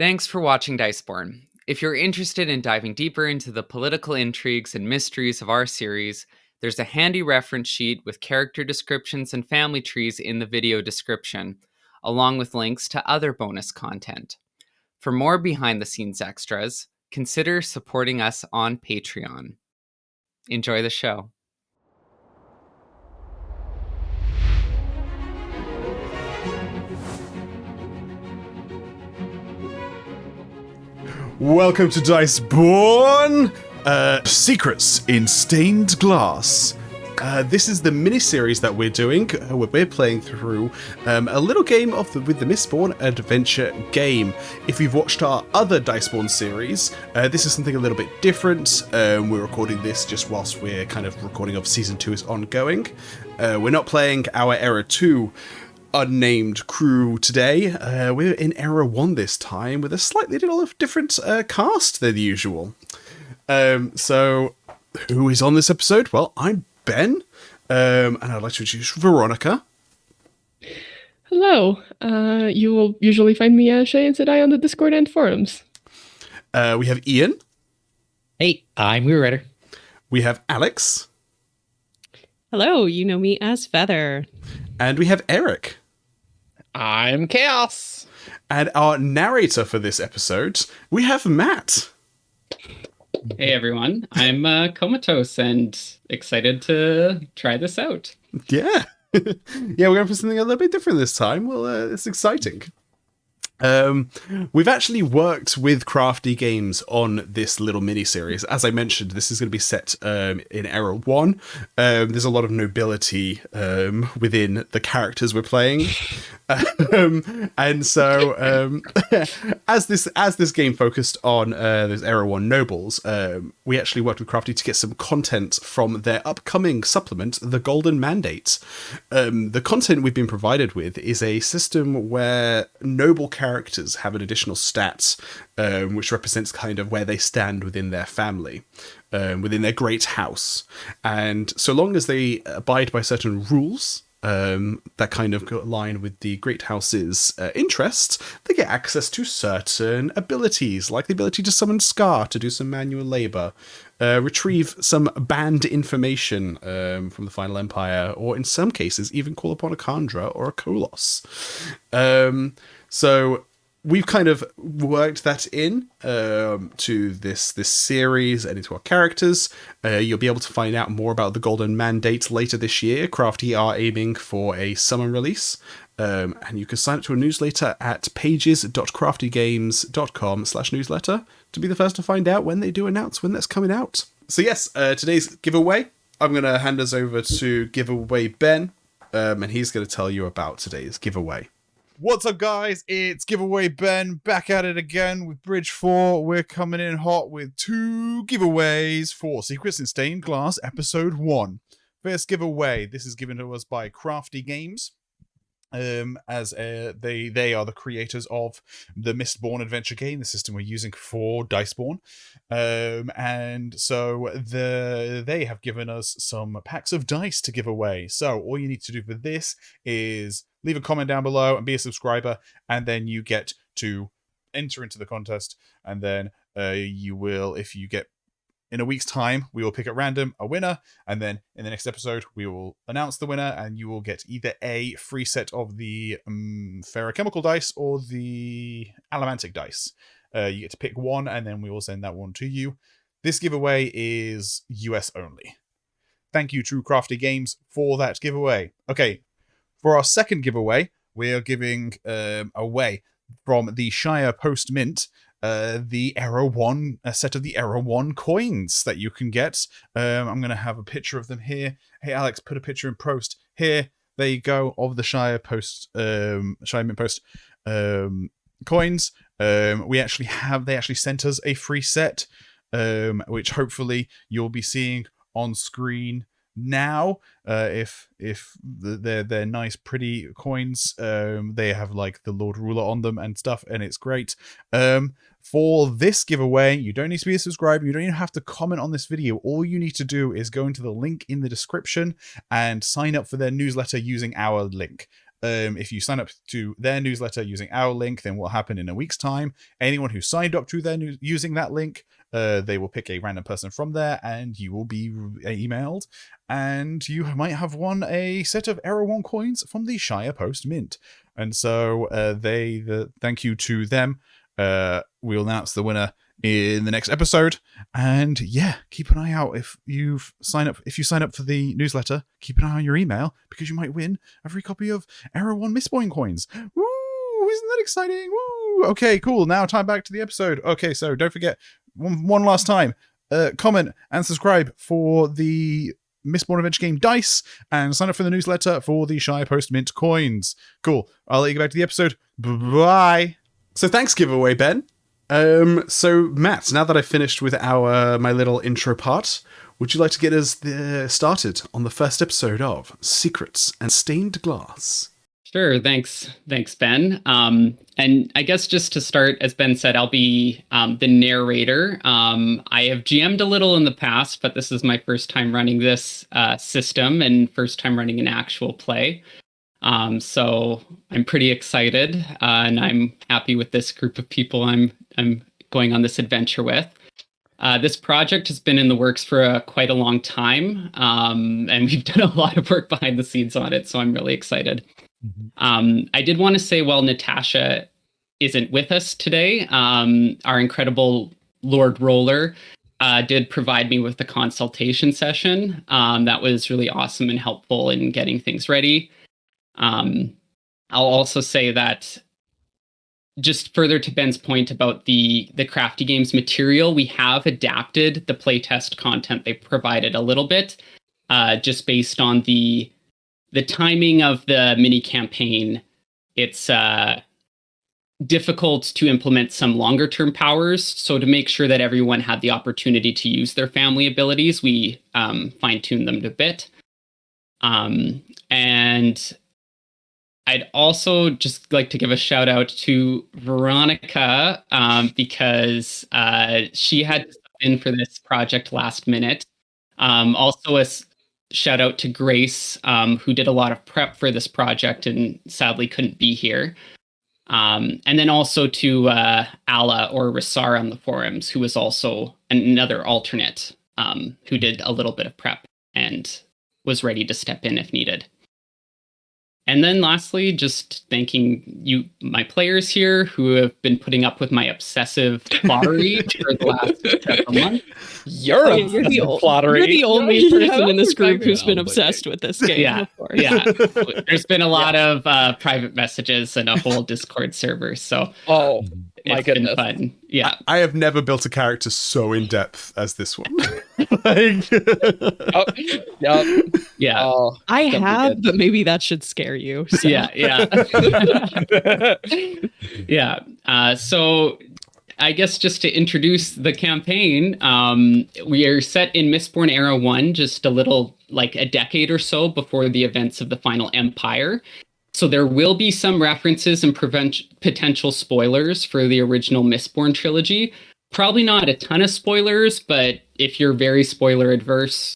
Thanks for watching Diceborn. If you're interested in diving deeper into the political intrigues and mysteries of our series, there's a handy reference sheet with character descriptions and family trees in the video description, along with links to other bonus content. For more behind-the-scenes extras, consider supporting us on Patreon. Enjoy the show. Welcome to Diceborn! Secrets in Stained Glass. This is the miniseries that we're doing. We're playing through a little game with the Mistborn adventure game. If you've watched our other Diceborn series, this is something a little bit different. We're recording this just whilst we're kind of recording of Season 2 is ongoing. We're not playing our Era 2 unnamed crew today. We're in Era 1 this time with a slightly little different cast than usual. So who is on this episode? Well, I'm Ben, and I'd like to introduce Verónica. Hello. You will usually find me as Cheyenne Sedai on the Discord and forums. We have Ian. Hey, I'm WeiryWriter. We have Alyx. Hello, you know me as Feather. And we have Eric. I'm Chaos. And our narrator for this episode, we have Matt. Hey everyone, I'm Comatose and excited to try this out. Yeah. Yeah, we're going for something a little bit different this time. Well, it's exciting. We've actually worked with Crafty Games on this little mini-series. As I mentioned, this is going to be set in Era 1. There's a lot of nobility within the characters we're playing. And so, as this game focused on those Era 1 nobles, we actually worked with Crafty to get some content from their upcoming supplement, the Golden Mandate. The content we've been provided with is a system where noble characters have an additional stat, which represents kind of where they stand within their family, within their great house. And so long as they abide by certain rules that kind of align with the great house's interests, they get access to certain abilities, like the ability to summon Scar to do some manual labor, retrieve some banned information from the Final Empire, or in some cases even call upon a Kandra or a Koloss. So we've kind of worked that in to this series and into our characters. You'll be able to find out more about the Golden Mandate later this year. Crafty are aiming for a summer release. And you can sign up to a newsletter at pages.craftygames.com/newsletter to be the first to find out when they do announce when that's coming out. So yes, today's giveaway, I'm going to hand us over to giveaway Ben, and he's going to tell you about today's giveaway. What's up, guys? It's Giveaway Ben, back at it again with Bridge 4. We're coming in hot with 2 giveaways for Secrets in Stained Glass Episode 1. First giveaway, this is given to us by Crafty Games, as they are the creators of the Mistborn adventure game, the system we're using for Diceborn. And so they have given us some packs of dice to give away. So all you need to do for this is leave a comment down below and be a subscriber, and then you get to enter into the contest. And then you will, if you get in a week's time, we will pick at random a winner, and then in the next episode we will announce the winner, and you will get either a free set of the Feruchemical dice or the Allomantic dice. You get to pick one, and then we will send that one to you. This giveaway is US only. Thank you to Crafty Games for that giveaway. Okay, for our second giveaway, we are giving away from the Shire Post Mint the Era 1, a set of the Era 1 coins that you can get. I'm going to have a picture of them here. Hey, Alyx, put a picture in post. Here, there you go, of the Shire Post, Shire Mint Post coins. They actually sent us a free set, which hopefully you'll be seeing on screen now. If they're nice, pretty coins. They have like the Lord Ruler on them and stuff, and it's great. For this giveaway, you don't need to be a subscriber. You don't even have to comment on this video. All you need to do is go into the link in the description and sign up for their newsletter using our link. If you sign up to their newsletter using our link, then what will happen in a week's time? Anyone who signed up to their using that link, they will pick a random person from there, and you will be emailed, and you might have won a set of Era 1 coins from the Shire Post Mint. And so thank you to them. We'll announce the winner in the next episode, and yeah, keep an eye out if you sign up for the newsletter. Keep an eye on your email, because you might win a free copy of Era 1 Mistborn coins. Woo! Isn't that exciting? Woo! Okay, cool. Now time back to the episode. Okay, so don't forget one last time, comment and subscribe for the Mistborn Adventure game Dice, and sign up for the newsletter for the Shire Post Mint coins. Cool. I'll let you go back to the episode. Bye. So thanks, giveaway Ben. So Matt, now that I've finished with my little intro part, would you like to get us started on the first episode of Secrets and Stained Glass? Sure, thanks, Ben. And I guess just to start, as Ben said, I'll be the narrator. I have GM'd a little in the past, but this is my first time running this system and first time running an actual play. So I'm pretty excited, and I'm happy with this group of people I'm going on this adventure with. This project has been in the works for quite a long time, and we've done a lot of work behind the scenes on it, so I'm really excited. I did want to say, while Natasha isn't with us today, our incredible Lord Roller did provide me with a consultation session. That was really awesome and helpful in getting things ready. I'll also say that, just further to Ben's point about the Crafty Games material, we have adapted the playtest content they provided a little bit, just based on the timing of the mini campaign. It's difficult to implement some longer term powers, so to make sure that everyone had the opportunity to use their family abilities, we fine-tuned them a bit. And I'd also just like to give a shout out to Verónica, because she had to step in for this project last minute. Also a shout out to Grace, who did a lot of prep for this project and sadly couldn't be here. And then also to Alla or Rasar on the forums, who was also another alternate, who did a little bit of prep and was ready to step in if needed. And then lastly, just thanking you, my players here, who have been putting up with my obsessive plottery for the last several months. You're the only person in this group who's been obsessed with this game. Yeah, yeah. There's been a lot of private messages and a whole Discord server, so my it's goodness, been fun. Yeah, I have never built a character so in depth as this one. yeah. I have, but maybe that should scare you. So. Yeah. Yeah. So I guess just to introduce the campaign, we are set in Mistborn Era 1, just a little, like a decade or so before the events of the Final Empire. So there will be some references and potential spoilers for the original Mistborn trilogy. Probably not a ton of spoilers, but if you're very spoiler adverse,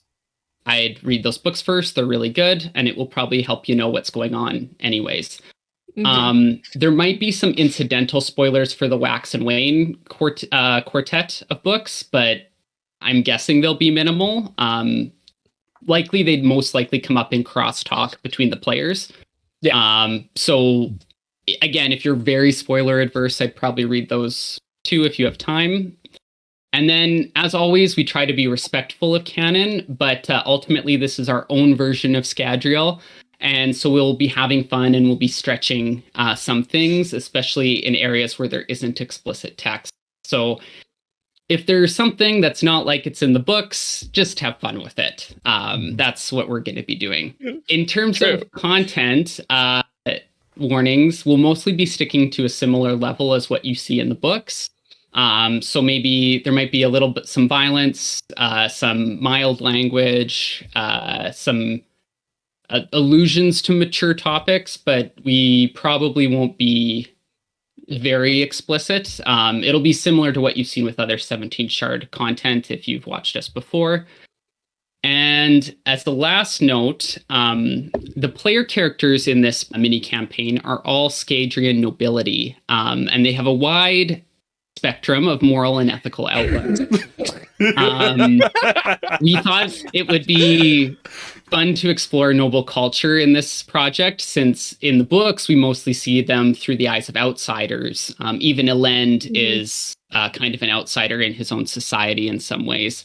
I'd read those books first. They're really good, and it will probably help you know what's going on anyways. Mm-hmm. There might be some incidental spoilers for the Wax and Wayne quartet of books, but I'm guessing they'll be minimal. Likely, they'd most likely come up in crosstalk between the players. Yeah. So again, if you're very spoiler adverse, I'd probably read those too if you have time. And then, as always, we try to be respectful of canon, but ultimately this is our own version of Scadrial. And so we'll be having fun and we'll be stretching some things, especially in areas where there isn't explicit text. So if there's something that's not like it's in the books, just have fun with it. That's what we're going to be doing. In terms of content, warnings, we'll mostly be sticking to a similar level as what you see in the books. So maybe there might be a little bit, some violence, some mild language, some allusions to mature topics, but we probably won't be very explicit. It'll be similar to what you've seen with other 17 Shard content if you've watched us before. And as the last note, the player characters in this mini campaign are all Scadrian nobility, and they have a wide spectrum of moral and ethical outlooks. We thought it would be fun to explore noble culture in this project, since in the books we mostly see them through the eyes of outsiders. Even Eliane is kind of an outsider in his own society in some ways.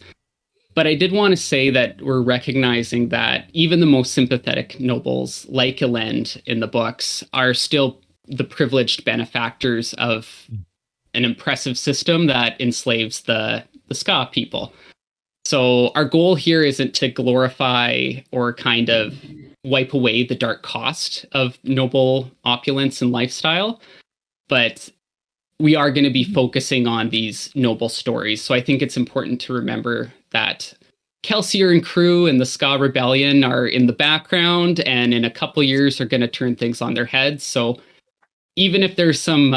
But I did want to say that we're recognizing that even the most sympathetic nobles, like Eliane in the books, are still the privileged benefactors of an oppressive system that enslaves the Ska people. So our goal here isn't to glorify or kind of wipe away the dark cost of noble opulence and lifestyle, but we are going to be focusing on these noble stories. So I think it's important to remember that Kelsier and crew and the Ska Rebellion are in the background, and in a couple years are going to turn things on their heads. So even if there's some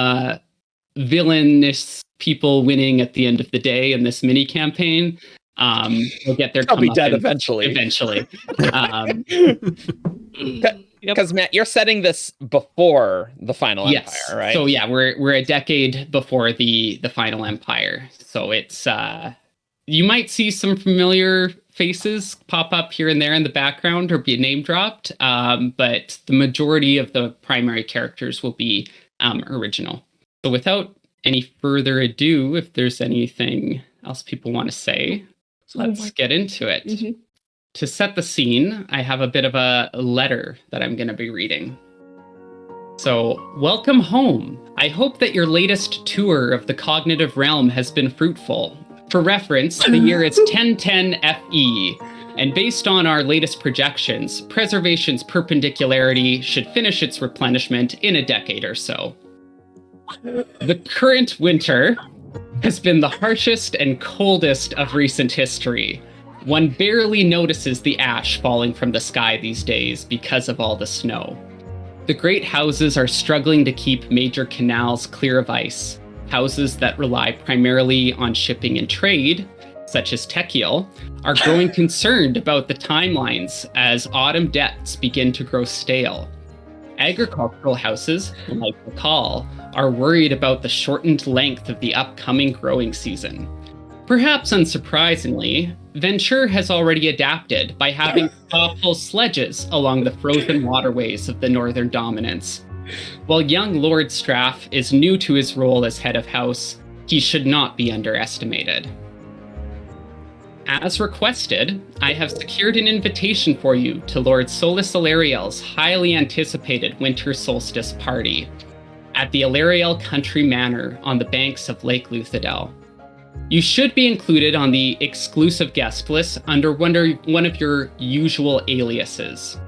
villainous people winning at the end of the day in this mini campaign, they'll get their They'll be dead eventually. Because Matt, you're setting this before the Final Empire, right? So yeah, we're a decade before the Final Empire. So it's you might see some familiar faces pop up here and there in the background or be name dropped, but the majority of the primary characters will be original. So without any further ado, if there's anything else people want to say, let's get into it. Mm-hmm. To set the scene, I have a bit of a letter that I'm going to be reading. So, welcome home. I hope that your latest tour of the cognitive realm has been fruitful. For reference, the year is 1010 FE, and based on our latest projections, Preservation's perpendicularity should finish its replenishment in a decade or so. The current winter has been the harshest and coldest of recent history. One barely notices the ash falling from the sky these days because of all the snow. The great houses are struggling to keep major canals clear of ice. Houses that rely primarily on shipping and trade, such as Techiel, are growing concerned about the timelines as autumn debts begin to grow stale. Agricultural houses, like the Call, are worried about the shortened length of the upcoming growing season. Perhaps unsurprisingly, Venture has already adapted by having powerful sledges along the frozen waterways of the Northern Dominance. While young Lord Straff is new to his role as head of house, he should not be underestimated. As requested, I have secured an invitation for you to Lord House Elariel's highly anticipated winter solstice party at the Elariel Country Manor on the banks of Lake Luthadel. You should be included on the exclusive guest list under one of your usual aliases.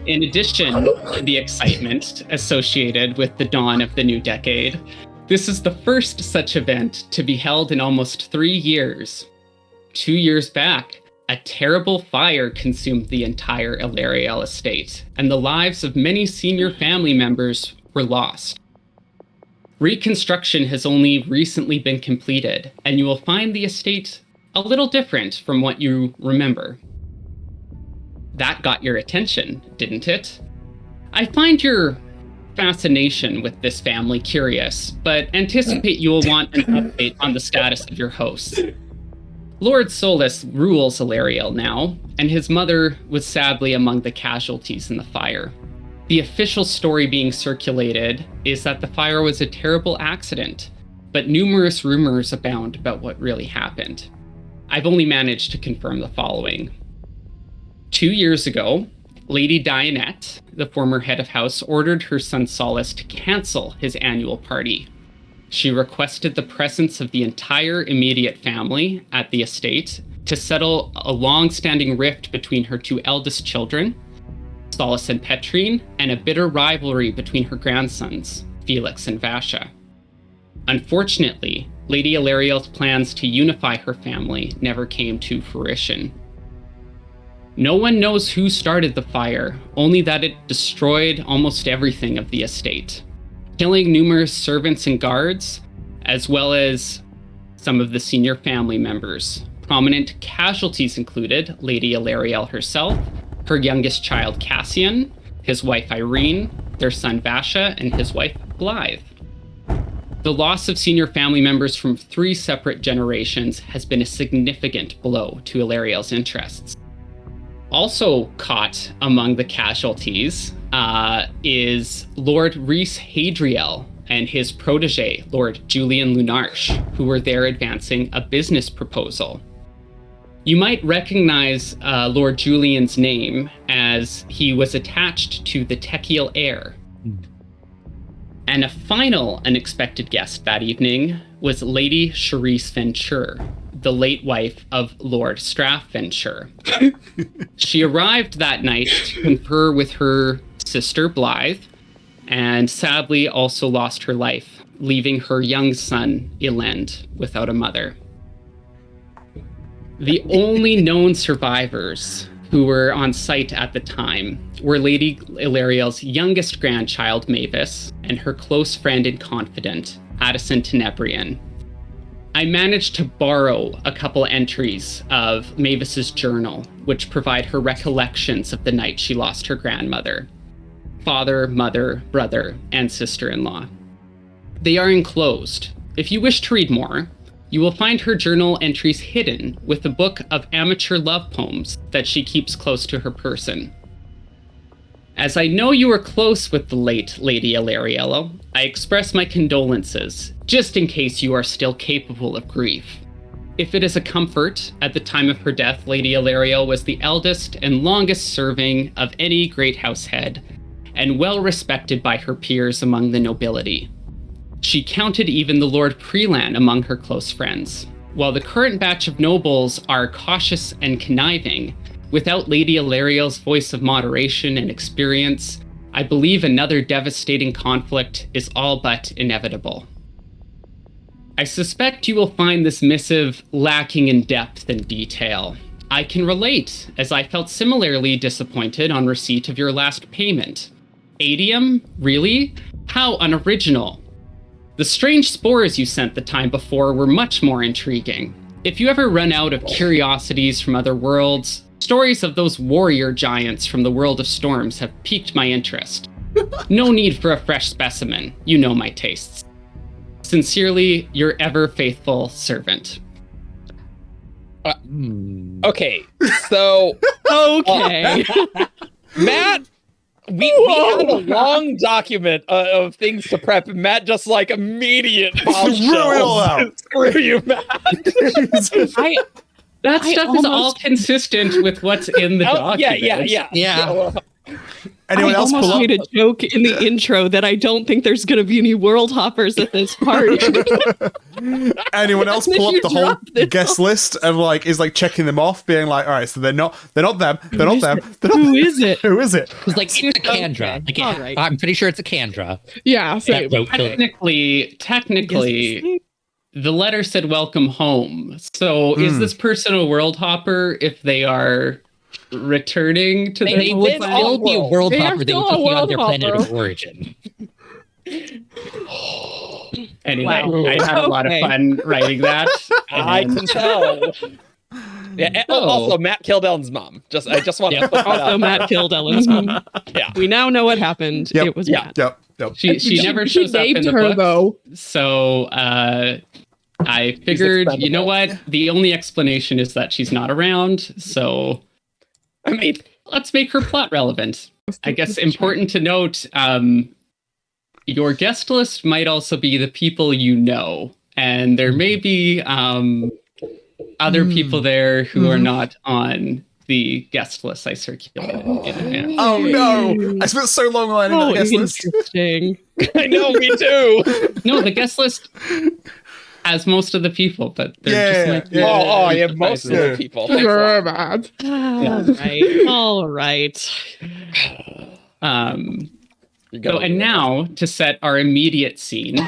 In addition to the excitement associated with the dawn of the new decade, this is the first such event to be held in almost 3 years. 2 years back, a terrible fire consumed the entire Elariel estate, and the lives of many senior family members were lost. Reconstruction has only recently been completed, and you will find the estate a little different from what you remember. That got your attention, didn't it? I find your fascination with this family curious, but anticipate you will want an update on the status of your hosts. Lord Solus rules Elariel now, and his mother was sadly among the casualties in the fire. The official story being circulated is that the fire was a terrible accident, but numerous rumors abound about what really happened. I've only managed to confirm the following. 2 years ago, Lady Dianette, the former head of house, ordered her son Solus to cancel his annual party. She requested the presence of the entire immediate family at the estate to settle a long-standing rift between her 2 eldest children, Solus and Petrine, and a bitter rivalry between her grandsons, Felix and Vasha. Unfortunately, Lady Elariel's plans to unify her family never came to fruition. No one knows who started the fire, only that it destroyed almost everything of the estate, killing numerous servants and guards, as well as some of the senior family members, prominent casualties included Lady Elariel herself, her youngest child Cassian, his wife Irene, their son Vasha, and his wife Blythe. The loss of senior family members from 3 separate generations has been a significant blow to Elariel's interests. Also caught among the casualties is Lord Rhys Hadriel and his protege, Lord Julian Lunarche, who were there advancing a business proposal. You might recognize Lord Julian's name as he was attached to the Techiel heir. And a final unexpected guest that evening was Lady Charisse Venture, the late wife of Lord Straff Venture. She arrived that night to confer with her sister Blythe, and sadly also lost her life, leaving her young son Elend without a mother. The only known survivors who were on site at the time were Lady Elariel's youngest grandchild, Mavis, and her close friend and confidant, Addison Tenebrian. I managed to borrow a couple entries of Mavis's journal, which provide her recollections of the night she lost her grandmother, father, mother, brother, and sister-in-law. They are enclosed. If you wish to read more, you will find her journal entries hidden with a book of amateur love poems that she keeps close to her person. As I know you were close with the late Lady Elariel, I express my condolences, just in case you are still capable of grief. If it is a comfort, at the time of her death, Lady Elariel was the eldest and longest serving of any great house head, and well respected by her peers among the nobility. She counted even the Lord Prelan among her close friends. While the current batch of nobles are cautious and conniving, without Lady Elariel's voice of moderation and experience, I believe another devastating conflict is all but inevitable. I suspect you will find this missive lacking in depth and detail. I can relate, as I felt similarly disappointed on receipt of your last payment. Adium? Really? How unoriginal. The strange spores you sent the time before were much more intriguing. If you ever run out of curiosities from other worlds, stories of those warrior giants from the world of storms have piqued my interest. No need for a fresh specimen. You know my tastes. Sincerely, your ever faithful servant. Okay, so... Okay. Matt... We had a long document of things to prep, and Matt just like immediate bombshells. Threw it all out. Screw you, Matt. That stuff is all consistent with what's in the document. Yeah. Anyone I else almost pull up? made a joke in the intro that I don't think there's going to be any world hoppers at this party. Anyone else And then pull up you the whole drop this guest list and is checking them off, being like, all right, so they're not them, they're not them, they're not Who is it? Who is it? It's like it's a Kandra. Like, all right. I'm pretty sure it's a Kandra. Yeah, same. Technically, the letter said welcome home. So is this person a world hopper if they are returning to They their would planet? still be a world They are hopper. They would still a be on their world planet hopper. of origin. Anyway, Wow. I had a lot of Okay. fun writing that. I can tell. Yeah. And also, Matt killed Ellen's mom. I just want to put that Also, out. Matt killed Ellen's mom. Yeah. We now know what happened. Yep. It was Yeah. Matt. Yep. She never shows up in named the her book. though. So I figured, you know what? The only explanation is that she's not around. So I mean, let's make her plot relevant. I guess important to note, your guest list might also be the people you know. And there may be other people there who are not on the guest list I circulated in advance. Oh no! I spent so long learning that guest list. Interesting. I know, me too. No, the guest list has most of the people, but they're just like Most of the people. Thanks a You're lot. bad. All right. And now to set our immediate scene.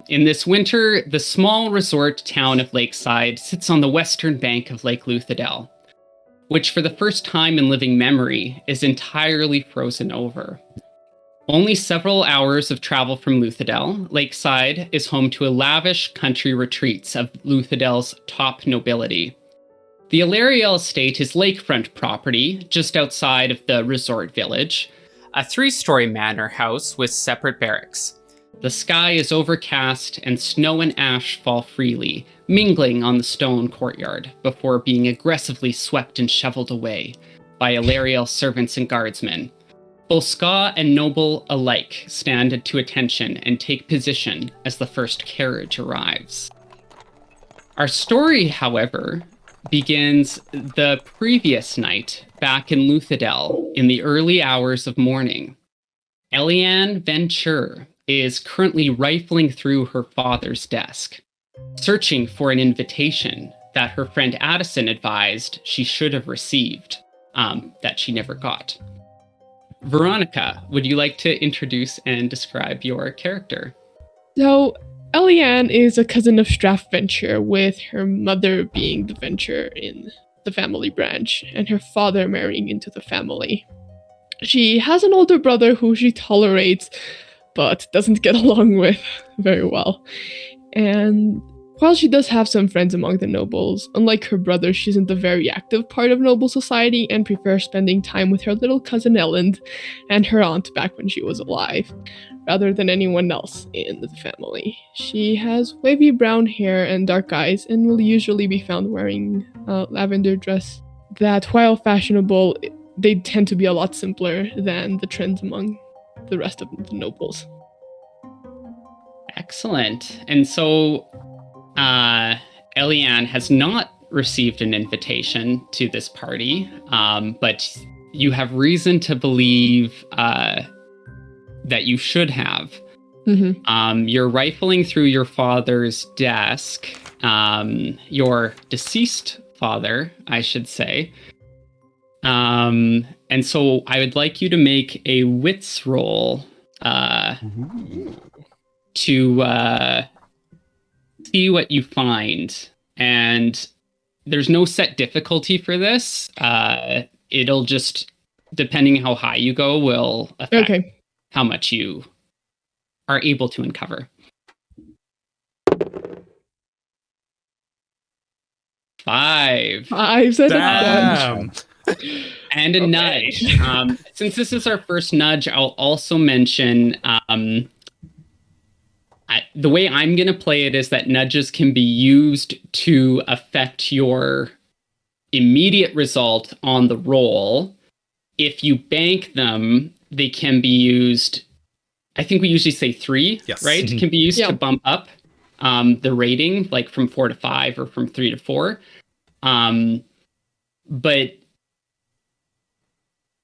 In this winter, the small resort town of Lakeside sits on the western bank of Lake Luthadel, which for the first time in living memory is entirely frozen over. Only several hours of travel from Luthadel, Lakeside is home to a lavish country retreats of Luthadel's top nobility. The Elariel estate is lakefront property, just outside of the resort village. A 3-story manor house with separate barracks. The sky is overcast and snow and ash fall freely, mingling on the stone courtyard, before being aggressively swept and shoveled away by Elariel servants and guardsmen. Both Ska and Noble alike stand to attention and take position as the first carriage arrives. Our story, however, begins the previous night back in Luthadel in the early hours of morning. Eliane Venture is currently rifling through her father's desk, searching for an invitation that her friend Addison advised she should have received, that she never got. Verónica, would you like to introduce and describe your character? So, Eliane is a cousin of Straff Venture, with her mother being the Venture in the family branch, and her father marrying into the family. She has an older brother who she tolerates, but doesn't get along with very well. And while she does have some friends among the nobles, unlike her brother, she isn't a very active part of noble society and prefers spending time with her little cousin Elend and her aunt back when she was alive, rather than anyone else in the family. She has wavy brown hair and dark eyes and will usually be found wearing a lavender dress that, while fashionable, they tend to be a lot simpler than the trends among the rest of the nobles. Excellent. And so Eliane has not received an invitation to this party, but you have reason to believe that you should have. Mm-hmm. You're rifling through your father's desk, your deceased father, I should say. And so I would like you to make a wits roll to see what you find. And there's no set difficulty for this. It'll just, depending how high you go, will affect how much you are able to uncover. 5. 5 said Damn. And a nudge. Since this is our first nudge, I'll also mention the way I'm going to play it is that nudges can be used to affect your immediate result on the roll. If you bank them, they can be used, I think we usually say 3, yes. Right? Mm-hmm. Can be used to bump up the rating, like from 4 to 5 or from 3 to 4. But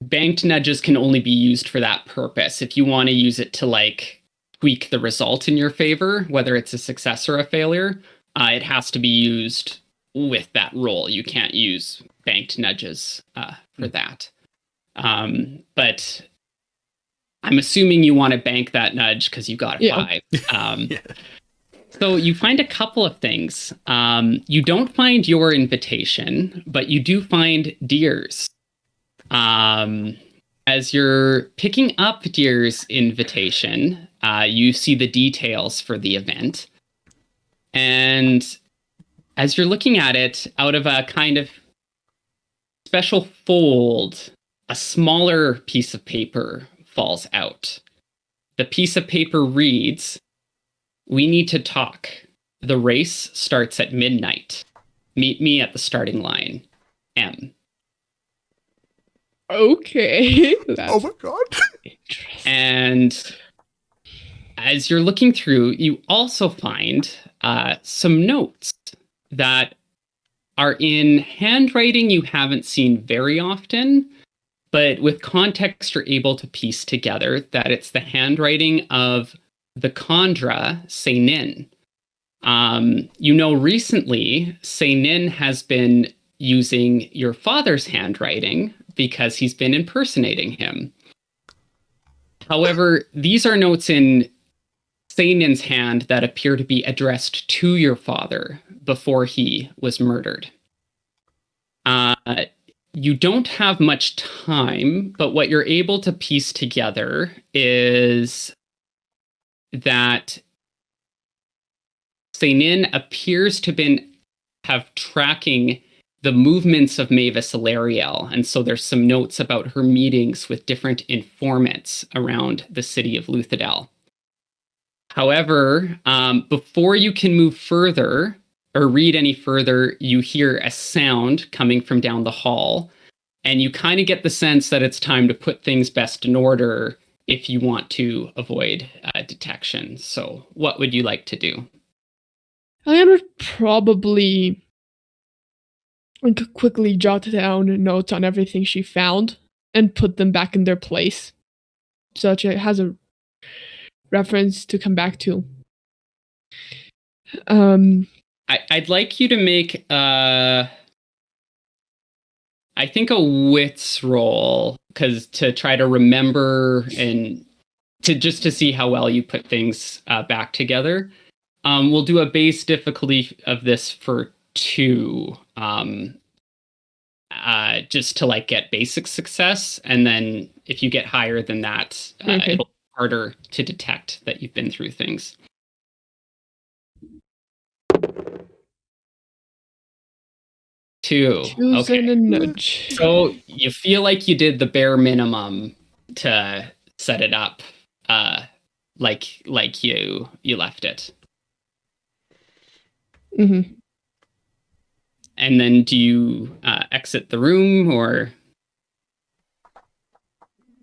banked nudges can only be used for that purpose. If you want to use it to like tweak the result in your favor, whether it's a success or a failure, it has to be used with that roll. You can't use banked nudges for that. But I'm assuming you want to bank that nudge because you got a 5. So you find a couple of things. You don't find your invitation, but you do find Dier's. As you're picking up Dier's invitation, you see the details for the event. And as you're looking at it, out of a kind of special fold, a smaller piece of paper falls out. The piece of paper reads, "We need to talk. The race starts at midnight. Meet me at the starting line. M." Okay. Oh my god. Interesting. And as you're looking through, you also find some notes that are in handwriting you haven't seen very often, but with context you're able to piece together that it's the handwriting of the Khandra, Seinin. Recently, Seinin has been using your father's handwriting because he's been impersonating him. However, these are notes in Seinin's hand that appear to be addressed to your father before he was murdered. you don't have much time, but what you're able to piece together is that Seinin appears to have tracking the movements of Mavis Elariel. And so there's some notes about her meetings with different informants around the city of Luthadel. However, before you can move further or read any further, you hear a sound coming from down the hall, and you kind of get the sense that it's time to put things best in order if you want to avoid detection. So what would you like to do? Eliane would probably quickly jot down notes on everything she found and put them back in their place, so that it has a reference to come back to. I'd like you to make, I think, a wits roll, because to try to remember and to see how well you put things back together. We'll do a base difficulty of this for 2, just to like get basic success, and then if you get higher than that, it'll be harder to detect that you've been through things. Two's okay. And a nudge. So you feel like you did the bare minimum to set it up, like you left it. Mm-hmm. And then do you exit the room, or?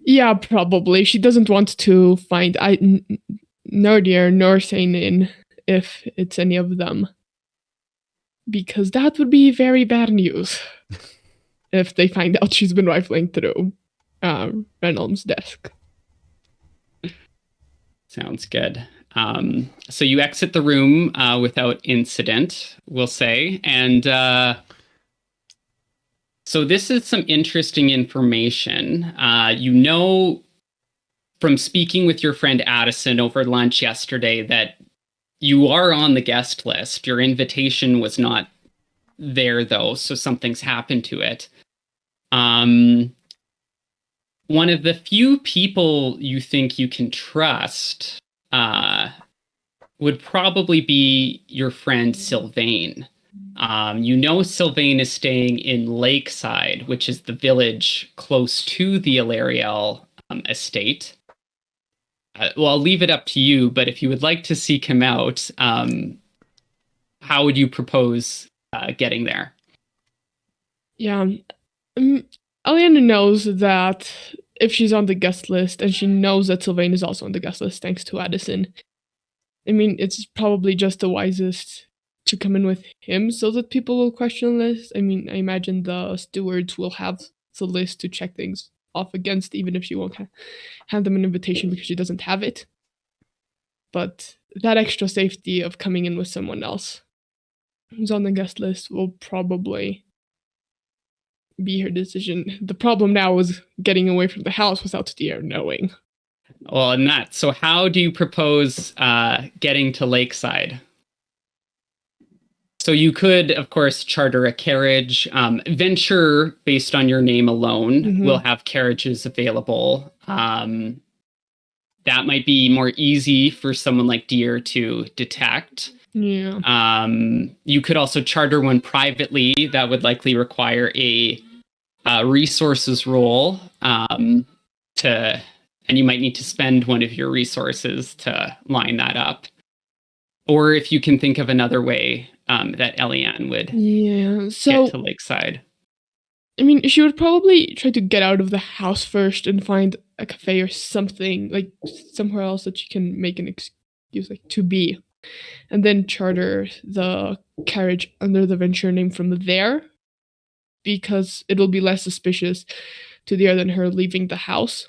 Yeah, probably. She doesn't want to find Dier nor Seinin if it's any of them, because that would be very bad news if they find out she's been rifling through Reynolds' desk. Sounds good. So you exit the room without incident, we'll say. And so this is some interesting information. You know from speaking with your friend Addison over lunch yesterday that you are on the guest list. Your invitation was not there, though, so something's happened to it. One of the few people you think you can trust would probably be your friend Sylvain. You know Sylvain is staying in Lakeside, which is the village close to the Elariel estate. Well, I'll leave it up to you, but if you would like to seek him out, how would you propose getting there? Yeah. Eliane knows that if she's on the guest list, and she knows that Sylvain is also on the guest list thanks to Addison, I mean, it's probably just the wisest to come in with him so that people will question the list. I mean, I imagine the stewards will have the list to check things off against, even if she won't hand them an invitation because she doesn't have it. But that extra safety of coming in with someone else who's on the guest list will probably be her decision. The problem now is getting away from the house without Dier knowing. Well, and that. So how do you propose getting to Lakeside? So you could, of course, charter a carriage. Venture, based on your name alone, will have carriages available. That might be more easy for someone like Dier to detect. Yeah. You could also charter one privately. That would likely require a resources roll and you might need to spend one of your resources to line that up. Or if you can think of another way that Eliane would get to Lakeside. I mean, she would probably try to get out of the house first and find a cafe or something, like somewhere else that she can make an excuse, like to be. And then charter the carriage under the venture name from there, because it'll be less suspicious to Dier than her leaving the house.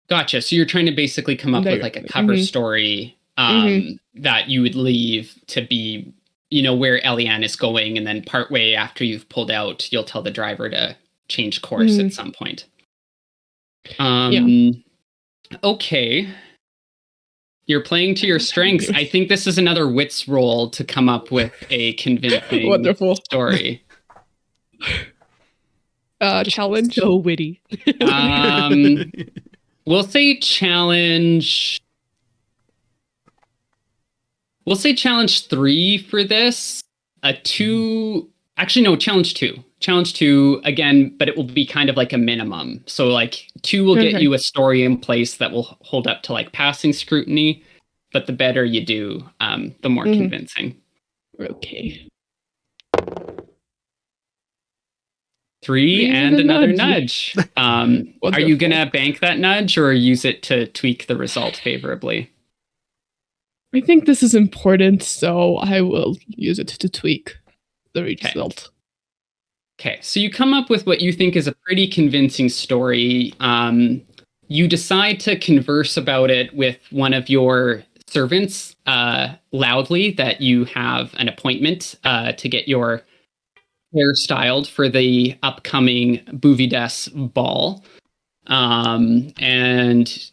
Gotcha. So you're trying to basically come up with like a cover story that you would leave to be, you know, where Eliane is going, and then partway after you've pulled out, you'll tell the driver to change course at some point. Okay. You're playing to your strengths. I think this is another wits roll to come up with a convincing Wonderful story. challenge. So witty. We'll say challenge. We'll say challenge 3 for this. A 2. Actually, no, challenge 2. Challenge 2 again, but it will be kind of like a minimum. So like 2 will get you a story in place that will hold up to like passing scrutiny. But the better you do, the more convincing. Okay. 3 and another nudge. Are you going to bank that nudge or use it to tweak the result favorably? I think this is important, so I will use it to tweak the result. Okay, so you come up with what you think is a pretty convincing story. You decide to converse about it with one of your servants loudly that you have an appointment to get your hair styled for the upcoming Bouvides ball. And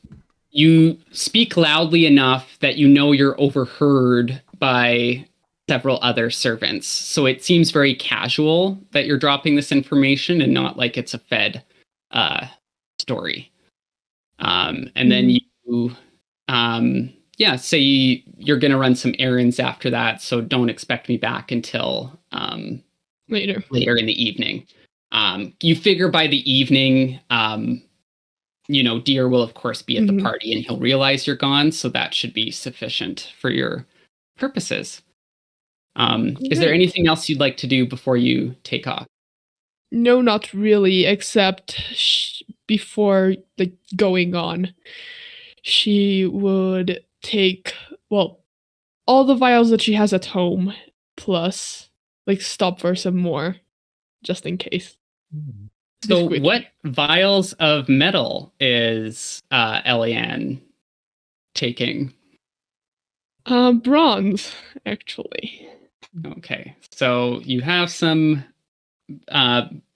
you speak loudly enough that you know you're overheard by several other servants. So it seems very casual that you're dropping this information and not like it's a fed story. And then you say you're going to run some errands after that, so don't expect me back until later in the evening. You figure by the evening, Dier will of course be at the party and he'll realize you're gone, so that should be sufficient for your purposes. Is there anything else you'd like to do before you take off? No, not really, except before going on, she would take, all the vials that she has at home, plus, stop for some more, just in case. So what vials of metal is Eliane taking? Bronze, actually. Okay, so you have some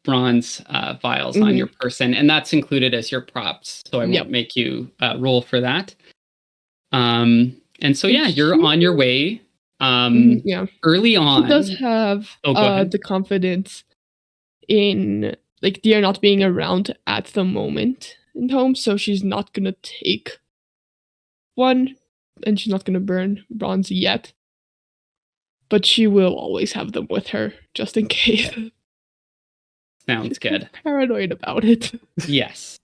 bronze vials on your person, and that's included as your props, so I won't make you roll for that. And so, you're on your way. Early on. She does have the confidence in, Dier not being around at the moment in home, so she's not going to take one, and she's not going to burn bronze yet. But she will always have them with her, just in case. Sounds good. Paranoid about it. Yes.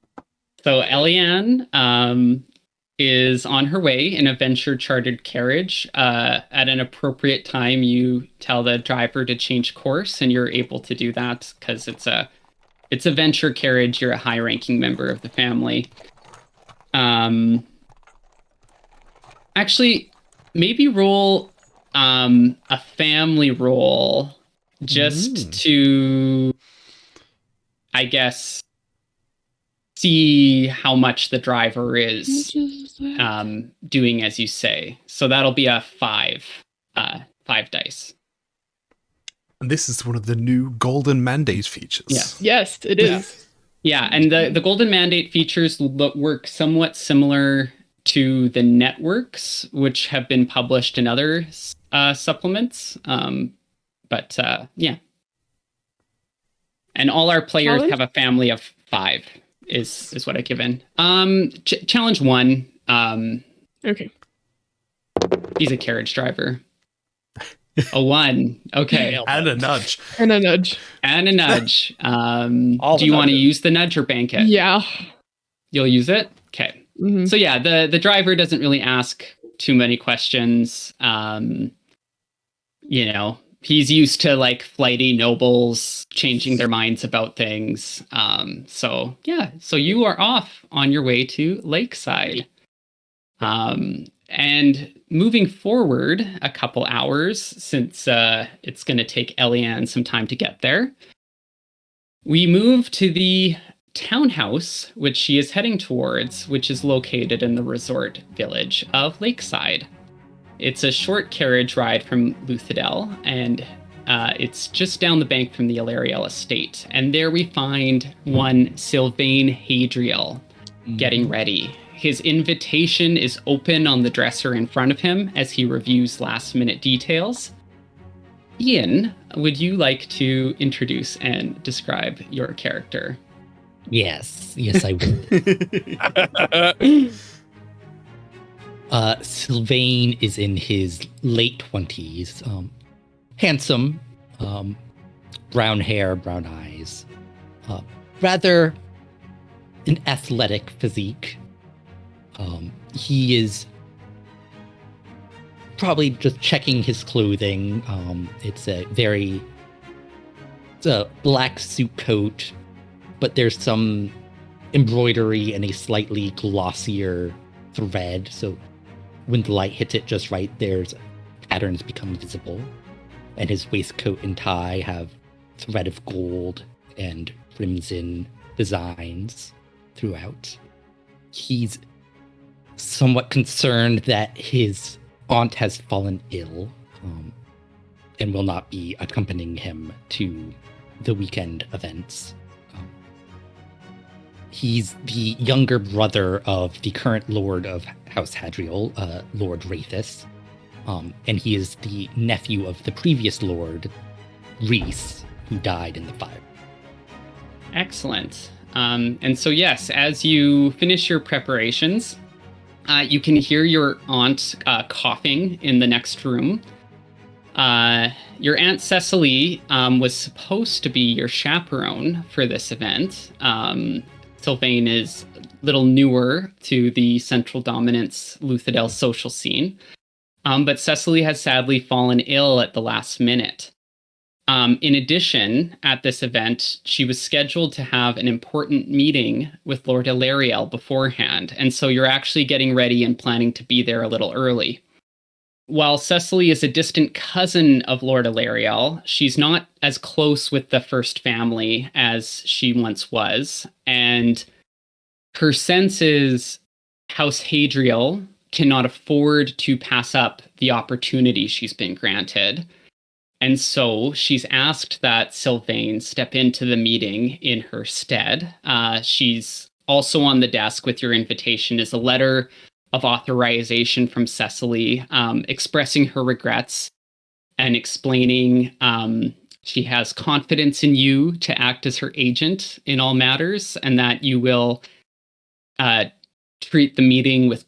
So Eliane is on her way in a venture-chartered carriage. At an appropriate time, you tell the driver to change course, and you're able to do that because it's a venture carriage. You're a high-ranking member of the family. Actually, maybe roll a family roll just to, I guess, see how much the driver is doing as you say. So that'll be a 5 dice. And this is one of the new golden mandate features. Yeah. Yes, it is. Yeah, and the golden mandate features work somewhat similar to the networks, which have been published in other supplements. And all our players have a family of 5 is what I give in. Challenge 1. Okay. He's a carriage driver. A 1. Okay. And a nudge. And a nudge. Do you want to use the nudge or bank it? Yeah. You'll use it? Okay. Mm-hmm. So the driver doesn't really ask too many questions. He's used to flighty nobles changing their minds about things. So you are off on your way to Lakeside. And moving forward a couple hours, since it's going to take Eliane some time to get there, we move to the townhouse, which she is heading towards, which is located in the resort village of Lakeside. It's a short carriage ride from Luthadel, and it's just down the bank from the Elariel estate. And there we find one Sylvain Intro getting ready. His invitation is open on the dresser in front of him as he reviews last-minute details. Ian, would you like to introduce and describe your character? Yes, I will. Sylvain is in his late 20s. Handsome, brown hair, brown eyes. Rather an athletic physique. He is probably just checking his clothing. It's a black suit coat, but there's some embroidery and a slightly glossier thread. So when the light hits it just right, there's patterns become visible. And his waistcoat and tie have thread of gold and crimson designs throughout. He's somewhat concerned that his aunt has fallen ill and will not be accompanying him to the weekend events. He's the younger brother of the current Lord of House Hadriel, Lord Rathus, and he is the nephew of the previous Lord, Reese, who died in the fire. Excellent. And so, yes, as you finish your preparations, you can hear your aunt coughing in the next room. Your Aunt Cecily was supposed to be your chaperone for this event. Sylvain is a little newer to the Central Dominance Luthadel social scene. But Cecily has sadly fallen ill at the last minute. In addition, at this event, she was scheduled to have an important meeting with Lord Elariel beforehand, and so you're actually getting ready and planning to be there a little early. While Cecily is a distant cousin of Lord Elariel, she's not as close with the first family as she once was, and her sense is House Hadriel cannot afford to pass up the opportunity she's been granted. And so she's asked that Sylvain step into the meeting in her stead. She's also on the desk with your invitation is a letter of authorization from Cecily, expressing her regrets and explaining she has confidence in you to act as her agent in all matters, and that you will treat the meeting with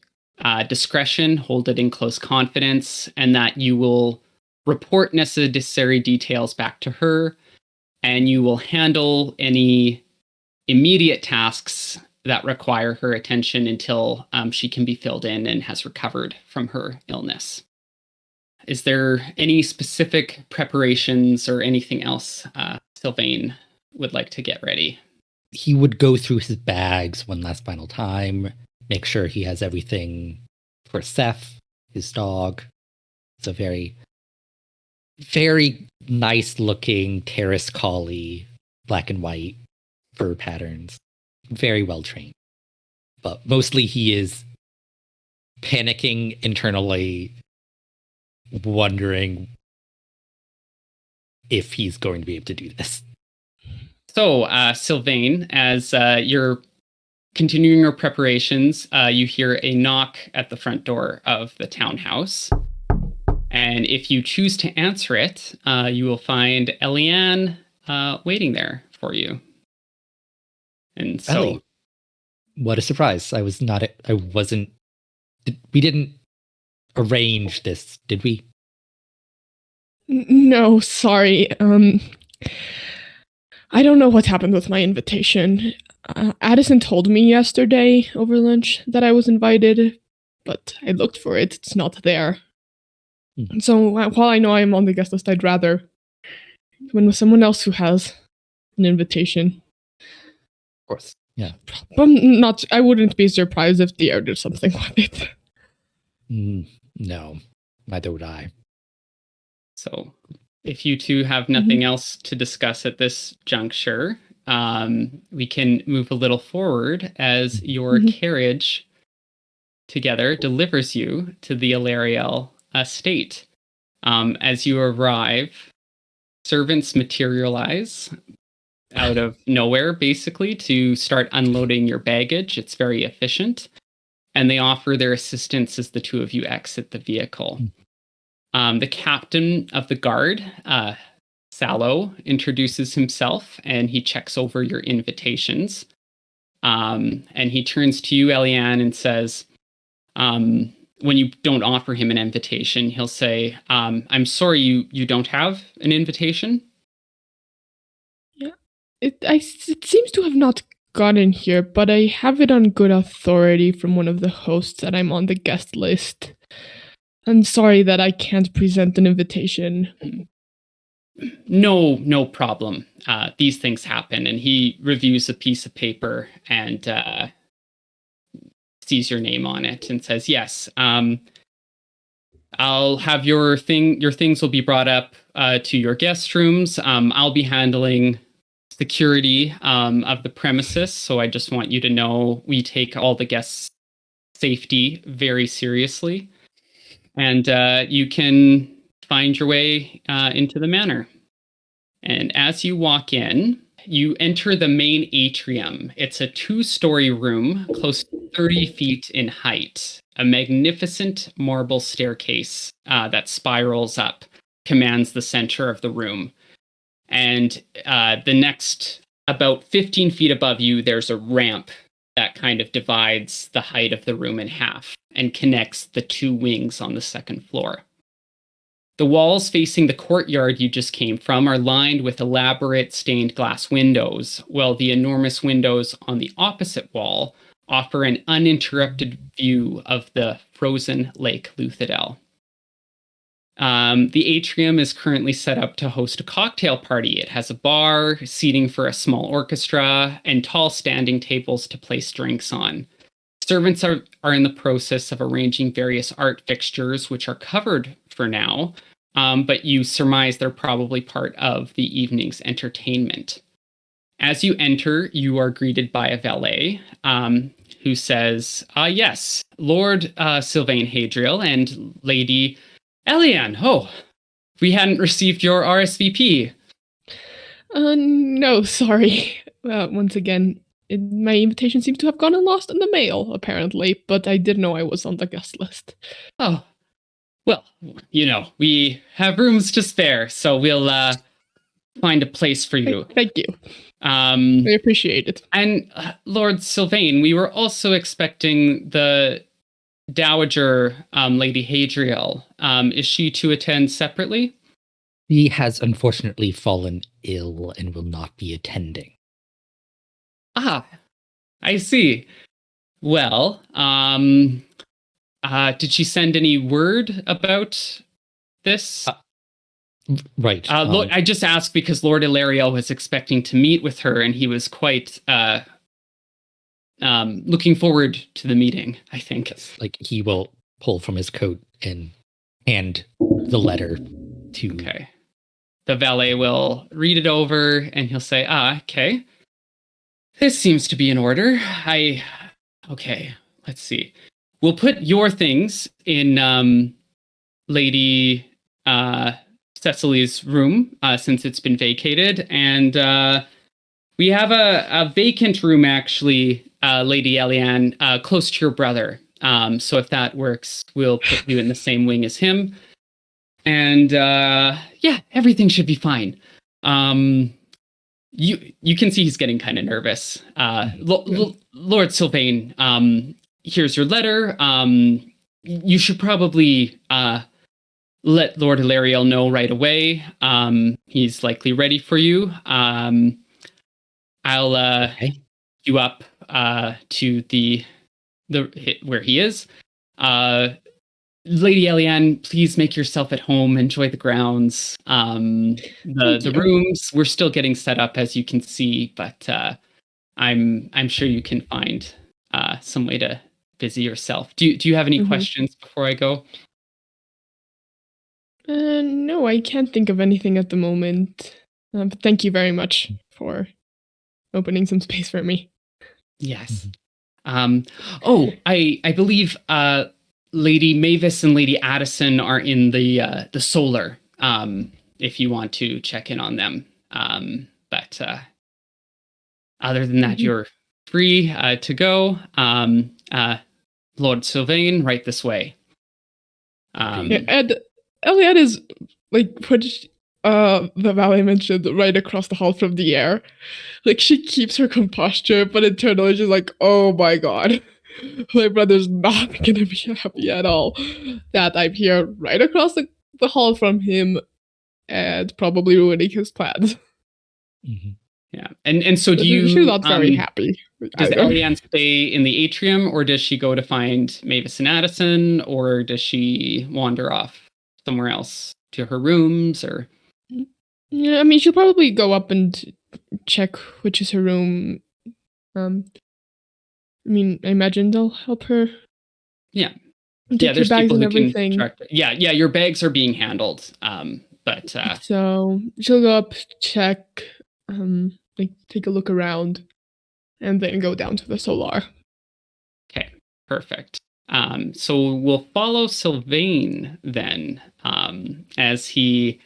discretion, hold it in close confidence, and that you will report necessary details back to her, and you will handle any immediate tasks that require her attention until she can be filled in and has recovered from her illness. Is there any specific preparations or anything else Sylvain would like to get ready? He would go through his bags one last final time, make sure he has everything for Seth, his dog. It's a very, very nice looking terrace collie, black and white fur patterns. Very well trained. But mostly he is panicking internally, wondering if he's going to be able to do this. So, Sylvain, as you're continuing your preparations, you hear a knock at the front door of the townhouse. And if you choose to answer it, you will find Eliane waiting there for you. And so, Ellie, what a surprise! We didn't arrange this, did we? No, sorry. I don't know what happened with my invitation. Addison told me yesterday over lunch that I was invited, but I looked for it. It's not there. So while I know I'm on the guest list, I'd rather come in with someone else who has an invitation. Of course, yeah. But I wouldn't be surprised if Dier did something with it. No, neither would I. So, if you two have nothing else to discuss at this juncture, we can move a little forward as your carriage together delivers you to the Elariel estate. As you arrive, servants materialize out of nowhere, basically, to start unloading your baggage. It's very efficient. And they offer their assistance as the two of you exit the vehicle. The captain of the guard, Sallow, introduces himself and he checks over your invitations. And he turns to you, Eliane, and says, when you don't offer him an invitation, he'll say, I'm sorry you don't have an invitation. Yeah, it seems to have not gotten here, but I have it on good authority from one of the hosts that I'm on the guest list. I'm sorry that I can't present an invitation. No problem. These things happen. And he reviews a piece of paper and sees your name on it and says, yes, I'll have your things will be brought up to your guest rooms. I'll be handling security of the premises. So I just want you to know we take all the guests' safety very seriously. And you can find your way into the manor. And as you walk in, you enter the main atrium. It's a 2-story room, close to 30 feet in height. A magnificent marble staircase that spirals up commands the center of the room. And the next, about 15 feet above you, there's a ramp that kind of divides the height of the room in half and connects the 2 wings on the second floor. The walls facing the courtyard you just came from are lined with elaborate stained glass windows, while the enormous windows on the opposite wall offer an uninterrupted view of the frozen Lake Luthadel. The atrium is currently set up to host a cocktail party. It has a bar, seating for a small orchestra, and tall standing tables to place drinks on. Servants are in the process of arranging various art fixtures, which are covered for now, but you surmise they're probably part of the evening's entertainment. As you enter, you are greeted by a valet who says, yes, Lord Sylvain Hadriel and Lady Eliane. Oh, we hadn't received your RSVP. No, sorry. Once again, my invitation seems to have gone lost in the mail, apparently, but I did know I was on the guest list. Oh, well, we have rooms to spare, so we'll find a place for you. Thank you. I appreciate it. And Lord Sylvain, we were also expecting the Dowager Lady Hadriel. Is she to attend separately? He has unfortunately fallen ill and will not be attending. Ah, I see. Well, did she send any word about this? Right. I just asked because Lord Elariel was expecting to meet with her, and he was quite looking forward to the meeting, I think. Like, he will pull from his coat and hand the letter to... Okay. The valet will read it over, and he'll say, okay. This seems to be in order. Okay, let's see. We'll put your things in Lady Cecily's room, since it's been vacated. And we have a vacant room, actually, Lady Eliane, close to your brother. So if that works, we'll put you in the same wing as him. And everything should be fine. You can see he's getting kind of nervous. Lord Sylvain, here's your letter. You should probably let Lord Elariel know right away. He's likely ready for you. I'll you up to the where he is. Lady Eliane, please make yourself at home. Enjoy the grounds. The rooms, we're still getting set up, as you can see, but I'm sure you can find some way to busy yourself. Do you have any questions before I go? No, I can't think of anything at the moment. But thank you very much for opening some space for me. Yes. I believe Lady Mavis and Lady Addison are in the solar, if you want to check in on them. But other than that, you're free to go. Lord Sylvain, right this way. And Eliane is like the valet mentioned right across the hall from Dier. Like she keeps her composure, but internally she's like, oh my god. My brother's not gonna be happy at all that I'm here right across the hall from him and probably ruining his plans. Mhm. Yeah. And so do you She's not very happy. Does either. Eliane stay in the atrium, or does she go to find Mavis and Addison, or does she wander off somewhere else to her rooms, or Yeah, I mean, she'll probably go up and check which is her room. I mean, I imagine they'll help her. Yeah. Take yeah, her there's bags people and who can everything. track. Yeah, your bags are being handled. But So she'll go up, check, like take a look around, and then go down to the solar. okay, perfect. So we'll follow Sylvain then, as he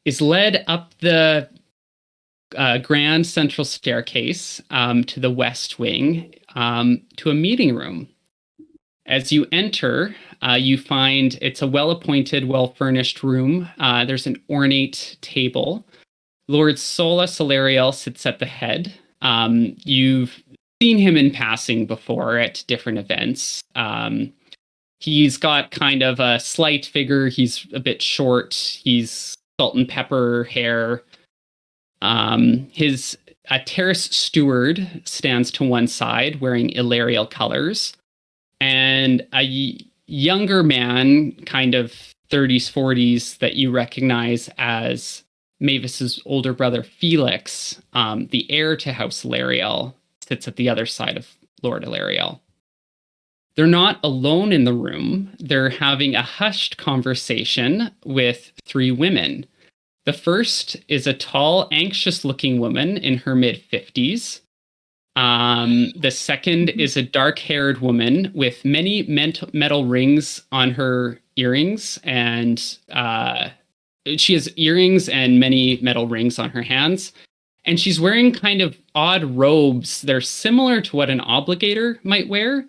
is led up the grand central staircase to the west wing to a meeting room. As you enter, you find it's a well-appointed, well-furnished room. There's an ornate table. Lord House Elariel sits at the head. You've seen him in passing before at different events. He's got kind of a slight figure. He's a bit short. He's salt and pepper hair. His terrace steward stands to one side wearing Elariel colors. And a younger man, kind of 30s, 40s, that you recognize as Mavis's older brother, Felix, the heir to House Elariel, sits at the other side of Lord Elariel. They're not alone in the room. They're having a hushed conversation with three women. The first is a tall, anxious-looking woman in her mid-50s. The second is a dark-haired woman with many metal rings on her earrings, and she has earrings and many metal rings on her hands. And she's wearing kind of odd robes. They're similar to what an obligator might wear,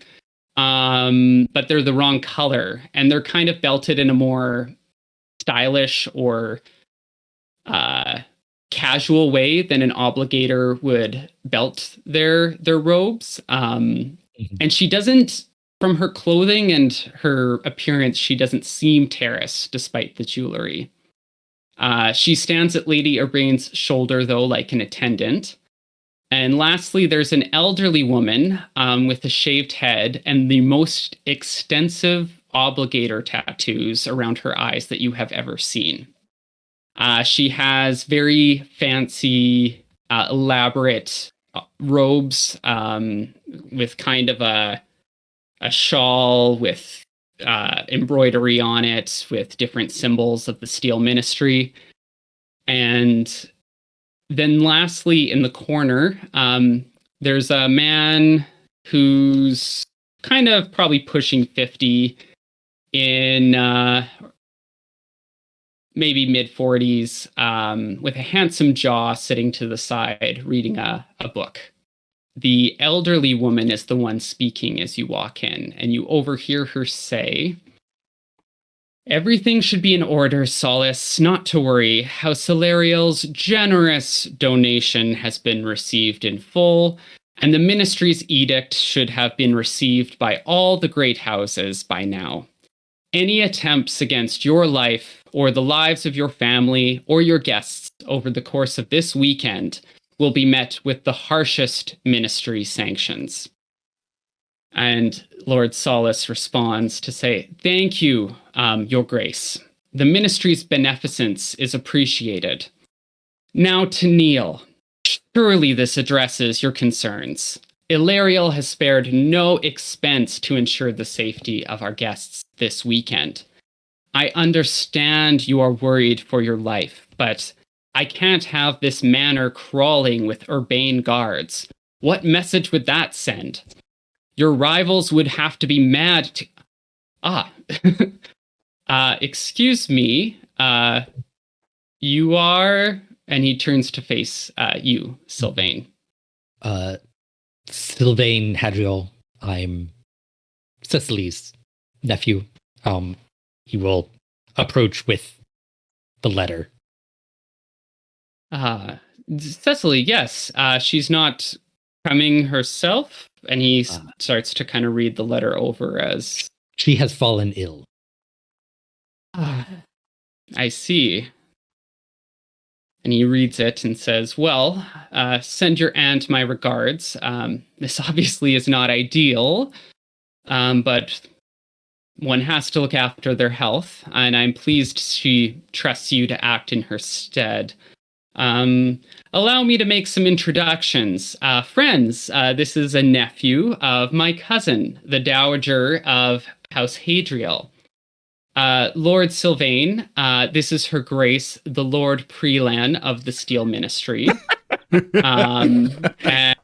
but they're the wrong color. And they're kind of belted in a more stylish or casual way than an obligator would belt their robes. And she doesn't, from her clothing and her appearance, she doesn't seem terrace despite the jewelry. She stands at Lady Arbane's shoulder, though, like an attendant. And lastly, there's an elderly woman with a shaved head and the most extensive obligator tattoos around her eyes that you have ever seen. She has very fancy, elaborate robes with kind of a shawl with embroidery on it with different symbols of the Steel Ministry. And then lastly, in the corner, there's a man who's kind of probably pushing 50 in maybe mid-40s, with a handsome jaw sitting to the side reading a book. The elderly woman is the one speaking as you walk in, and you overhear her say, "Everything should be in order, Solace, not to worry. House Elariel's generous donation has been received in full, and the ministry's edict should have been received by all the great houses by now. Any attempts against your life or the lives of your family or your guests over the course of this weekend will be met with the harshest ministry sanctions." And Lord Solace responds to say, "Thank you, Your Grace. The ministry's beneficence is appreciated. Now to kneel. Surely this addresses your concerns. Elariel has spared no expense to ensure the safety of our guests this weekend. I understand you are worried for your life, but I can't have this manor crawling with urbane guards. What message would that send? Your rivals would have to be mad to..." Excuse me, you are... And he turns to face you, Sylvain. Sylvain Hadriel. I'm Cecily's nephew. He will approach with the letter. Cecily, yes. She's not coming herself. And he starts to kind of read the letter over as... She has fallen ill. I see. And he reads it and says, well, send your aunt my regards. This obviously is not ideal, but one has to look after their health, and I'm pleased she trusts you to act in her stead. Allow me to make some introductions. Friends, this is a nephew of my cousin, the Dowager of House Elariel. Lord Sylvain, this is Her Grace, the Lord Prelan of the Steel Ministry. And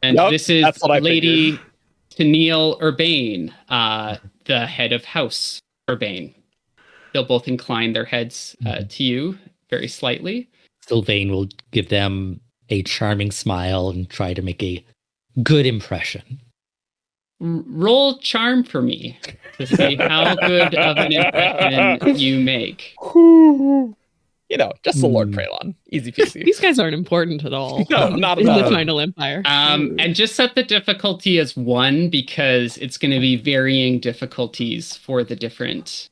this is Lady Tennille Urbane, the head of House Urbane. They'll both incline their heads to you very slightly. Sylvain will give them a charming smile and try to make a good impression. Roll charm for me to see how good of an impression you make. You know, just the Lord Prelan. Easy peasy. These guys aren't important at all. No, not in at the all. Final Empire. And just set the difficulty as 1 because it's going to be varying difficulties for the different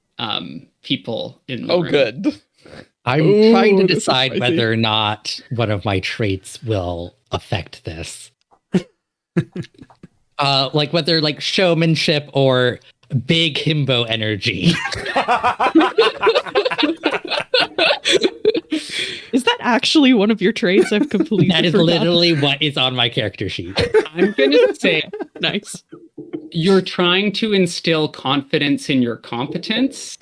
people in the room. Good. I'm trying to decide whether or not one of my traits will affect this. Like whether like showmanship or big himbo energy. Is that actually one of your traits? I've completely That is forgotten. literally what is on my character sheet. I'm going to say Nice. you're trying to instill confidence in your competence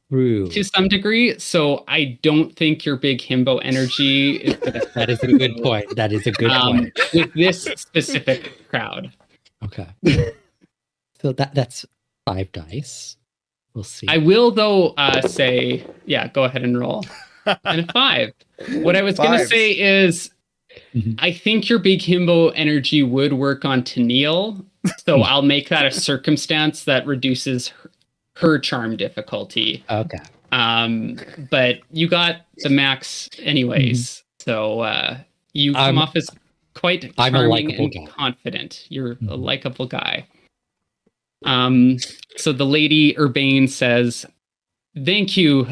True. to some degree. So I don't think your big himbo energy is going to That is a good point. That is a good point. with this specific crowd. Okay. So that's 5 dice. We'll see. I will, though, say, yeah, go ahead and roll. And a 5. What I was going to say is, I think your big himbo energy would work on Tennille. So I'll make that a circumstance that reduces her charm difficulty. Okay. But you got the max anyways. So you come off as quite charming and confident. You're a likable guy. So the Lady Urbane says, thank you,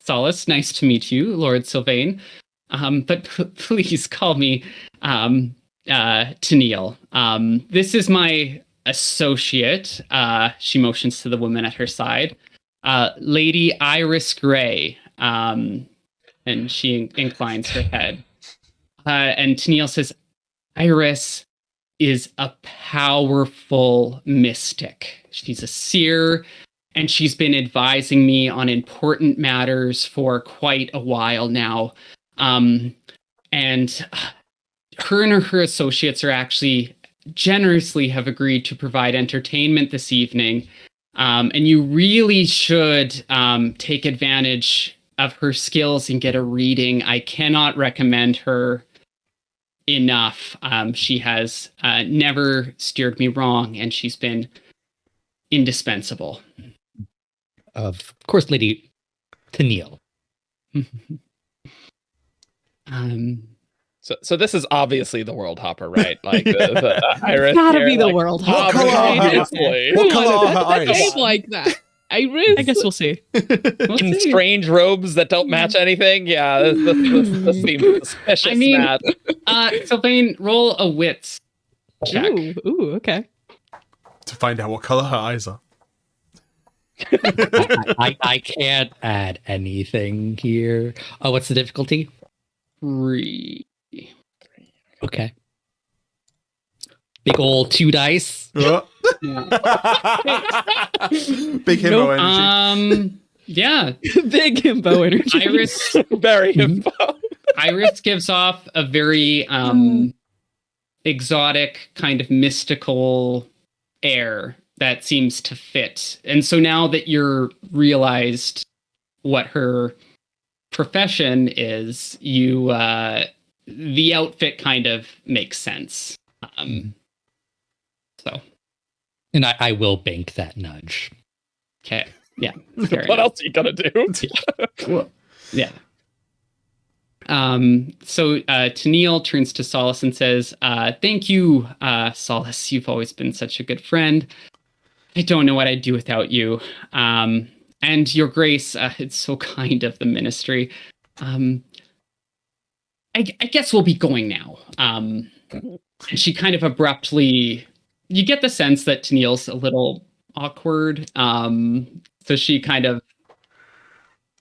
Solace. Nice to meet you, Lord Sylvain. But please call me Tennille. This is my associate. She motions to the woman at her side. Lady Iris Gray. And she inclines her head. And Tennille says, Iris is a powerful mystic. She's a seer, and she's been advising me on important matters for quite a while now. And her associates are actually generously have agreed to provide entertainment this evening. And you really should take advantage of her skills and get a reading. I cannot recommend her enough. She has never steered me wrong, and she's been indispensable. Of course, Lady Tennille. So this is obviously the World Hopper, right? Like the Iris. It's gotta here, be the like, World What Hopper. color are her, obviously. what color are her eyes? Name like that. Iris. I guess we'll see. In strange robes that don't match anything. Yeah, this seems suspicious. I mean, Matt. Sylvain, roll a wits check. Ooh, okay. To find out what color her eyes are. I can't add anything here. Oh, what's the difficulty? 3. Okay. Big old 2 dice. Big himbo energy. Yeah. Big himbo energy. Iris Very info. Iris gives off a very exotic, kind of mystical air that seems to fit. And so now that you're realized what her profession is, you the outfit kind of makes sense. So. And I will bank that nudge. Okay. Yeah. Fair What enough. else are you gonna do? Yeah. So Tennille turns to Solace and says, thank you, Solace. You've always been such a good friend. I don't know what I'd do without you. And your grace, it's so kind of the ministry. I guess we'll be going now. She kind of abruptly, you get the sense that Tennille's a little awkward. So she kind of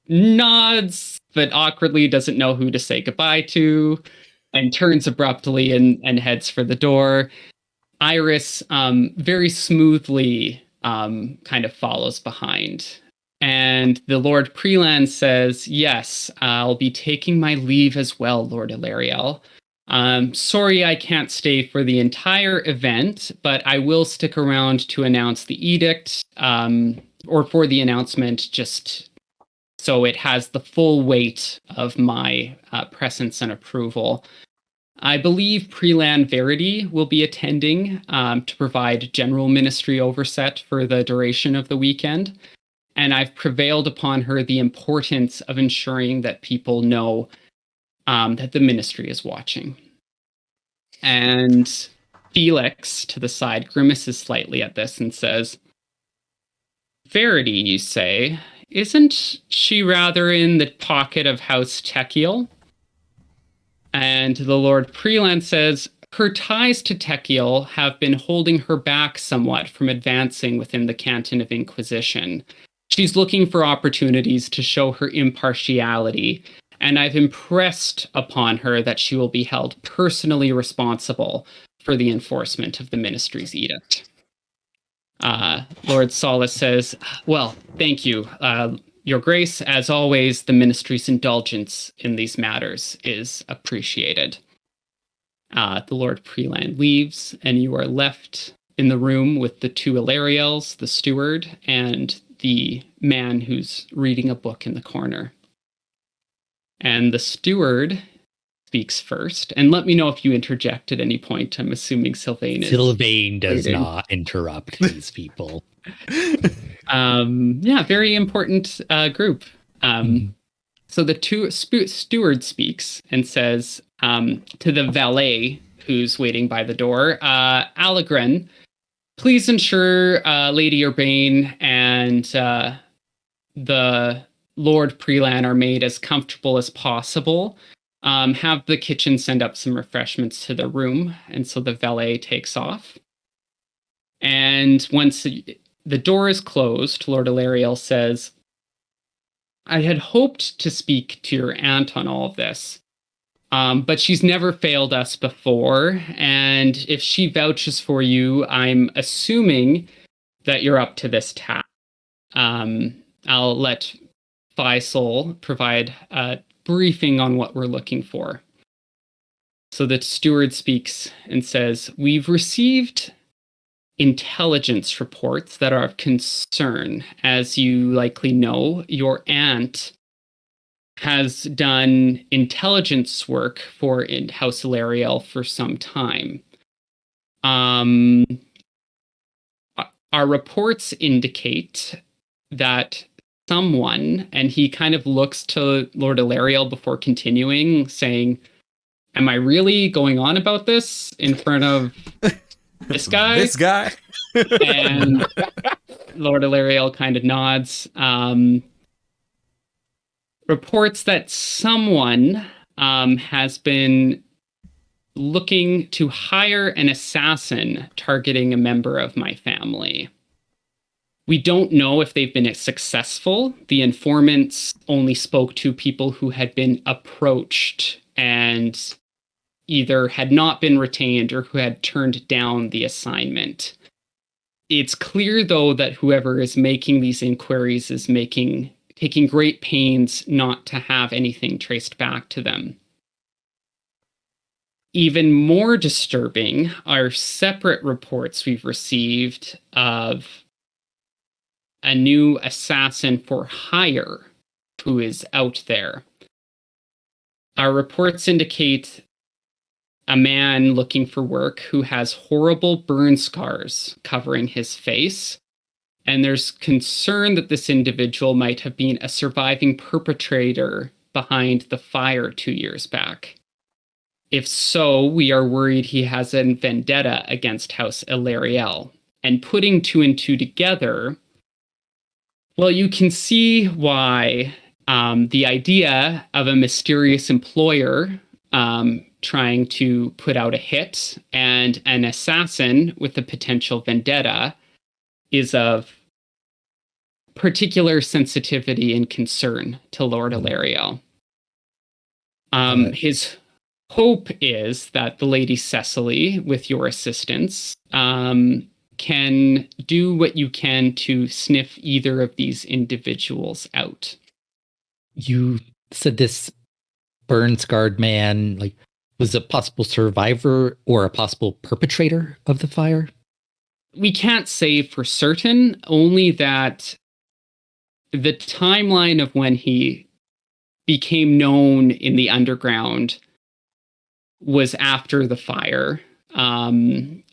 nods, but awkwardly doesn't know who to say goodbye to, and turns abruptly and heads for the door. Iris very smoothly kind of follows behind. And the Lord Prelan says, yes, I'll be taking my leave as well, Lord Elariel. Sorry I can't stay for the entire event, but I will stick around to announce the edict, or for the announcement, just so it has the full weight of my presence and approval. I believe Prelan Verity will be attending to provide general ministry oversight for the duration of the weekend. And I've prevailed upon her the importance of ensuring that people know that the ministry is watching. And Felix, to the side, grimaces slightly at this and says, Verity, you say? Isn't she rather in the pocket of House Techiel? And the Lord Prelan says, her ties to Techiel have been holding her back somewhat from advancing within the Canton of Inquisition. She's looking for opportunities to show her impartiality, and I've impressed upon her that she will be held personally responsible for the enforcement of the ministry's edict. Lord Solace says, well, thank you. Your Grace, as always, the ministry's indulgence in these matters is appreciated. The Lord Prelan leaves, and you are left in the room with the two Elariels, the steward, and the man who's reading a book in the corner. And the steward speaks first. And let me know if you interject at any point. I'm assuming Sylvain does not interrupt these people. Yeah, very important group. So the steward speaks and says to the valet who's waiting by the door, Allegren, please ensure Lady Urbane and the Lord Prelan are made as comfortable as possible. Have the kitchen send up some refreshments to the room. And so the valet takes off. And once the door is closed, Lord Elariel says, I had hoped to speak to your aunt on all of this, but she's never failed us before, and if she vouches for you, I'm assuming that you're up to this task. I'll let Faisal provide a briefing on what we're looking for. So the steward speaks and says, we've received intelligence reports that are of concern. As you likely know, your aunt has done intelligence work for House Elariel for some time. Our reports indicate that someone, and he kind of looks to Lord Elariel before continuing, saying, am I really going on about this in front of this guy? This guy? And Lord Elariel kind of nods. Reports that someone has been looking to hire an assassin targeting a member of my family. We don't know if they've been successful. The informants only spoke to people who had been approached and either had not been retained or who had turned down the assignment. It's clear, though, that whoever is making these inquiries is taking great pains not to have anything traced back to them. Even more disturbing are separate reports we've received of a new assassin for hire who is out there. Our reports indicate a man looking for work who has horrible burn scars covering his face And there's concern that this individual might have been a surviving perpetrator behind the fire 2 years back. If so, we are worried he has a vendetta against House Elariel. And putting 2 and 2 together, well, you can see why the idea of a mysterious employer trying to put out a hit and an assassin with a potential vendetta is of particular sensitivity and concern to Lord Elariel. His hope is that the Lady Cecily, with your assistance, can do what you can to sniff either of these individuals out. You said this burn-scarred man, like, was a possible survivor or a possible perpetrator of the fire? We can't say for certain, only that the timeline of when he became known in the underground was after the fire. And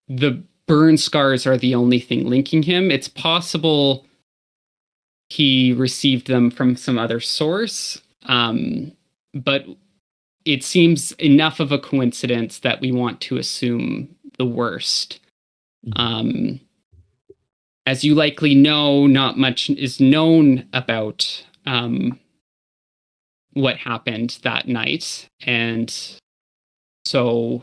the burn scars are the only thing linking him. It's possible he received them from some other source, but it seems enough of a coincidence that we want to assume the worst. As you likely know, not much is known about what happened that night. And so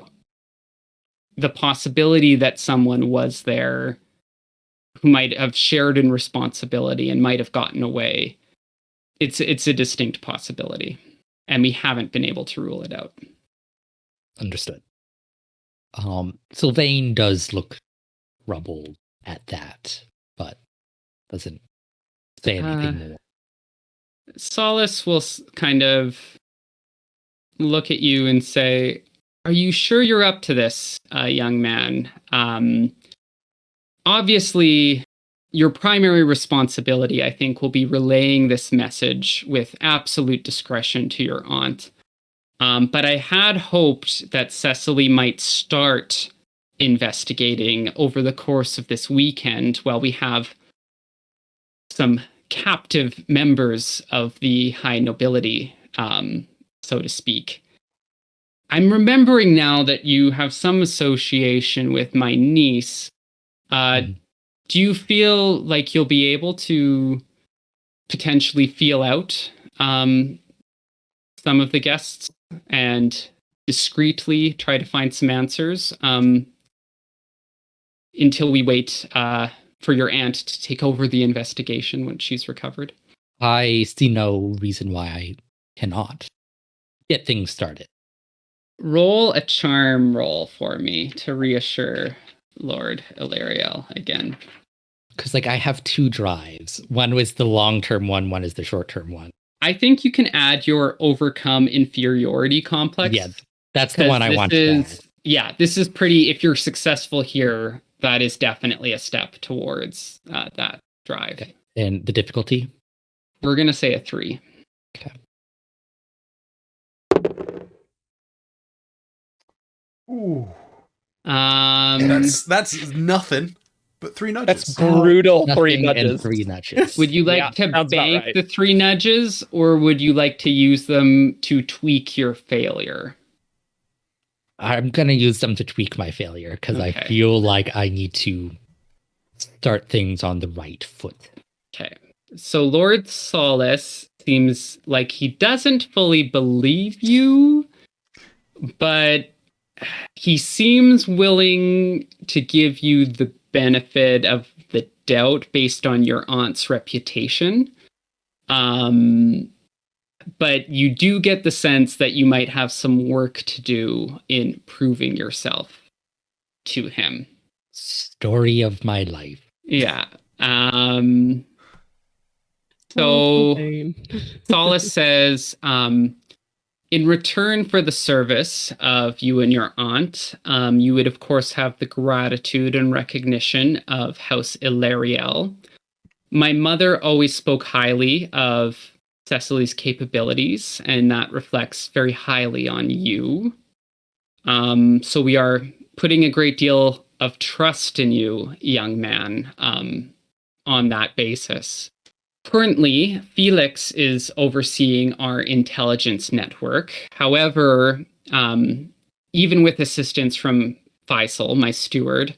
the possibility that someone was there who might have shared in responsibility and might have gotten away, it's a distinct possibility. And we haven't been able to rule it out. Understood. Sylvain does look troubled at that, but doesn't say anything more. Solace will kind of look at you and say, "Are you sure you're up to this, young man? Obviously, your primary responsibility, I think, will be relaying this message with absolute discretion to your aunt. But I had hoped that Cecily might start investigating over the course of this weekend while we have some captive members of the high nobility, so to speak. I'm remembering now that you have some association with my niece. Do you feel like you'll be able to potentially feel out some of the guests and discreetly try to find some answers until we wait for your aunt to take over the investigation when she's recovered? I see no reason why I cannot get things started. Roll a charm roll for me to reassure Lord Elariel again. Because, like, I have 2 drives. One was the long-term one is the short-term one. I think you can add your overcome inferiority complex. Yeah, that's the one I want to add. Yeah, this is pretty, if you're successful here, that is definitely a step towards that drive. Okay. And the difficulty? We're going to say a 3. Okay. Ooh. That's nothing but 3 nudges. That's brutal. Nothing 3 and nudges. 3 nudges. Would you like to sounds about bank right. the 3 nudges, or would you like to use them to tweak your failure? I'm going to use them to tweak my failure because Okay. I feel like I need to start things on the right foot. Okay. So Lord Solace seems like he doesn't fully believe you, but he seems willing to give you the benefit of the doubt based on your aunt's reputation. But you do get the sense that you might have some work to do in proving yourself to him. Story of my life. Yeah. So Solace says, in return for the service of you and your aunt, you would, of course, have the gratitude and recognition of House Elariel. My mother always spoke highly of Cecily's capabilities, and that reflects very highly on you. So we are putting a great deal of trust in you, young man, on that basis. Currently, Felix is overseeing our intelligence network. However, even with assistance from Faisal, my steward,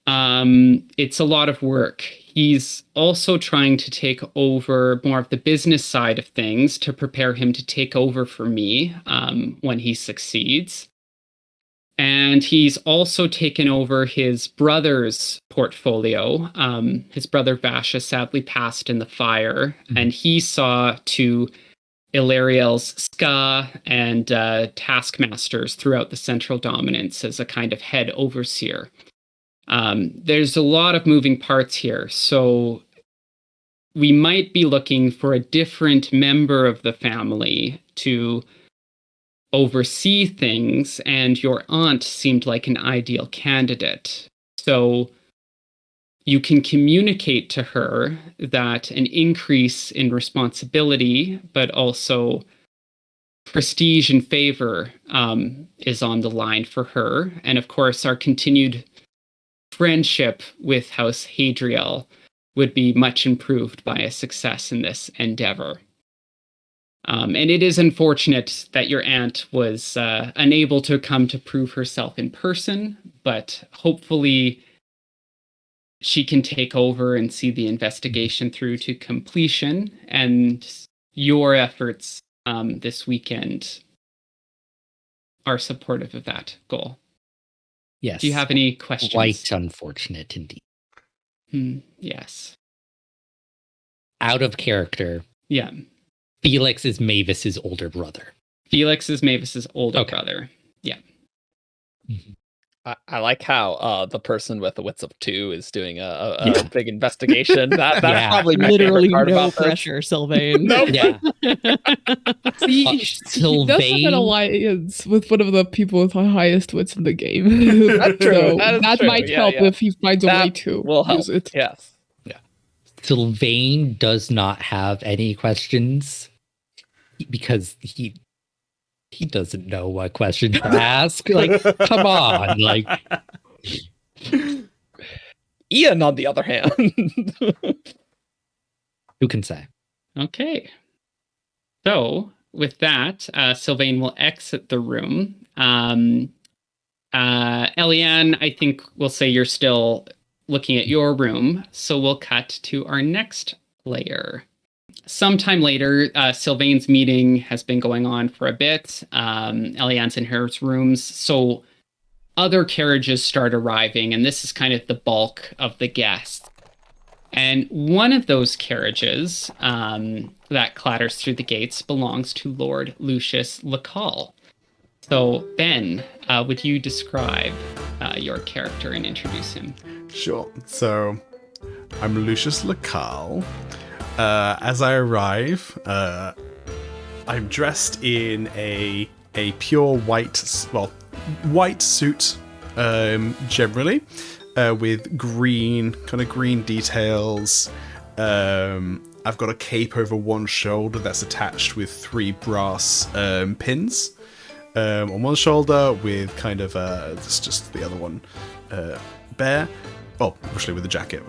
it's a lot of work. He's also trying to take over more of the business side of things to prepare him to take over for me when he succeeds. And he's also taken over his brother's portfolio. His brother Vasha sadly passed in the fire, and he saw to Elariel's ska and taskmasters throughout the Central Dominance as a kind of head overseer. There's a lot of moving parts here, so we might be looking for a different member of the family to oversee things, and your aunt seemed like an ideal candidate. So you can communicate to her that an increase in responsibility, but also prestige and favor is on the line for her. And of course, our continued friendship with House Hadriel would be much improved by a success in this endeavor. And it is unfortunate that your aunt was unable to come to prove herself in person, but hopefully she can take over and see the investigation through to completion, and your efforts this weekend are supportive of that goal. Yes. Do you have any questions? Quite unfortunate indeed. Yes. Out of character. Yeah. Felix is Mavis's older brother. Felix is Mavis's older brother. Yeah. Mm-hmm. I like how the person with the wits of 2 is doing a big investigation. That's probably my literally favorite part no about pressure, Sylvain. Nope. Yeah. He does have an alliance with one of the people with the highest wits in the game. That's true. So that true. might help if he finds a way to use it. Yes. Yeah. Sylvain does not have any questions because he doesn't know what question to ask. Like, come on. Like, Ian, on the other hand. Who can say? Okay. So, with that, Sylvain will exit the room. Eliane, I think we'll say you're still looking at your room. So we'll cut to our next player. Sometime later, Sylvain's meeting has been going on for a bit. Eliane's in her rooms. So other carriages start arriving, and this is kind of the bulk of the guests. And one of those carriages that clatters through the gates belongs to Lord Lucius Lacal. So, Ben, would you describe your character and introduce him? Sure. So, I'm Lucius Lacal. As I arrive, I'm dressed in a pure white suit, generally, with green details. I've got a cape over one shoulder that's attached with 3 brass pins on one shoulder, with kind of that's just the other one bare. Well, obviously with a jacket.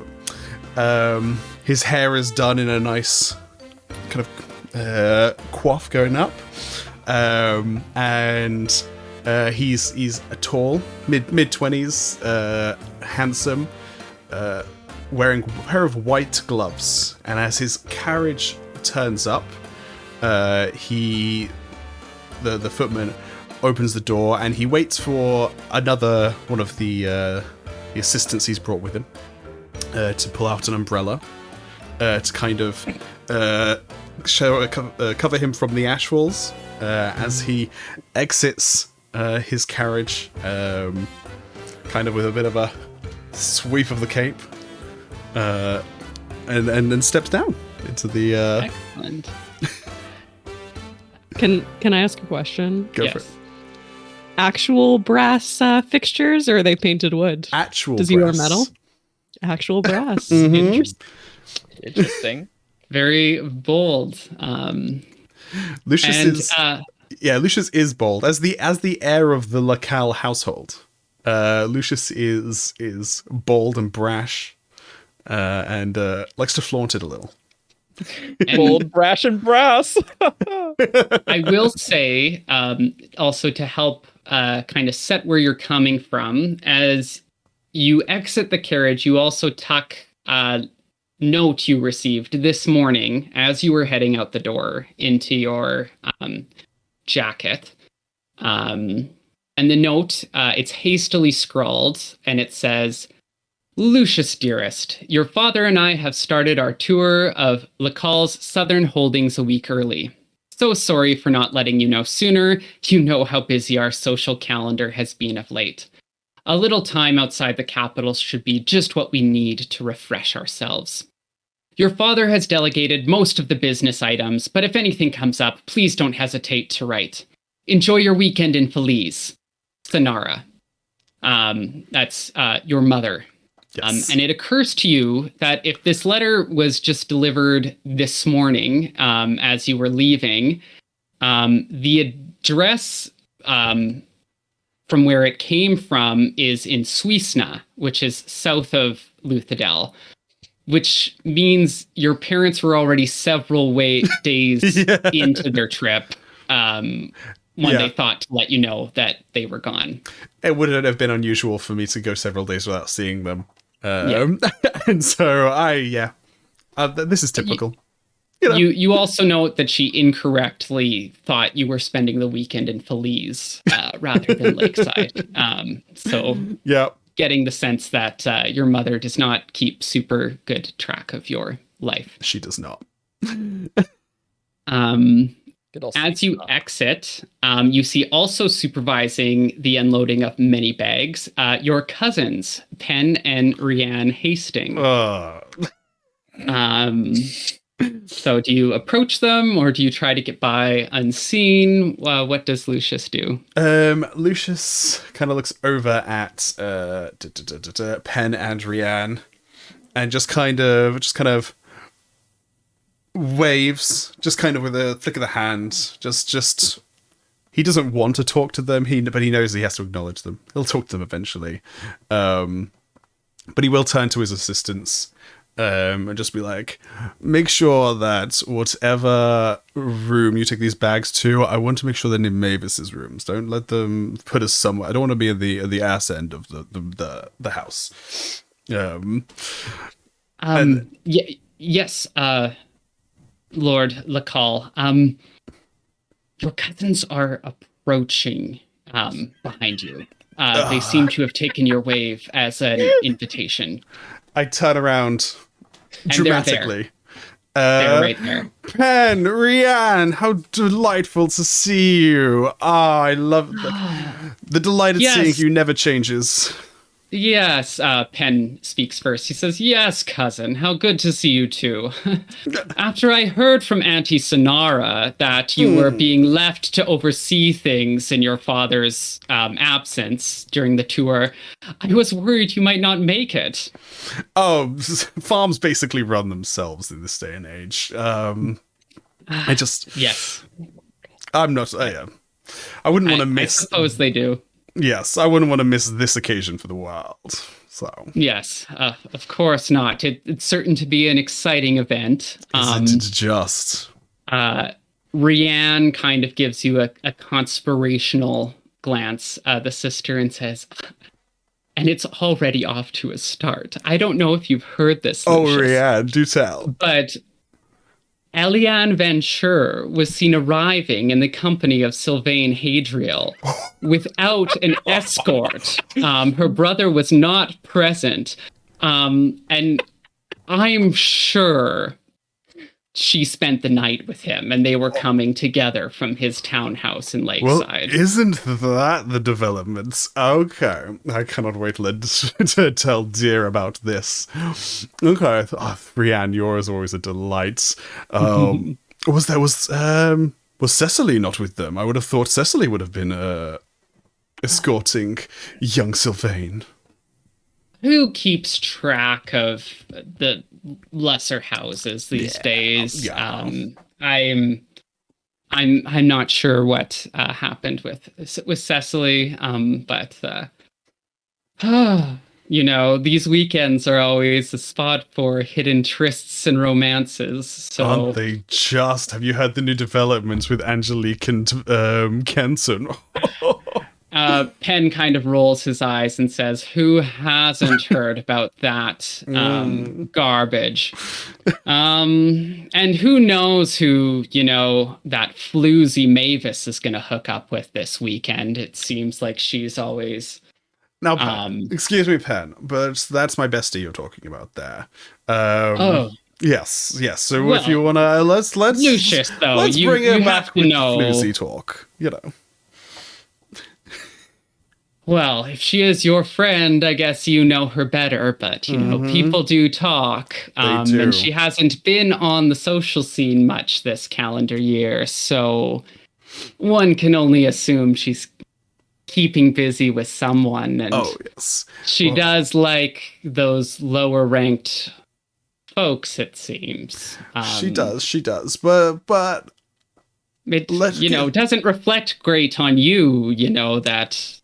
His hair is done in a nice kind of coif going up, and he's a tall, mid-20s, handsome, wearing a pair of white gloves. And as his carriage turns up, the footman opens the door, and he waits for another one of the assistants he's brought with him to pull out an umbrella to kind of cover him from the ash falls as he exits his carriage, kind of with a bit of a sweep of the cape, and then steps down into the. Excellent. Can I ask a question? Go for it. Actual brass fixtures, or are they painted wood? Actual. Does brass. he wear metal? Actual brass. Mm-hmm. Interesting. Very bold. Lucius is Lucius is bold as the heir of the Lacal household. Lucius is bold and brash, and likes to flaunt it a little. Bold, brash, and brass. I will say, also to help kind of set where you're coming from, as you exit the carriage, you also tuck a note you received this morning as you were heading out the door into your jacket. And the note, it's hastily scrawled, and it says, Lucius, dearest, your father and I have started our tour of Lacal's southern holdings a week early. So sorry for not letting you know sooner. You know how busy our social calendar has been of late. A little time outside the capital should be just what we need to refresh ourselves. Your father has delegated most of the business items, but if anything comes up, please don't hesitate to write. Enjoy your weekend in Feliz. Sonara. That's your mother. Yes. And it occurs to you that if this letter was just delivered this morning as you were leaving, the address from where it came from is in Suisna, which is south of Luthadel, which means your parents were already several days into their trip when they thought to let you know that they were gone. It wouldn't have been unusual for me to go several days without seeing them. And so this is typical. You also note that she incorrectly thought you were spending the weekend in Feliz rather than Lakeside. Getting the sense that your mother does not keep super good track of your life. She does not. As you exit, you see also supervising the unloading of many bags, your cousins, Penn and Rianne Hastings. So do you approach them or do you try to get by unseen? What does Lucius do? Lucius kind of looks over at Penn and Rianne and just kind of waves, just kind of with a flick of the hand. Just he doesn't want to talk to them, but he knows he has to acknowledge them. He'll talk to them eventually. But he will turn to his assistants and just be like, make sure that whatever room you take these bags to, I want to make sure they're in Mavis's rooms. Don't let them put us somewhere. I don't want to be at the ass end of the house. Yes, Lord Lacal. Your cousins are approaching behind you. They seem to have taken your wave as an invitation. I turn around dramatically. They're right there. Penn, Rianne, how delightful to see you. I love the delight of seeing you never changes. Yes, Penn speaks first. He says, yes, cousin, how good to see you too. After I heard from Auntie Sonara that you were being left to oversee things in your father's absence during the tour, I was worried you might not make it. Oh, farms basically run themselves in this day and age. Yes. I'm not, I wouldn't want to miss. I suppose they do. Yes, I wouldn't want to miss this occasion for the world. So yes, of course not. It's certain to be an exciting event. Isn't just? Rianne kind of gives you a conspirational glance, the sister, and says, and it's already off to a start. I don't know if you've heard this, Lucius, Rianne, do tell. But Eliane Venture was seen arriving in the company of Sylvain Intro without an escort. Her brother was not present. And I'm sure she spent the night with him and they were coming together from his townhouse in Lakeside. Well, isn't that the developments? Okay. I cannot wait to tell Dier about this. Okay. Rianne, yours is always a delight. Was Cecily not with them? I would have thought Cecily would have been escorting young Sylvain. Who keeps track of the lesser houses these days? Yeah. I'm not sure what happened with Cecily, but You know, these weekends are always a spot for hidden trysts and romances. So, Aren't they just? Have you heard the new developments with Angelique and Kenton? Penn kind of rolls his eyes and says, "Who hasn't heard about that garbage?" And who knows who, that floozy Mavis is going to hook up with this weekend. It seems like she's always... Now, Pen, excuse me, Pen, but that's my bestie you're talking about there. Yes. So well, if you wanna, let's Lucius, though, let's you, bring you it have back to with know. floozy talk. Well, if she is your friend, I guess you know her better, but, people do talk. They do. And she hasn't been on the social scene much this calendar year, so one can only assume she's keeping busy with someone. And yes. She does like those lower ranked folks, it seems. She does. But it, doesn't reflect great on you, that...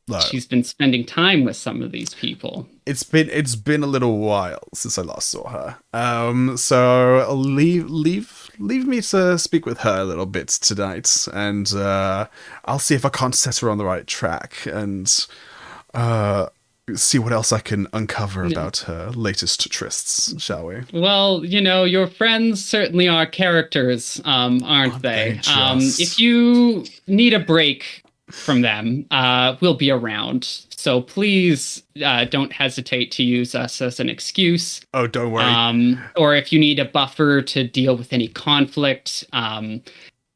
No. She's been spending time with some of these people. It's been a little while since I last saw her. So leave me to speak with her a little bit tonight, and I'll see if I can't set her on the right track and see what else I can uncover about her latest trysts, shall we? Well, your friends certainly are characters, aren't they? If you need a break from them, we'll be around. So please don't hesitate to use us as an excuse. Oh, don't worry. Or if you need a buffer to deal with any conflict,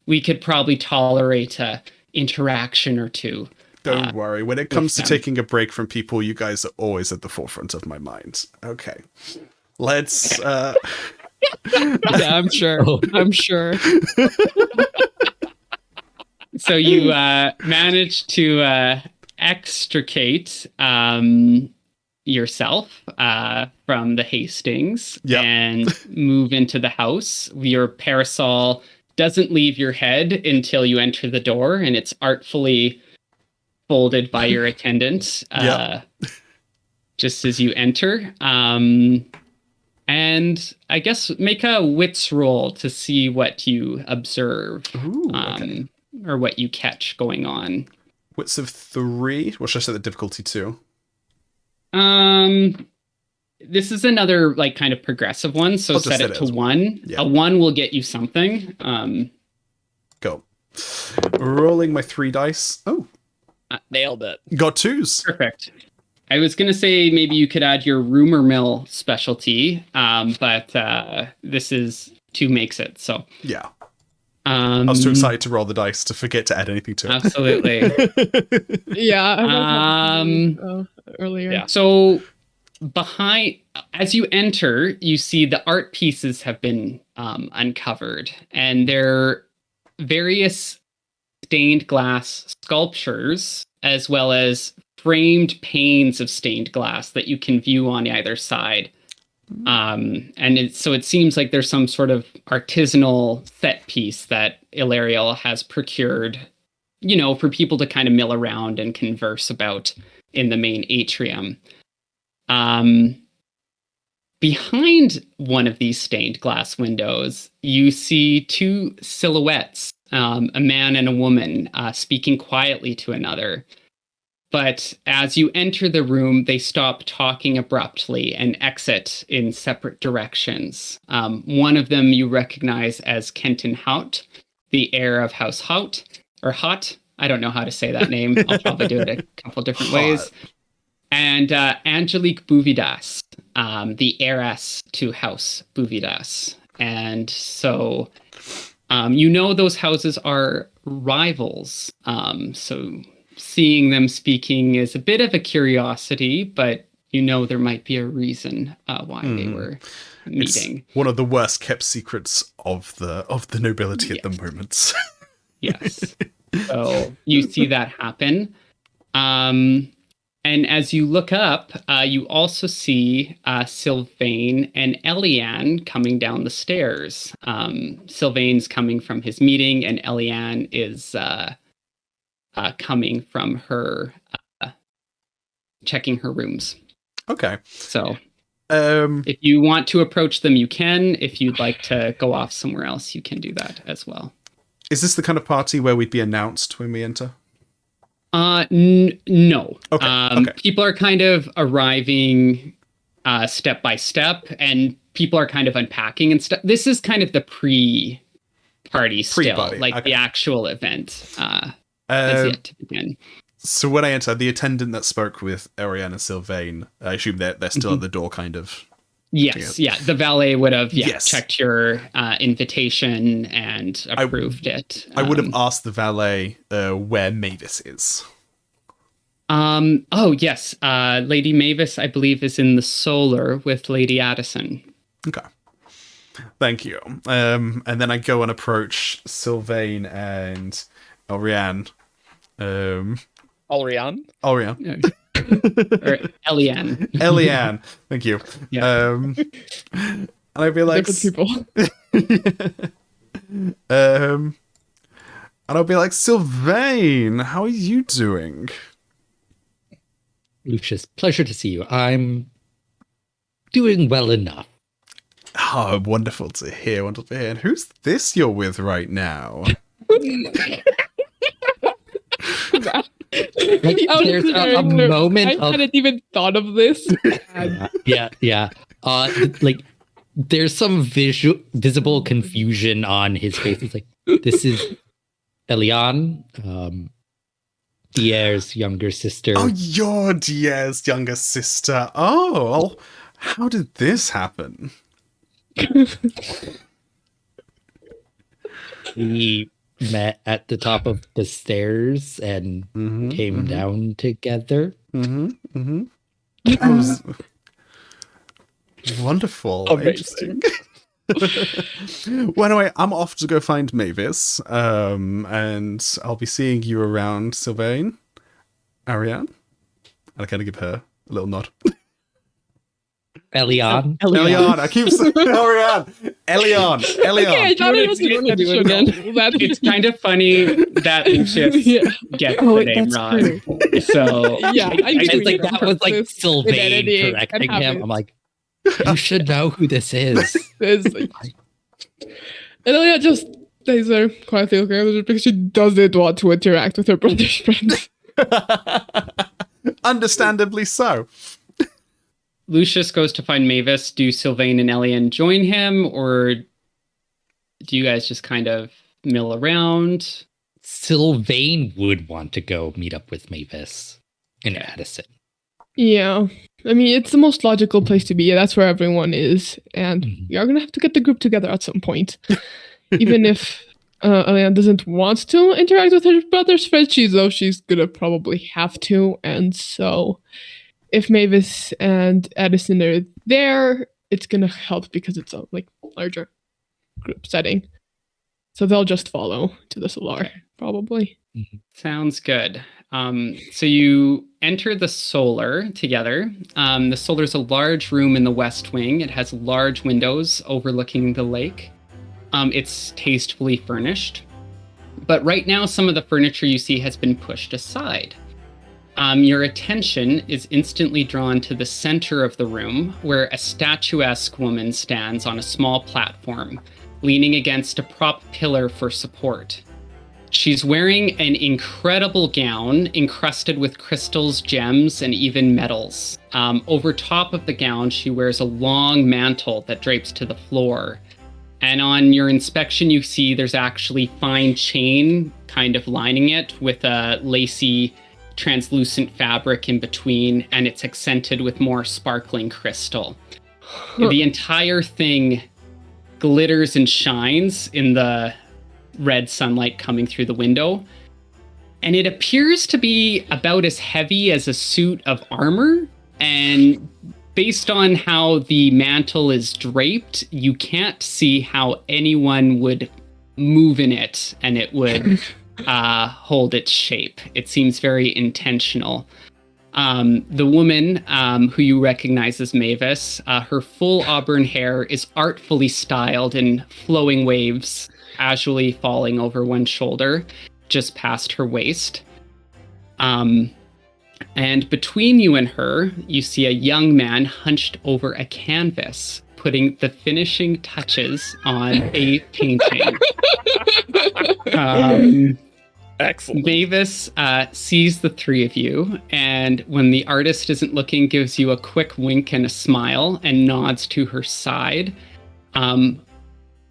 we could probably tolerate a interaction or two. Don't worry. When it comes to taking a break from people, you guys are always at the forefront of my mind. Okay. Let's... Yeah, I'm sure. I'm sure. So you managed to extricate yourself from the Hastings and move into the house. Your parasol doesn't leave your head until you enter the door, and it's artfully folded by your attendant just as you enter. And I guess make a wits roll to see what you observe. Ooh, okay. Or what you catch going on. Wits of 3? Or should I set the difficulty 2? This is another kind of progressive one, so set it to 1. Yeah. A 1 will get you something. Go. Rolling my 3 dice. Oh. Nailed it. Got 2s. Perfect. I was going to say maybe you could add your rumor mill specialty, but this is 2 makes it, so. Yeah. I was too excited to roll the dice to forget to add anything to it. Absolutely. Yeah. Earlier. Yeah. So as you enter, you see the art pieces have been uncovered, and they're various stained glass sculptures, as well as framed panes of stained glass that you can view on either side. So it seems like there's some sort of artisanal set piece that Elariel has procured, for people to kind of mill around and converse about in the main atrium. Behind one of these stained glass windows, you see 2 silhouettes, a man and a woman, speaking quietly to another. But as you enter the room, they stop talking abruptly and exit in separate directions. One of them you recognize as Kenton Hout, the heir of House Hout, or Hot. I don't know how to say that name. I'll probably do it a couple different ways. And Angelique Bouvidas, the heiress to House Bouvidas. And so, those houses are rivals. So seeing them speaking is a bit of a curiosity, but there might be a reason why they were meeting. It's one of the worst kept secrets of the nobility at the moment. Yes. So you see that happen. And as you look up, you also see Sylvain and Eliane coming down the stairs. Sylvain's coming from his meeting, and Eliane is coming from her checking her rooms. Okay. So Um, if you want to approach them, you can. If you'd like to go off somewhere else, you can do that as well. is this the kind of party where we'd be announced when we enter? No. Okay. People are kind of arriving step by step, and people are kind of unpacking and stuff. This is kind of the pre-party still, Pre-party, like okay. the actual event has yet to begin. So when I enter, the attendant that spoke with Eliane and Sylvain, I assume they're still at the door, kind of. Yes, yeah. The valet would have Yes. checked your invitation and approved it. I would have asked the valet where Mavis is. Oh, yes. Lady Mavis, I believe, is in the Solar with Lady Addison. Okay. Thank you. And then I go and approach Sylvain and Eliane. Alrian? Eliane. Or Eliane. Eliane. Thank you. Yeah. And I'd be like... Different people. and I'll be like, Sylvain, how are you doing? Lucius, pleasure to see you. I'm doing well enough. Oh, wonderful to hear, wonderful to hear. And who's this you're with right now? Like, there's a moment I hadn't even thought of this. Yeah. Like, there's some visible confusion on his face. It's like, this is Eliane, Dier's younger sister. Oh, you're Dier's younger sister. Oh, well, how did this happen? We met at the top of the stairs and came down together. That was wonderful. Amazing. Well, anyway, I'm off to go find Mavis, and I'll be seeing you around, Sylvain. Ariane? And I kind of give her a little nod. Eliane. Eliane, I keep saying Ariane. Eliane. Okay, I thought it was You wanna do it again? It's kind of funny that Lucius gets the name that's wrong. true. So Yeah, I It's do like it that on was like purpose. Sylvain editing correcting and him. I'm like, you should know who this is. And Elia just stays there quietly looking at her because she doesn't want to interact with her brother's friends. Understandably so. Lucius goes to find Mavis. Do Sylvain and Eliane join him, or do you guys just kind of mill around? Sylvain would want to go meet up with Mavis and Addison. Yeah. I mean, it's the most logical place to be. That's where everyone is. And we are going to have to get the group together at some point. Even if Eliane doesn't want to interact with her brother's friends, she's going to probably have to. And so if Mavis and Addison are there, it's going to help because it's a larger group setting. So they'll just follow to the Solar, probably. Sounds good. So you enter the Solar together. The Solar is a large room in the West Wing. It has large windows overlooking the lake. It's tastefully furnished. But right now, some of the furniture you see has been pushed aside. Your attention is instantly drawn to the center of the room, where a statuesque woman stands on a small platform, leaning against a prop pillar for support. She's wearing an incredible gown encrusted with crystals, gems, and even metals. Over top of the gown, she wears a long mantle that drapes to the floor. And on your inspection, you see there's actually fine chain kind of lining it with a lacy, translucent fabric in between, and it's accented with more sparkling crystal. The entire thing glitters and shines in the red sunlight coming through the window, and it appears to be about as heavy as a suit of armor. And based on how the mantle is draped, you can't see how anyone would move in it and it would hold its shape. It seems very intentional. The woman, who you recognize as Mavis, her full auburn hair is artfully styled in flowing waves, casually falling over one shoulder, just past her waist. And between you and her, you see a young man hunched over a canvas, putting the finishing touches on a painting. Excellent. Mavis sees the three of you, and when the artist isn't looking, gives you a quick wink and a smile and nods to her side.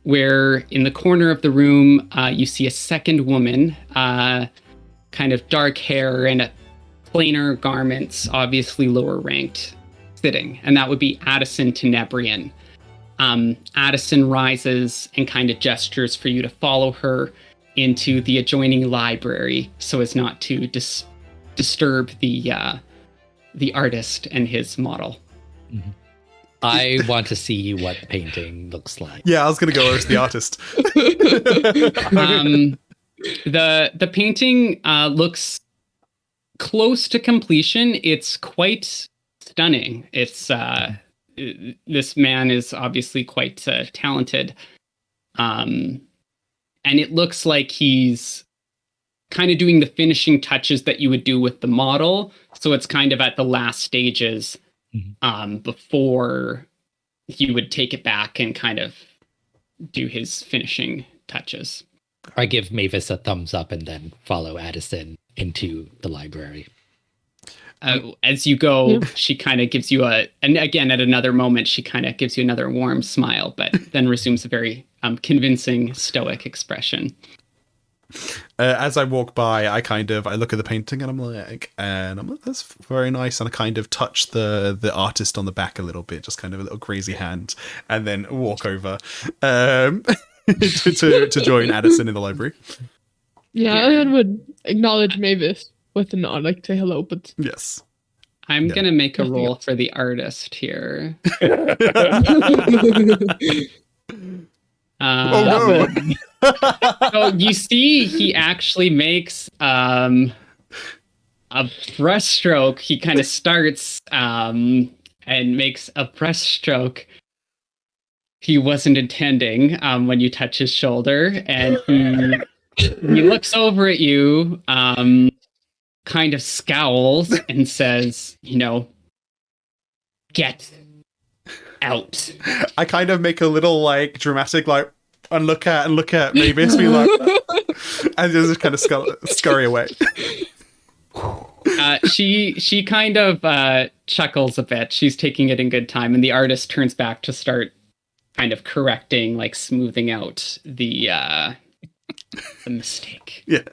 Where in the corner of the room, you see a second woman, kind of dark hair and plainer garments, obviously lower ranked, sitting, and that would be Addison Tenebrian. Addison rises and kind of gestures for you to follow her into the adjoining library so as not to disturb the artist and his model. Mhm. I want to see what the painting looks like. Yeah, I was going to go over to the artist. The painting looks close to completion. It's quite stunning. It's this man is obviously quite talented. And it looks like he's kind of doing the finishing touches that you would do with the model. So it's kind of at the last stages before he would take it back and kind of do his finishing touches. I give Mavis a thumbs up and then follow Addison into the library. As you go, she kind of gives you and again, at another moment, she kind of gives you another warm smile, but then resumes a very convincing stoic expression. As I walk by, I look at the painting and I'm like, that's very nice. And I kind of touch the artist on the back a little bit, just kind of a little crazy hand, and then walk over to join Addison in the library. Yeah, I would acknowledge Mavis with a nod, like say hello, but yes. I'm going to make a roll for the artist here. Oh no! So you see, he actually makes a brushstroke. He kind of starts and makes a brushstroke he wasn't intending when you touch his shoulder, and he looks over at you, kind of scowls and says, get out. I kind of make a little dramatic and look at Mavis, be like, and just kind of scurry away. She kind of chuckles a bit. She's taking it in good time, and the artist turns back to start kind of correcting, smoothing out the mistake. Yeah.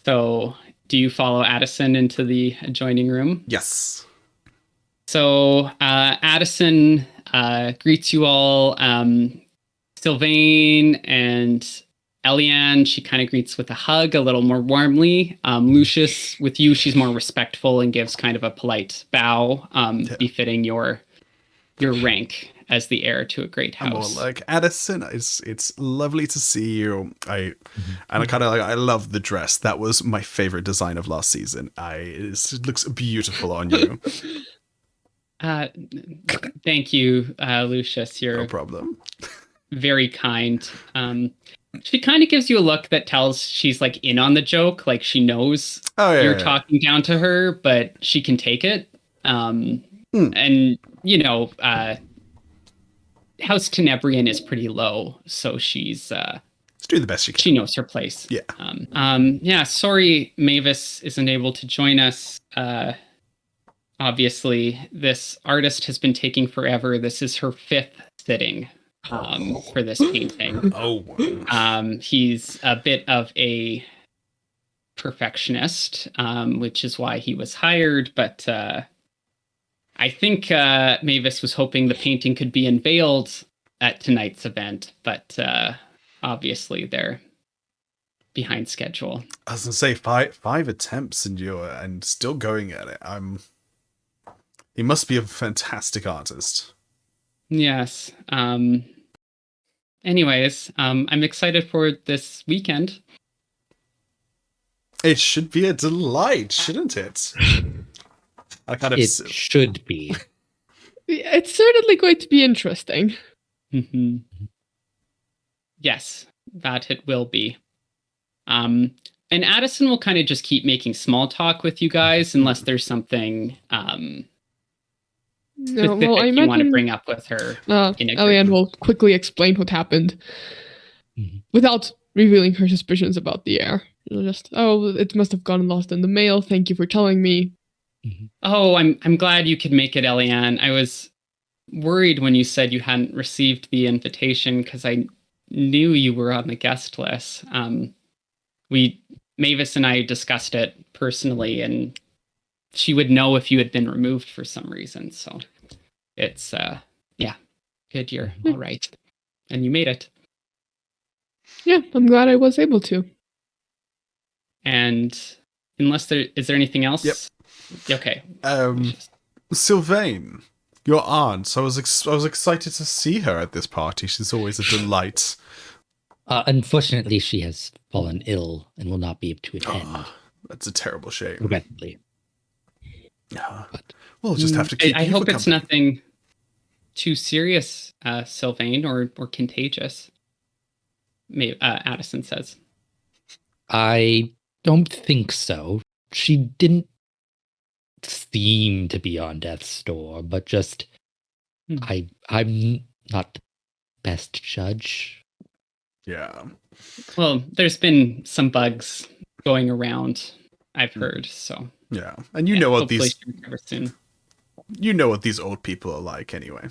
So, do you follow Addison into the adjoining room? Yes. So, Addison greets you all. Sylvain and Eliane, she kind of greets with a hug, a little more warmly. Lucius, with you, she's more respectful and gives kind of a polite bow, befitting your rank as the heir to a great house. More like, Addison, it's lovely to see you. I love the dress. That was my favorite design of last season. It looks beautiful on you. Thank you, Lucius. You're no problem. Very kind. She kind of gives you a look that tells she's in on the joke, she knows you're talking down to her, but she can take it. And House Tenebrian is pretty low, so she's doing the best she can. She knows her place. Yeah. Sorry Mavis isn't able to join us. Obviously, this artist has been taking forever. This is her 5th sitting for this painting. Oh. He's a bit of a perfectionist, which is why he was hired, but I think Mavis was hoping the painting could be unveiled at tonight's event, but obviously they're behind schedule. I was gonna say 5 attempts and still going at it. He must be a fantastic artist. Yes. Anyways, I'm excited for this weekend. It should be a delight, shouldn't it? It should be. It's certainly going to be interesting. Yes, that it will be. And Addison will kind of just keep making small talk with you guys unless there's something specific I you want to imagine bring up with her. Eliane will quickly explain what happened without revealing her suspicions about the air. It'll just, it must have gotten lost in the mail. Thank you for telling me. Oh, I'm glad you could make it, Eliane. I was worried when you said you hadn't received the invitation because I knew you were on the guest list. Mavis and I discussed it personally, and she would know if you had been removed for some reason. So it's, good. You're all right. And you made it. Yeah, I'm glad I was able to. And unless is there anything else? Yep. Okay. Sylvain, your aunt. I was excited to see her at this party. She's always a delight. Unfortunately, she has fallen ill and will not be able to attend. That's a terrible shame. Regrettably. We'll just have to keep. I hope it's nothing too serious, Sylvain, or contagious. Maybe Addison says. I don't think so. She didn't seem to be on death's door, but just I'm not the best judge. Yeah. Well, there's been some bugs going around, I've heard, so. Yeah. And you know what these soon. You know what these old people are like anyway.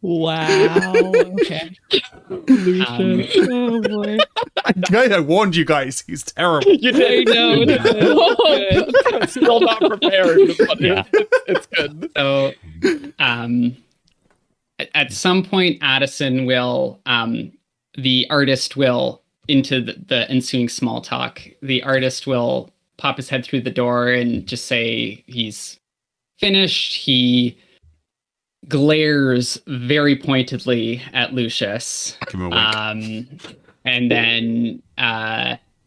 Wow. Okay. Oh boy. I warned you guys. He's terrible. You did. I know. I'm still not prepared, but it's good. So, at some point, Addison will, the artist will, into the ensuing small talk, the artist will pop his head through the door and just say he's finished. He glares very pointedly at Lucius. Give him a wink. And then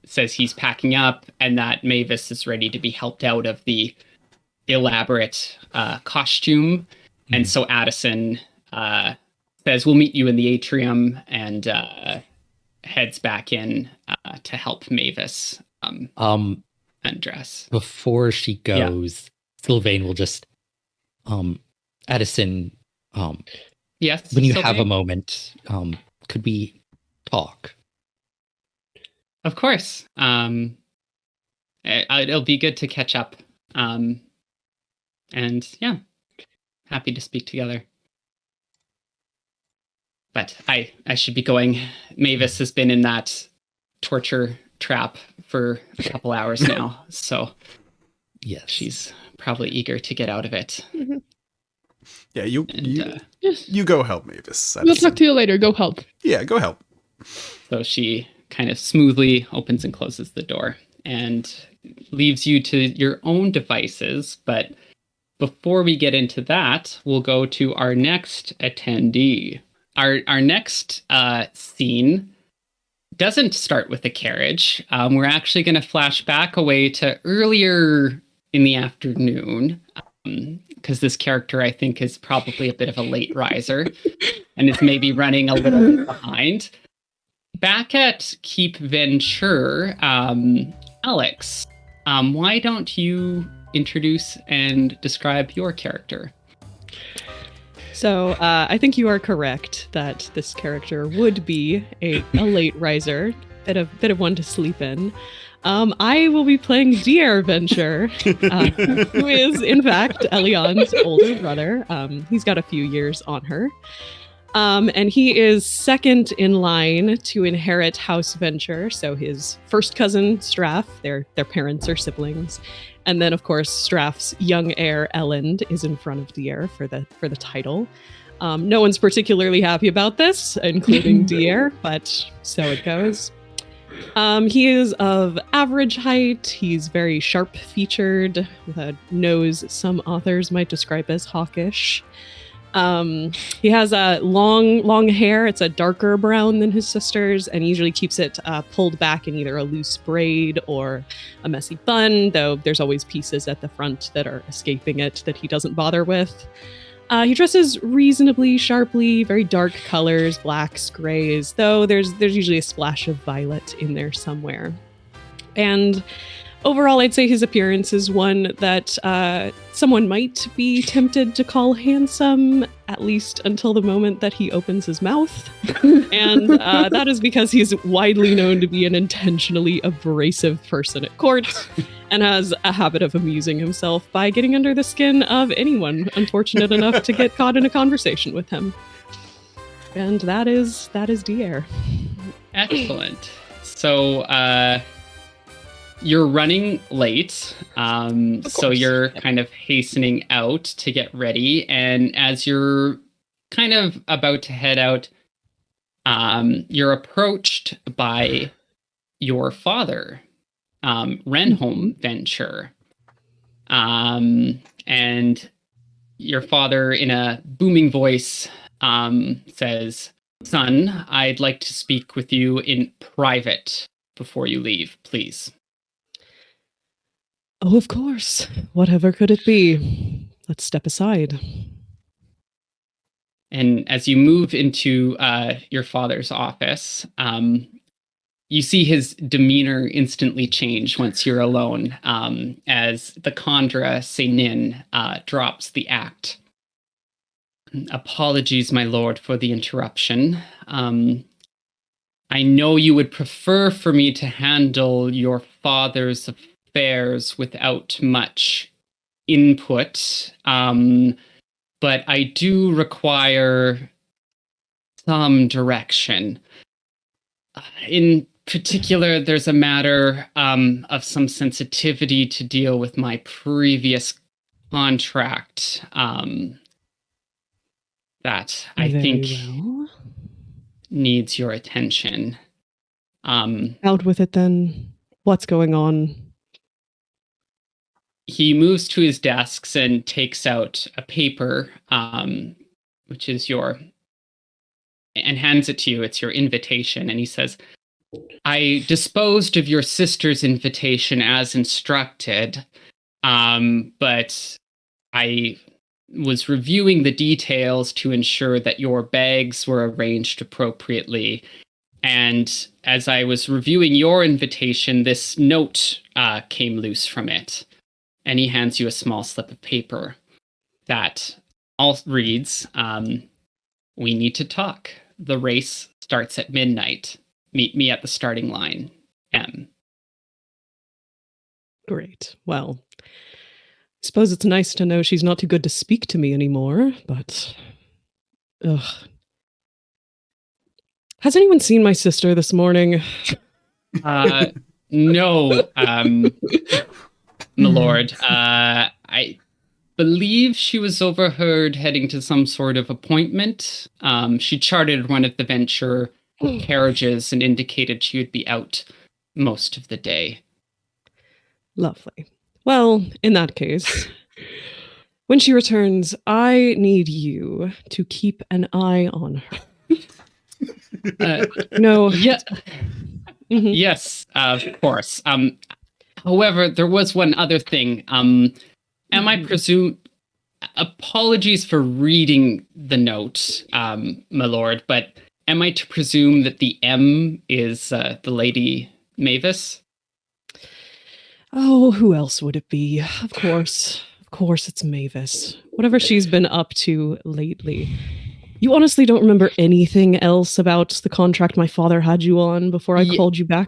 says he's packing up and that Mavis is ready to be helped out of the elaborate costume. And so Addison says, we'll meet you in the atrium, and heads back in to help Mavis undress. Before she goes, Sylvain will just Addison, yes, when you Sylvain? have a moment, could we talk? Of course. It'll be good to catch up. And yeah, happy to speak together. But I should be going. Mavis has been in that torture trap for a couple hours now, so yes, she's probably eager to get out of it. Mm-hmm. Yeah, you Yes. you go help Mavis. We'll talk to you later. Go help. Yeah, go help. So she kind of smoothly opens and closes the door and leaves you to your own devices. But before we get into that, we'll go to our next attendee. Our next scene doesn't start with a carriage. We're actually going to flash back away to earlier in the afternoon, because this character, I think, is probably a bit of a late riser and is maybe running a little bit behind. Back at Keep Venture, Alyx, why don't you introduce and describe your character? So I think you are correct that this character would be a late riser, bit of one to sleep in. I will be playing Dier Venture, who is in fact Eliane's older brother. He's got a few years on her. And he is second in line to inherit House Venture. So his first cousin, Straff, their parents are siblings. And then, of course, Straff's young heir, Elend, is in front of Dier for the title. No one's particularly happy about this, including Dier, but so it goes. He is of average height. He's very sharp-featured, with a nose some authors might describe as hawkish. He has a long hair. It's a darker brown than his sister's, and he usually keeps it pulled back in either a loose braid or a messy bun, though there's always pieces at the front that are escaping it that he doesn't bother with. He dresses reasonably sharply, very dark colors, blacks, grays, though there's usually a splash of violet in there somewhere. And overall, I'd say his appearance is one that someone might be tempted to call handsome, at least until the moment that he opens his mouth. And that is because he's widely known to be an intentionally abrasive person at court and has a habit of amusing himself by getting under the skin of anyone unfortunate enough to get caught in a conversation with him. And that is Dier. Excellent. So, you're running late, so you're kind of hastening out to get ready. And as you're kind of about to head out, you're approached by your father, Renholm Venture. And your father, in a booming voice, says, "Son, I'd like to speak with you in private before you leave, please." Oh, of course. Whatever could it be? Let's step aside. And as you move into your father's office, you see his demeanor instantly change once you're alone, as the Condra Senin drops the act. "Apologies, my lord, for the interruption. I know you would prefer for me to handle your father's affairs without much input, but I do require some direction. In particular, there's a matter of some sensitivity to deal with my previous contract that I think needs your attention." Out with it then. What's going on? He moves to his desks and takes out a paper, which is and hands it to you. It's your invitation. And he says, "I disposed of your sister's invitation as instructed, but I was reviewing the details to ensure that your bags were arranged appropriately. And as I was reviewing your invitation, this note came loose from it." And he hands you a small slip of paper that all reads, "We need to talk. The race starts at midnight. Meet me at the starting line. M." Great. Well, I suppose it's nice to know she's not too good to speak to me anymore, but... Ugh. Has anyone seen my sister this morning? No, my lord. I believe she was overheard heading to some sort of appointment. She chartered one of the Venture carriages and indicated she would be out most of the day. Lovely. Well, in that case, when she returns, I need you to keep an eye on her. No. Yeah. Mm-hmm. Yes, of course. However, there was one other thing. Am I presume... Apologies for reading the note, my lord, but am I to presume that the M is the Lady Mavis? Oh, who else would it be? Of course. Of course it's Mavis. Whatever she's been up to lately. You honestly don't remember anything else about the contract my father had you on before I called you back?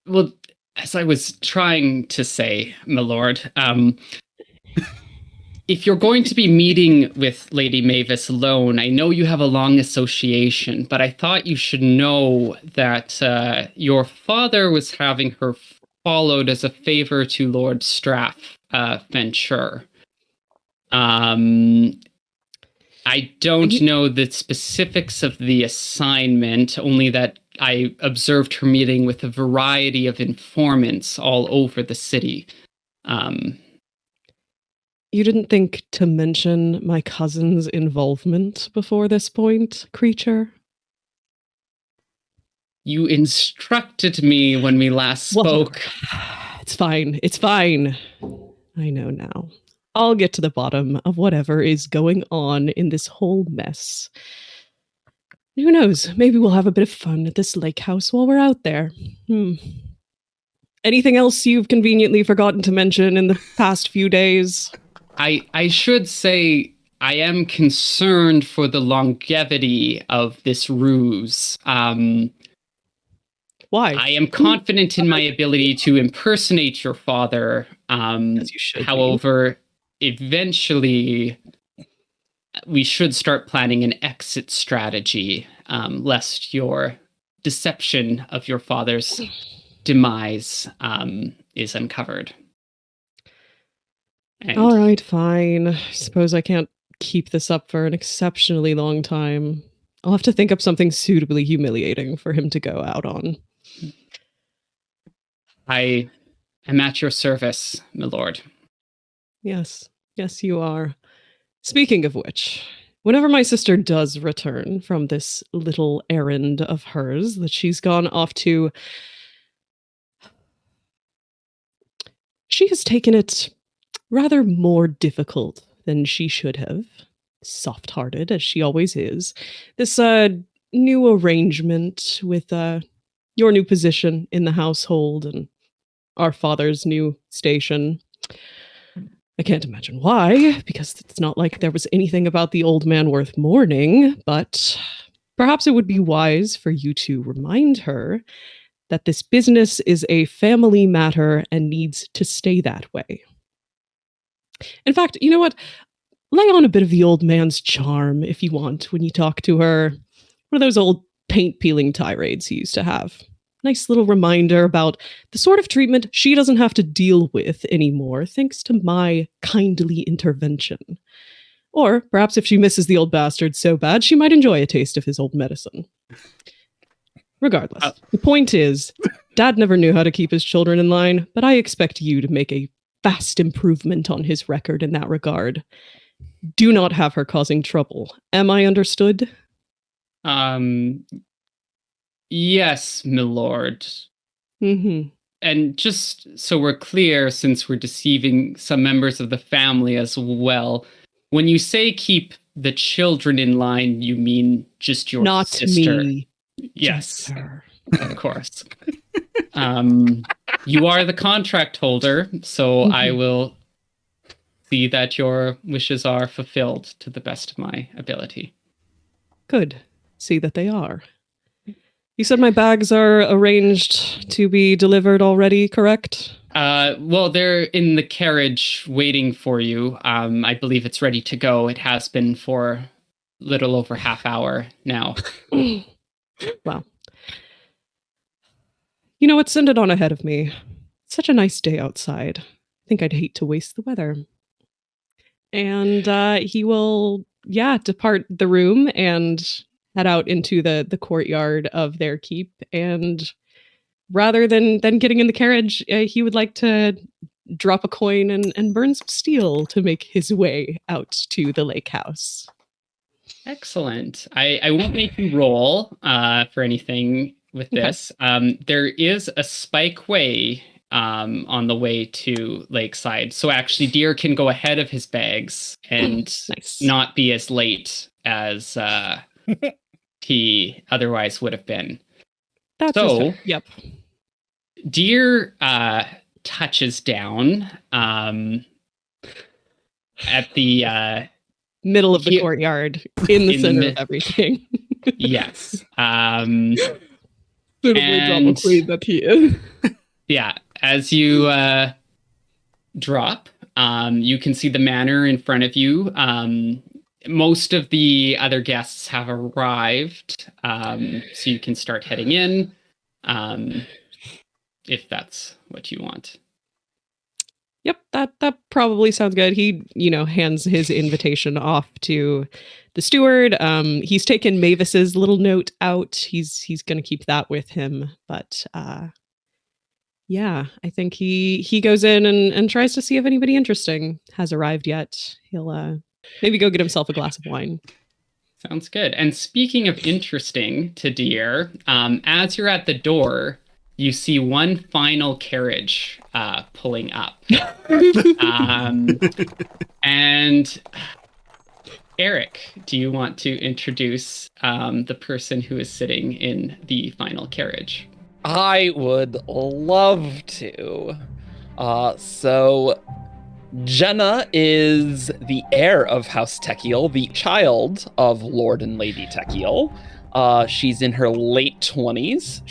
Well, as I was trying to say, my lord, if you're going to be meeting with Lady Mavis alone, I know you have a long association, but I thought you should know that your father was having her followed as a favor to Lord Straff Venture. I don't know the specifics of the assignment, only that I observed her meeting with a variety of informants all over the city. You didn't think to mention my cousin's involvement before this point, creature? You instructed me when we last spoke. It's fine. It's fine. I know now. I'll get to the bottom of whatever is going on in this whole mess. Who knows? Maybe we'll have a bit of fun at this lake house while we're out there. Anything else you've conveniently forgotten to mention in the past few days? I should say I am concerned for the longevity of this ruse. Why? I am confident in my ability to impersonate your father. As you should be. However, eventually we should start planning an exit strategy, lest your deception of your father's demise is uncovered. And All right, fine. I suppose I can't keep this up for an exceptionally long time. I'll have to think up something suitably humiliating for him to go out on. I am at your service, my lord. Yes, you are. Speaking of which, whenever my sister does return from this little errand of hers that she's gone off to, she has taken it rather more difficult than she should have. Soft-hearted, as she always is. This new arrangement with your new position in the household and our father's new station. I can't imagine why, because it's not like there was anything about the old man worth mourning, but perhaps it would be wise for you to remind her that this business is a family matter and needs to stay that way. In fact, you know what? Lay on a bit of the old man's charm if you want when you talk to her. One of those old paint-peeling tirades he used to have. Nice little reminder about the sort of treatment she doesn't have to deal with anymore thanks to my kindly intervention. Or perhaps if she misses the old bastard so bad, she might enjoy a taste of his old medicine. Regardless, the point is, Dad never knew how to keep his children in line, but I expect you to make a vast improvement on his record in that regard. Do not have her causing trouble. Am I understood? Yes, my lord. Mm-hmm. And just so we're clear, since we're deceiving some members of the family as well, when you say keep the children in line, you mean just your Not sister? me. Yes, Just her. of course. You are the contract holder, so I will see that your wishes are fulfilled to the best of my ability. Good. See that they are. You said my bags are arranged to be delivered already, correct? Well, they're in the carriage waiting for you. I believe it's ready to go. It has been for a little over half hour now. Wow. You know what? Send it on ahead of me. It's such a nice day outside. I think I'd hate to waste the weather. And he will, depart the room and head out into the courtyard of their keep. And rather than getting in the carriage, he would like to drop a coin and burn some steel to make his way out to the lake house. Excellent. I won't make you roll for anything with this. There is a spike way on the way to Lakeside. So actually Dier can go ahead of his bags and not be as late as he otherwise would have been. That's so, yep. Dier touches down at the middle of the courtyard, in the center of everything. Yes. Suitably drama queen that he is. Yeah, as you drop, you can see the manor in front of you. Most of the other guests have arrived, so you can start heading in, if that's what you want. Yep, that probably sounds good. He, hands his invitation off to the steward. He's taken Mavis's little note out. He's going to keep that with him. But I think he goes in and tries to see if anybody interesting has arrived yet. He'll maybe go get himself a glass of wine. Sounds good. And speaking of interesting to Dier, as you're at the door, you see one final carriage pulling up. And Eric, do you want to introduce the person who is sitting in the final carriage? I would love to. So Jenna is the heir of House Techiel, the child of Lord and Lady Techiel. She's in her late 20s.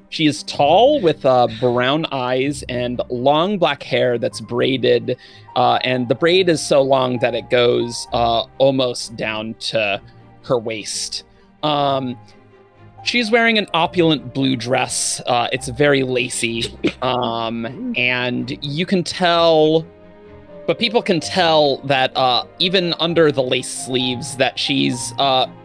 She is tall with brown eyes and long black hair that's braided, and the braid is so long that it goes almost down to her waist. She's wearing an opulent blue dress. It's very lacy, and you can tell, but people can tell that even under the lace sleeves that she's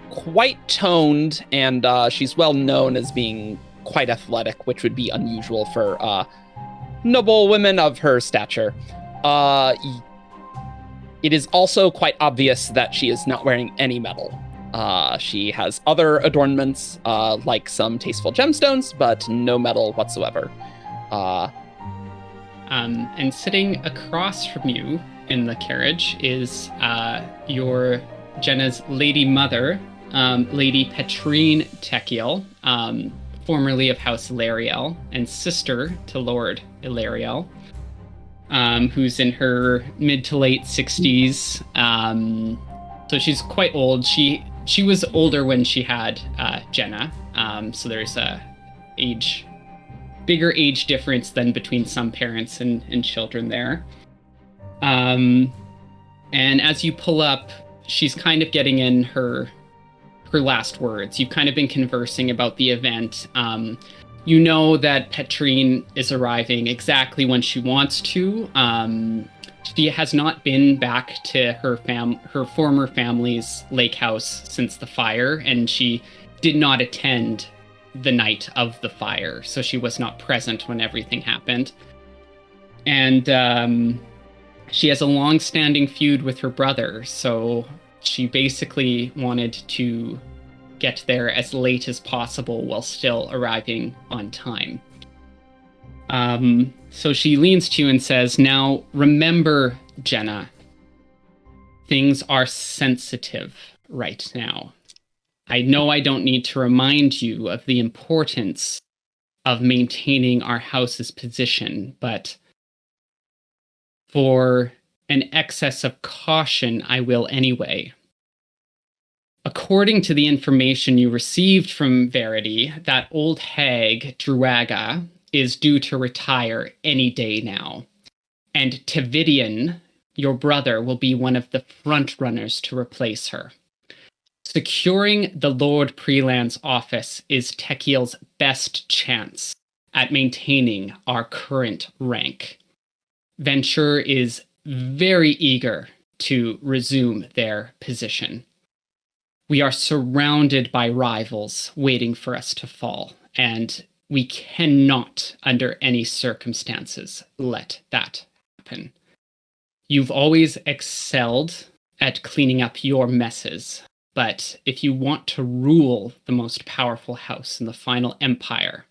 quite toned, and she's well known as being quite athletic, which would be unusual for noble women of her stature. It is also quite obvious that she is not wearing any metal. She has other adornments, like some tasteful gemstones, but no metal whatsoever. And sitting across from you in the carriage is your Jenna's lady mother, Lady Petrine Techiel, formerly of House Elariel, and sister to Lord Elariel, who's in her mid to late 60s. So she's quite old. She was older when she had Jenna, so there's a bigger age difference than between some parents and children there. And as you pull up, she's kind of getting in her last words. You've kind of been conversing about the event. You know that Petrine is arriving exactly when she wants to. She has not been back to her former family's lake house since the fire, and she did not attend the night of the fire, so she was not present when everything happened. And she has a long-standing feud with her brother, so she basically wanted to get there as late as possible while still arriving on time. So she leans to you and says, "Now, remember, Jenna, things are sensitive right now. I know I don't need to remind you of the importance of maintaining our house's position, but for an excess of caution, I will anyway. According to the information you received from Verity, that old hag, Druaga, is due to retire any day now. And Tavidian, your brother, will be one of the front runners to replace her. Securing the Lord Preland's office is Techiel's best chance at maintaining our current rank. Venture is very eager to resume their position. We are surrounded by rivals waiting for us to fall, and we cannot, under any circumstances, let that happen. You've always excelled at cleaning up your messes, but if you want to rule the most powerful house in the final empire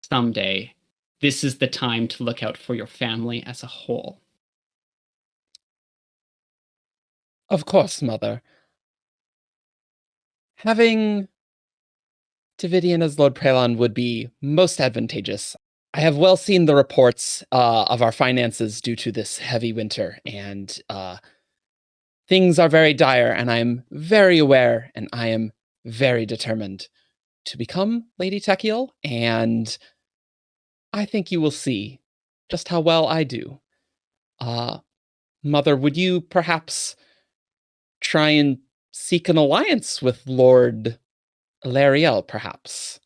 someday, this is the time to look out for your family as a whole." Of course, Mother. Having Tavidian as Lord Preland would be most advantageous. I have well seen the reports of our finances due to this heavy winter, and things are very dire, and I am very aware, and I am very determined to become Lady Techiel, and I think you will see just how well I do. Mother, would you perhaps try and seek an alliance with Lord Elariel, perhaps?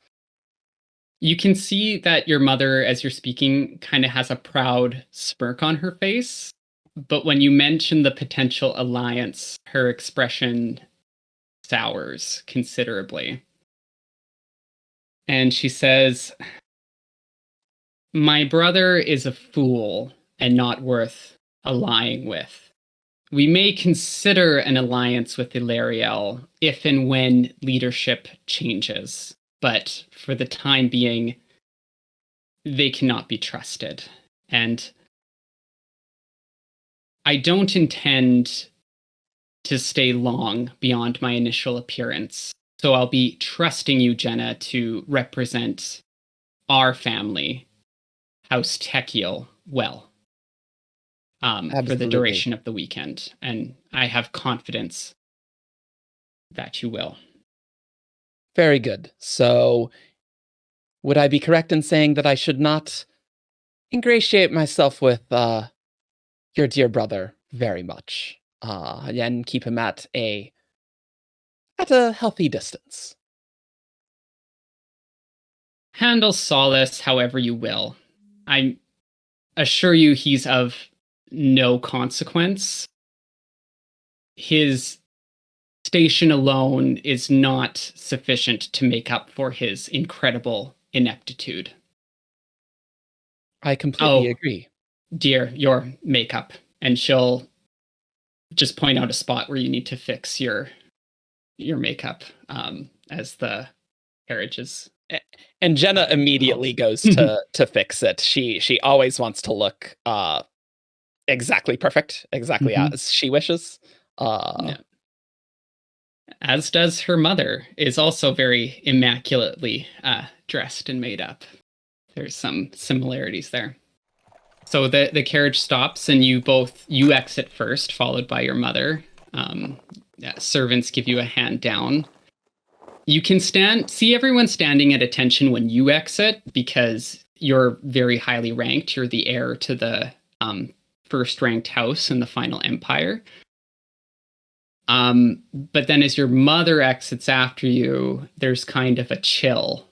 You can see that your mother, as you're speaking, kind of has a proud smirk on her face. But when you mention the potential alliance, her expression sours considerably. And she says, "My brother is a fool and not worth allying with. We may consider an alliance with Elariel if and when leadership changes. But for the time being, they cannot be trusted. And I don't intend to stay long beyond my initial appearance. So I'll be trusting you, Jenna, to represent our family, House Techiel, well, for the Absolutely. duration of the weekend. And I have confidence that you will. Very good. So, would I be correct in saying that I should not ingratiate myself with your dear brother very much, and keep him at a healthy distance? Handle Solace however you will. I assure you he's of no consequence. His station alone is not sufficient to make up for his incredible ineptitude. I completely agree. Dear, your makeup. And she'll just point out a spot where you need to fix your makeup as the carriage is. And Jenna immediately goes to fix it. She always wants to look exactly perfect, exactly as she wishes. Yeah. As does her mother, is also very immaculately dressed and made up. There's some similarities there. So the carriage stops and you exit first, followed by your mother. Servants give you a hand down. You can see everyone standing at attention when you exit because you're very highly ranked. You're the heir to the first ranked house in the final empire. But then as your mother exits after you, there's kind of a chill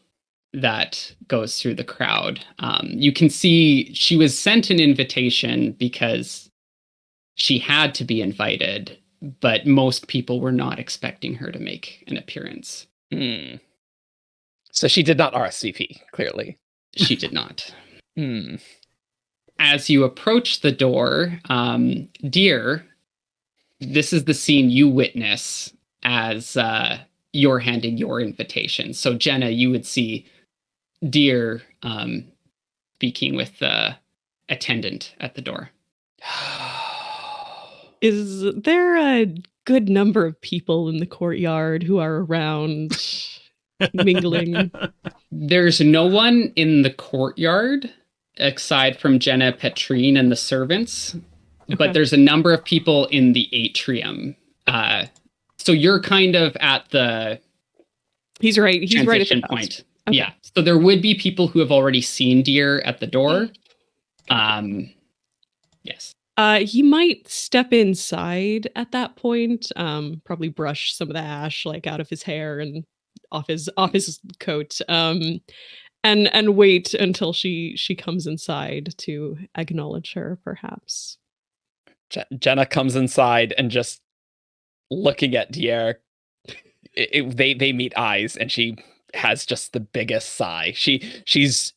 that goes through the crowd. You can see she was sent an invitation because she had to be invited, but most people were not expecting her to make an appearance. So she did not RSVP, clearly. She did not. As you approach the door, Dier, this is the scene you witness as you're handing your invitation. So Jenna, you would see Dier speaking with the attendant at the door. Is there a good number of people in the courtyard who are around mingling? There's no one in the courtyard aside from Jenna, Petrine, and the servants. Okay. But there's a number of people in the atrium. So you're kind of at the He's right at transition the point. Okay. Yeah. So there would be people who have already seen Dier at the door. Yes. He might step inside at that point, probably brush some of the ash like out of his hair and off his coat, and wait until she comes inside to acknowledge her, perhaps. Jenna comes inside and just looking at Dier, they meet eyes, and she has just the biggest sigh. She's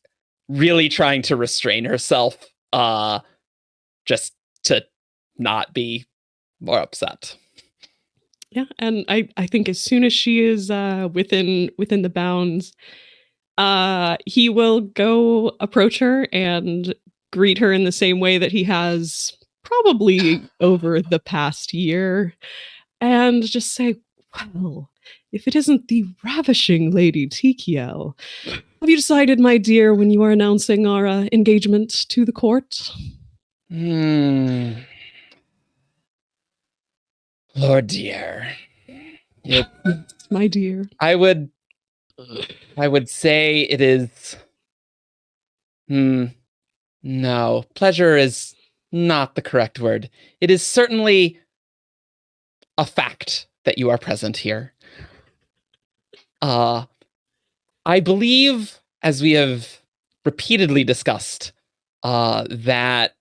really trying to restrain herself, just to not be more upset. Yeah, and I think as soon as she is within the bounds, he will go approach her and greet her in the same way that he has probably over the past year, and just say, "Well, if it isn't the ravishing Lady Techiel, have you decided, my dear, when you are announcing our engagement to the court?" Lord Dier. Yep. My dear. I would say it is... No, pleasure is not the correct word. It is certainly a fact that you are present here. I believe, as we have repeatedly discussed, that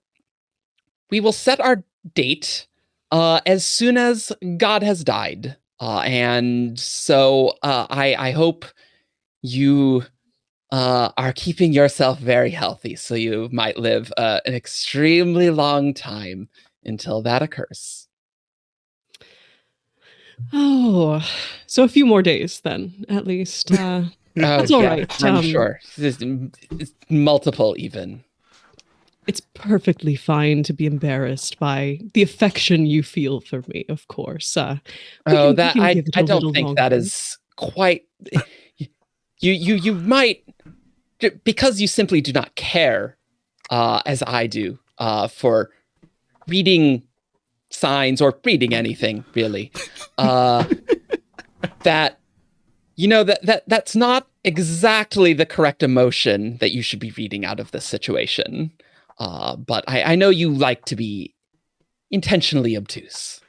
we will set our date as soon as God has died. And so I hope you are keeping yourself very healthy so you might live an extremely long time until that occurs. Oh, so a few more days then, at least. That's all right. I'm sure. It's multiple even. It's perfectly fine to be embarrassed by the affection you feel for me, of course. I give it a don't little think that longer. is quite. You might, because you simply do not care, as I do, for reading signs or reading anything really. That that's not exactly the correct emotion that you should be reading out of this situation. But I know you like to be intentionally obtuse.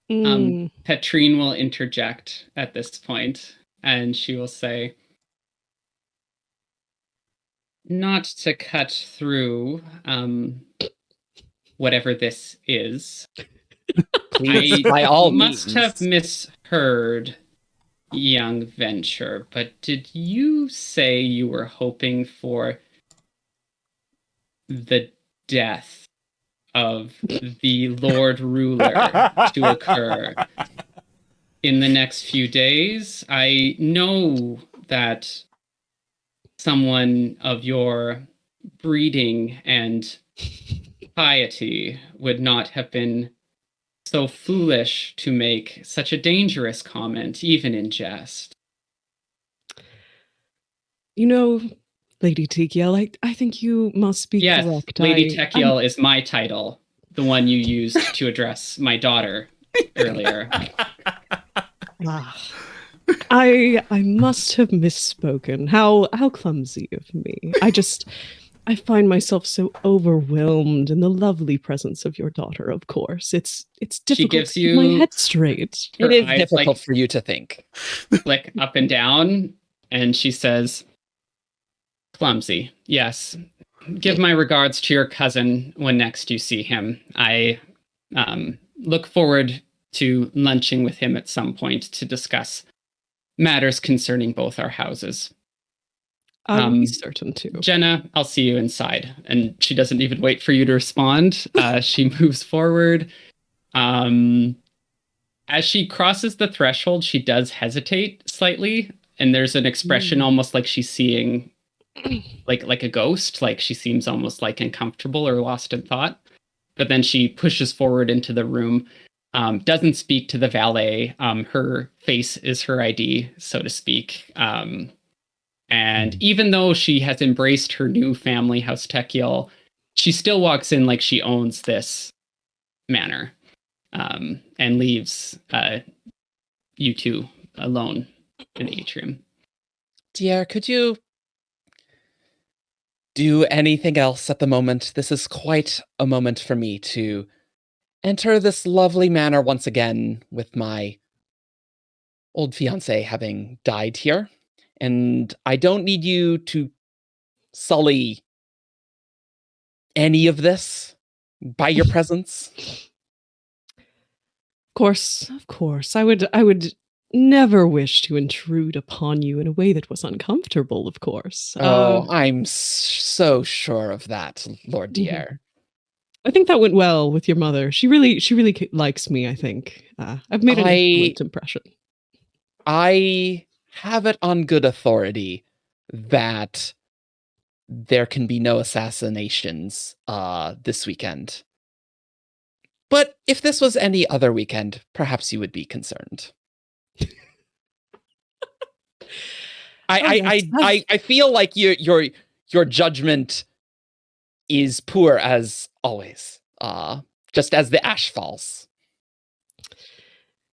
Petrine will interject at this point, and she will say, not to cut through whatever this is. Please, I by all must means. have misheard, young venture, but did you say you were hoping for the death of the Lord Ruler to occur in the next few days? I know that someone of your breeding and piety would not have been so foolish to make such a dangerous comment, even in jest. Lady Tekiel, I think you must be yes, correct. Lady Tekiel is my title, the one you used to address my daughter earlier. I must have misspoken. How clumsy of me. I find myself so overwhelmed in the lovely presence of your daughter, of course. It's difficult to keep my head straight. It is difficult for you to think. Like up and down, and she says, clumsy, yes. Give my regards to your cousin when next you see him. I look forward to lunching with him at some point to discuss matters concerning both our houses. I will be certain to. Jenna, I'll see you inside. And she doesn't even wait for you to respond. She moves forward. As she crosses the threshold, she does hesitate slightly. And there's an expression almost like she's seeing like a ghost. Like she seems almost like uncomfortable or lost in thought. But then she pushes forward into the room. Doesn't speak to the valet. Her face is her ID, so to speak. And even though she has embraced her new family, House Tekiel, she still walks in like she owns this manor, and leaves you two alone in the atrium. Dier, could you do anything else at the moment? This is quite a moment for me to enter this lovely manor once again with my old fiancé having died here. And I don't need you to sully any of this by your presence. Of course. I would never wish to intrude upon you in a way that was uncomfortable, of course. I'm so sure of that, Lord Dier. I think that went well with your mother. She really likes me, I think. I've made an excellent impression. I have it on good authority that there can be no assassinations this weekend. But if this was any other weekend, perhaps you would be concerned. I feel like your judgment is poor as always, just as the ash falls.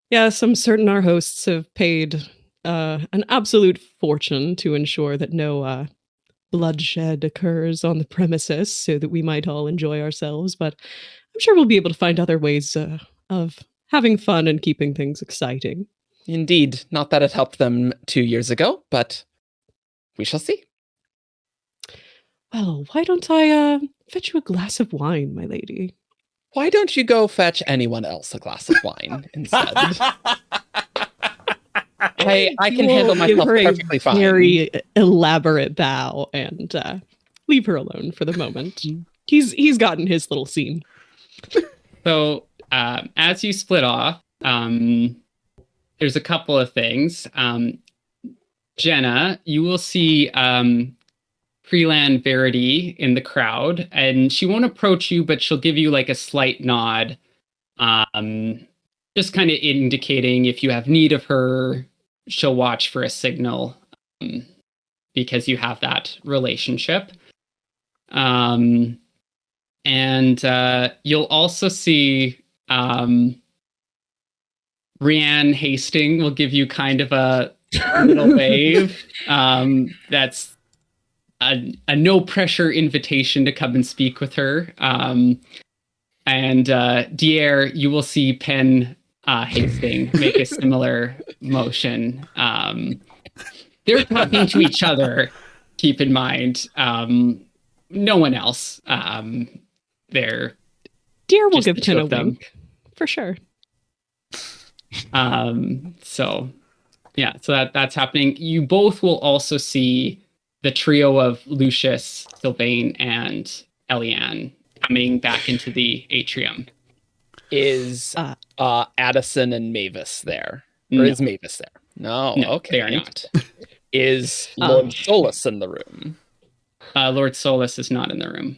Yes, I'm certain our hosts have paid an absolute fortune to ensure that no bloodshed occurs on the premises so that we might all enjoy ourselves, but I'm sure we'll be able to find other ways of having fun and keeping things exciting. Indeed. Not that it helped them 2 years ago, but we shall see. Well, why don't I fetch you a glass of wine, my lady? Why don't you go fetch anyone else a glass of wine instead? I can handle myself perfectly fine. Very elaborate bow and leave her alone for the moment. He's gotten his little scene. So as you split off, there's a couple of things. Jenna, you will see Preland Verity in the crowd, and she won't approach you, but she'll give you like a slight nod, just kind of indicating if you have need of her, she'll watch for a signal, because you have that relationship. And you'll also see Rianne Hastings will give you kind of a little wave. That's a no pressure invitation to come and speak with her. And Dier, you will see Penn Hastings make a similar motion. They're talking to each other, keep in mind. No one else. They're Deer will just give the two Penn a of them. wink, for sure. So that's happening. You both will also see the trio of Lucius, Sylvain, and Eliane coming back into the atrium. Is Addison and Mavis there? Or No. is Mavis there? No, okay. they aren't. Is Lord Solus in the room? Lord Solus is not in the room.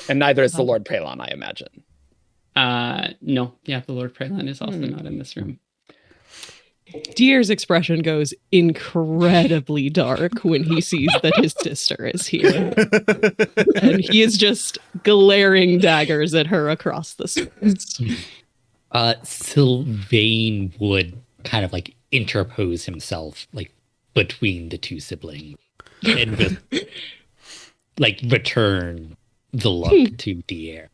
And neither is the Lord Prelon, I imagine. No, the Lord Prelon is also not in this room. Dier's expression goes incredibly dark when he sees that his sister is here. And he is just glaring daggers at her across the space. Sylvain would kind of like interpose himself like between the two siblings and just like return the look to Dier.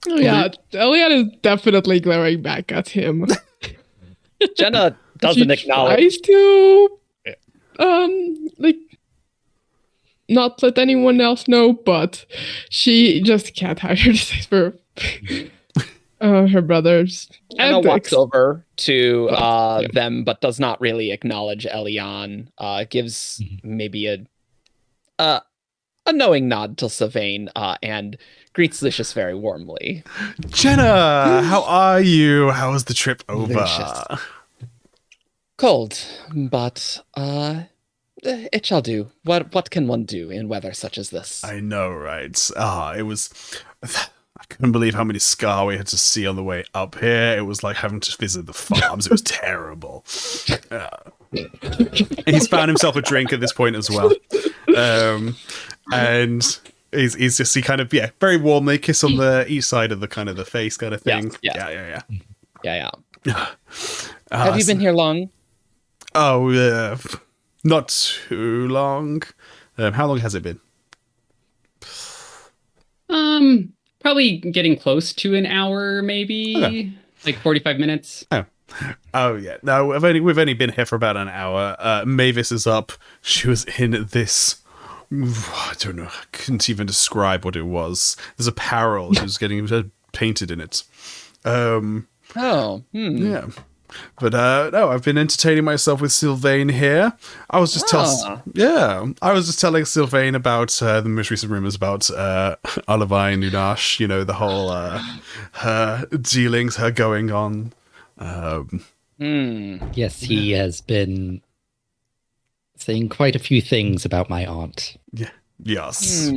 Oh, yeah, Eliane is definitely glaring back at him. Jenna doesn't She acknowledge. tries to, like, not let anyone else know, but she just can't hide her distaste for her brothers. Jenna and walks Dix. over to Yeah. them, but does not really acknowledge Eliane. Gives maybe a knowing nod to Sylvain, and greets Lucius very warmly. Jenna, how are you? How was the trip over? Lucius. Cold, but it shall do. What can one do in weather such as this? I know, right? It was. I couldn't believe how many scar we had to see on the way up here. It was like having to visit the farms. It was terrible. He's found himself a drink at this point as well, and he's just he kind of very warmly kiss on the east side of the kind of the face kind of thing. Yeah. Yeah. Have you been here long? Oh, not too long. How long has it been? Probably getting close to an hour, maybe. Okay. Like 45 minutes. Oh yeah. No, we've only been here for about an hour. Mavis is up. She was in this. I don't know. I couldn't even describe what it was. There's apparel. She was getting painted in it. Yeah. But no, I've been entertaining myself with Sylvain here. I was just I was just telling Sylvain about the most recent rumors about Alavine Nunash, the whole her dealings, her going on. Yes, he has been saying quite a few things about my aunt, Yes.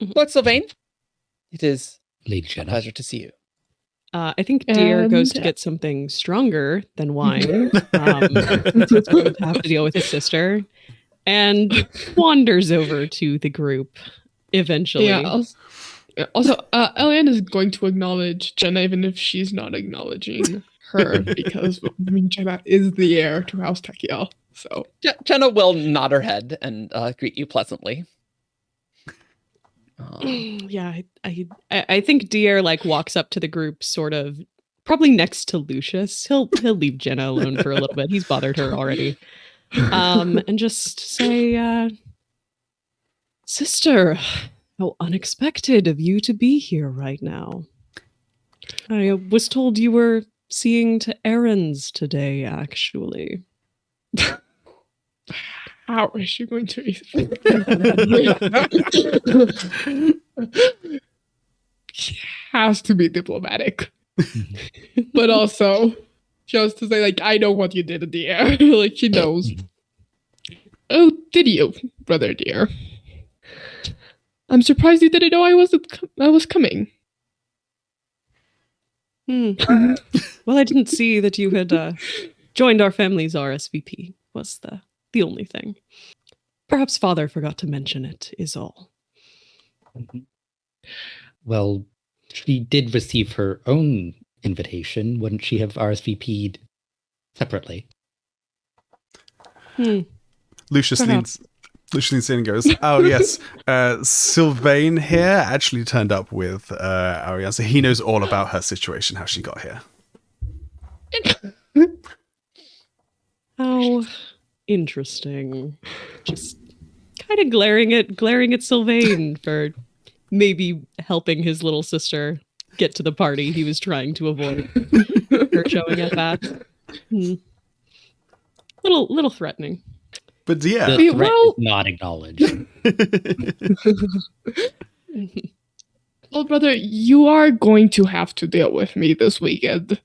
Lord Sylvain, it is Lady a Jenna. pleasure to see you. I think Dier goes to And- get something stronger than wine. He's going to have to deal with his sister. And wanders over to the group eventually. Yeah. Also, Eliane is going to acknowledge Jenna, even if she's not acknowledging her, because Jenna is the heir to House Techiel. So Jenna will nod her head and greet you pleasantly. Yeah, I think Dier walks up to the group, sort of probably next to Lucius. He'll leave Jenna alone for a little bit. He's bothered her already. And just say, sister, how unexpected of you to be here right now. I was told you were seeing to errands today, actually. how is she going to She has to be diplomatic. But also, just to say, like, I know what you did, Dier. Like, she knows. Oh, did you, brother Dier? I'm surprised you didn't know I was coming. Well, I didn't see that you had joined our family's RSVP, was the only thing. Perhaps father forgot to mention it, is all. Well, she did receive her own invitation. Wouldn't she have RSVP'd separately? Lucius leans in and goes, oh yes, Sylvain here actually turned up with Ariane, so he knows all about her situation, how she got here. How interesting. Just kind of glaring at Sylvain for maybe helping his little sister get to the party he was trying to avoid her showing up at. Little threatening. But yeah. The threat is not acknowledged. Well, brother, you are going to have to deal with me this weekend.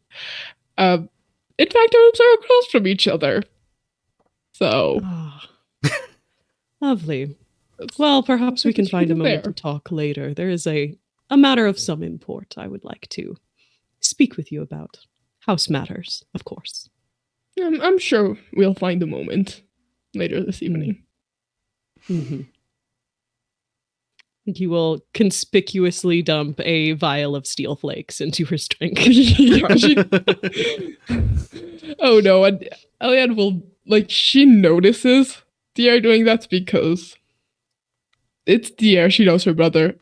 In fact, our rooms are across from each other. So. Lovely. Well, perhaps we can find a moment to talk later. There is a matter of some import I would like to speak with you about. House matters, of course. I'm sure we'll find a moment later this evening. Mm-hmm. He will conspicuously dump a vial of steel flakes into her drink. Oh no, and Eliane will, she notices Dier doing that because it's Dier, she knows her brother.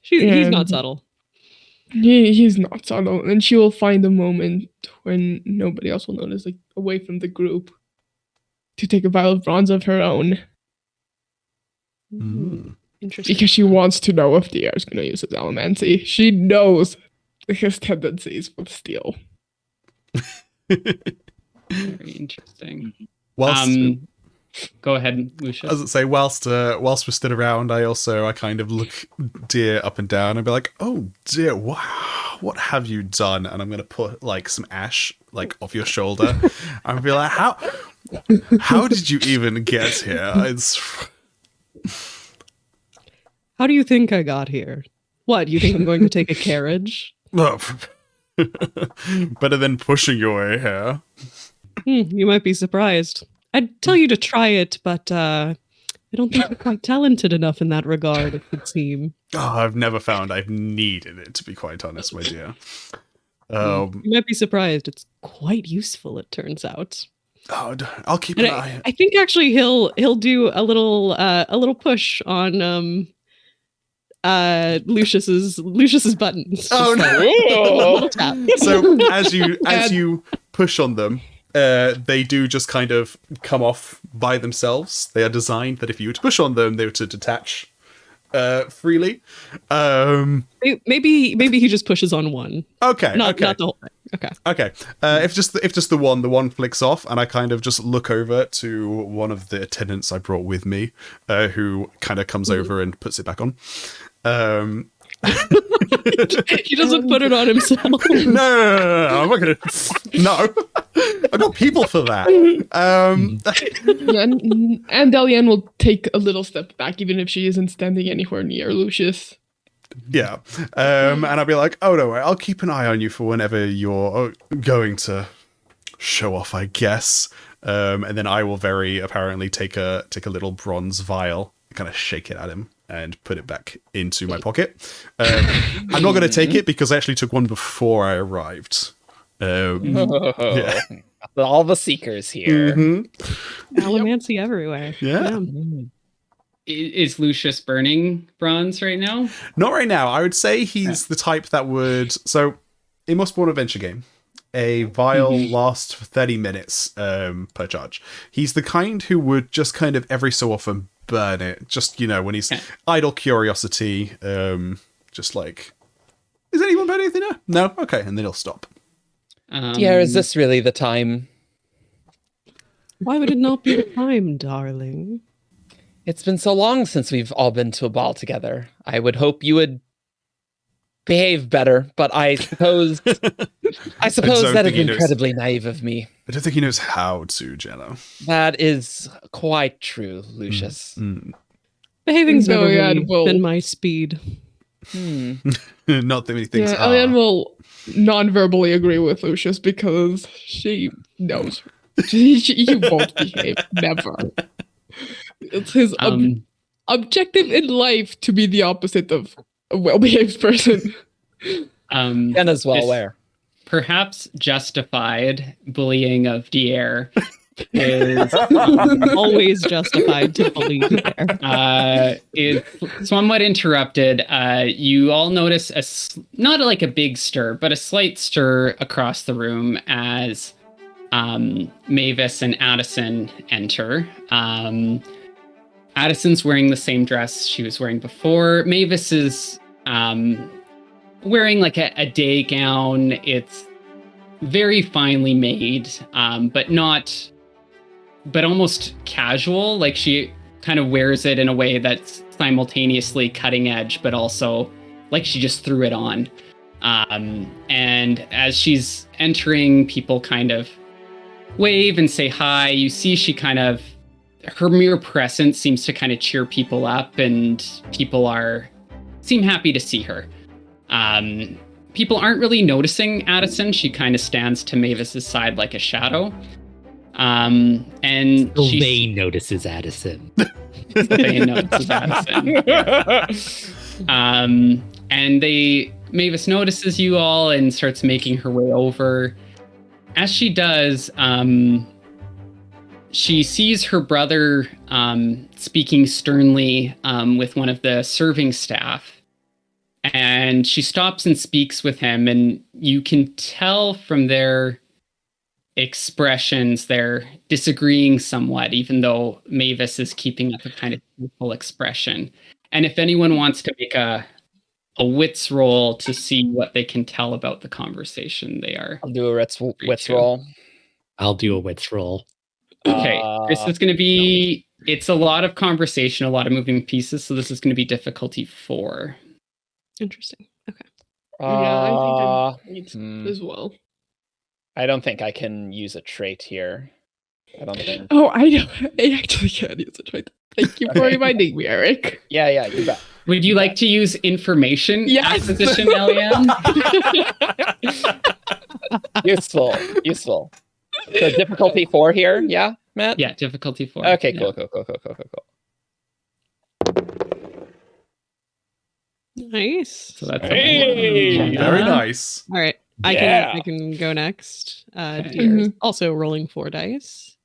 He's not subtle. He's not subtle, and she will find a moment when nobody else will notice, away from the group, to take a vial of bronze of her own. Interesting. Because she wants to know if Dier is going to use his allomancy. She knows his tendencies with steel. Very interesting. Go ahead, Lucius. As I say, whilst we're stood around, I kind of look Dier up and down and be like, "Oh Dier, wow, what have you done?" And I'm gonna put some ash off your shoulder and be like, "How did you even get here?" How do you think I got here? What, you think I'm going to take a carriage? No. Better than pushing your way here. You might be surprised. I'd tell you to try it, but I don't think you're quite talented enough in that regard, it would seem. Oh, I've never found I've needed it, to be quite honest, my dear. You might be surprised. It's quite useful, it turns out. Oh, I'll keep an eye. I think actually he'll do a little push on Lucius's buttons. Oh no! Tap. So as you push on them, they do just kind of come off by themselves. They are designed that if you were to push on them, they were to detach freely. Maybe he just pushes on one. Okay, not the whole thing. Okay. If just the one flicks off, and I kind of just look over to one of the attendants I brought with me, who kind of comes over and puts it back on. He doesn't put it on himself. No, I'm not gonna. No, I've got people for that. And Eliane will take a little step back, even if she isn't standing anywhere near Lucius. Yeah, and I'll be like, "Oh no, I'll keep an eye on you for whenever you're going to show off, I guess." And then I will very apparently take a little bronze vial, kind of shake it at him, and put it back into my pocket. I'm not going to take it because I actually took one before I arrived. Yeah. All the seekers here. Allomancy everywhere. Yeah. Is Lucius burning bronze right now? Not right now. I would say he's the type that would... So, in Mistborn Adventure game, a vial lasts for 30 minutes per charge. He's the kind who would just kind of every so often burn it. Just, when he's idle curiosity. Just like, is anyone burning anything now? No? Okay, and then he'll stop. Yeah, is this really the time? Why would it not be the time, darling? It's been so long since we've all been to a ball together. I would hope you would behave better, but I suppose that is think he knows. incredibly naive of me. I don't think he knows how to, Jenna. That is quite true, Lucius. Behaving's No, never yeah, really well- been my speed. Not that many things Yeah, are. Eliane will non-verbally agree with Lucius because she knows he won't behave. Never. It's his objective in life to be the opposite of a well-behaved person. Jenna's well This aware. Perhaps justified bullying of Dier is Always justified to believe there. is somewhat interrupted. You all notice not like a big stir, but a slight stir across the room as Mavis and Addison enter. Addison's wearing the same dress she was wearing before. Mavis is wearing like a day gown. It's very finely made, but almost casual. Like she kind of wears it in a way that's simultaneously cutting edge, but also like she just threw it on. And as she's entering, people kind of wave and say hi. You see she kind of, her mere presence seems to kind of cheer people up, and people seem happy to see her. People aren't really noticing Addison. She kind of stands to Mavis's side like a shadow. And Sylvain notices Addison. Sylvain notices Addison. And Mavis notices you all and starts making her way over. As she does, she sees her brother speaking sternly with one of the serving staff. And she stops and speaks with him, and you can tell from their expressions they're disagreeing somewhat, even though Mavis is keeping up a kind of cheerful expression. And if anyone wants to make a wits roll to see what they can tell about the conversation, they are. I'll do a wits roll. I'll do a wits roll. Okay, this is going to be. It's a lot of conversation, a lot of moving pieces, so this is going to be difficulty 4. Interesting. Okay. Yeah, I think I need as well. I don't think I can use a trait here. I don't think. Oh, I know. I actually can't use a trait. Thank you for reminding me, Eric. Yeah, you bet. Would you like to use information Yes. acquisition, Eliane? Useful. So difficulty 4 here, yeah, Matt? Yeah, difficulty 4. Okay, Yeah. cool. Nice. So that's Hey! Very nice. All right. Yeah. I can go next. Okay. Dier is also rolling 4 dice.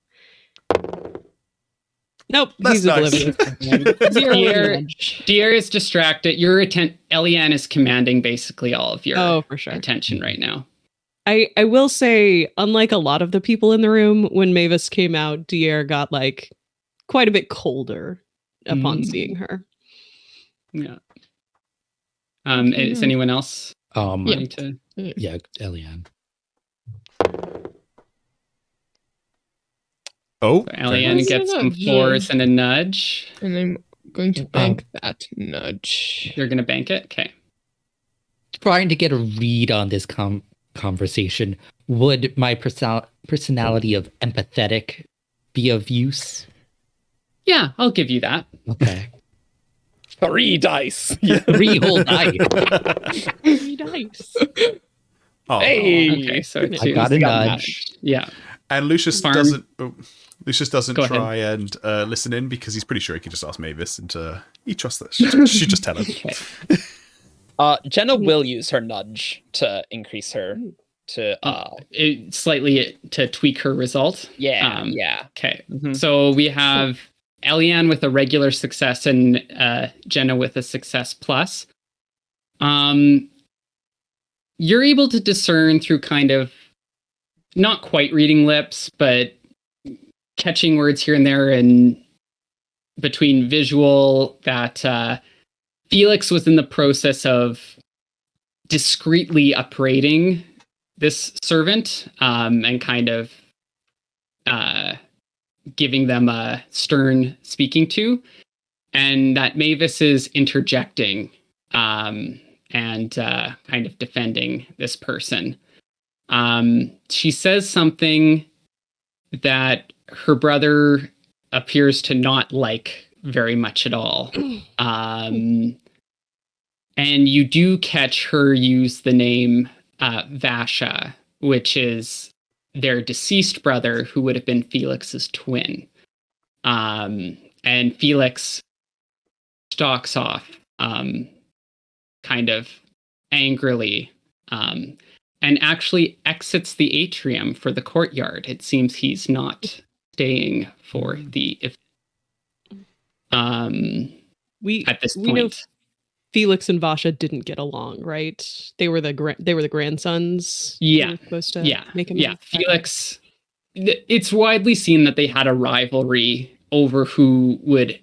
Nope, That's he's nice. oblivious. 0 Dier- damage. Dier is distracted. Eliane is commanding basically all of your Oh, for sure. attention right now. I will say, unlike a lot of the people in the room, when Mavis came out, Dier got like quite a bit colder upon seeing her. Yeah. Is anyone else wanting to? Yeah, Eliane. Oh, Eliane nice. gets some 4s and a nudge. And I'm going to bank that nudge. You're going to bank it? Okay. Trying to get a read on this conversation, would my personality of empathetic be of use? Yeah, I'll give you that. Okay. 3 dice. 3 whole dice. 3 dice. Oh. Hey. Okay, so I 2. got a got nudge. Yeah. And Lucius Farm. doesn't. Lucius doesn't Go ahead. try and listen in because he's pretty sure he can just ask Mavis, and he trusts that she just tell him. Okay. Jenna will use her nudge to increase her to Slightly to tweak her result. yeah. Okay. Mhm. So we have Eliane with a regular success and Jenna with a success plus. You're able to discern through kind of not quite reading lips, but catching words here and there, and between visual that Felix was in the process of discreetly upbraiding this servant and kind of giving them a stern speaking to, and that Mavis is interjecting and kind of defending this person. She says something that her brother appears to not like very much at all. And you do catch her use the name Vasha, which is their deceased brother who would have been Felix's twin. And Felix stalks off kind of angrily and actually exits the atrium for the courtyard. It seems he's not staying for the at this point. We know Felix and Vasha didn't get along, right? They were the grandsons. Yeah, who were supposed to make him. Yeah, Felix. It's widely seen that they had a rivalry over who would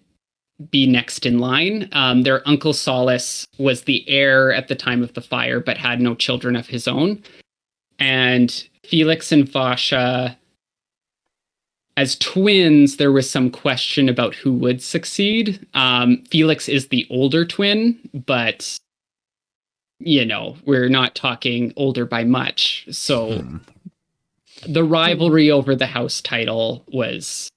be next in line. Their uncle Solace was the heir at the time of the fire, but had no children of his own. And Felix and Vasha, as twins, there was some question about who would succeed. Felix is the older twin, but, we're not talking older by much. So the rivalry over the house title was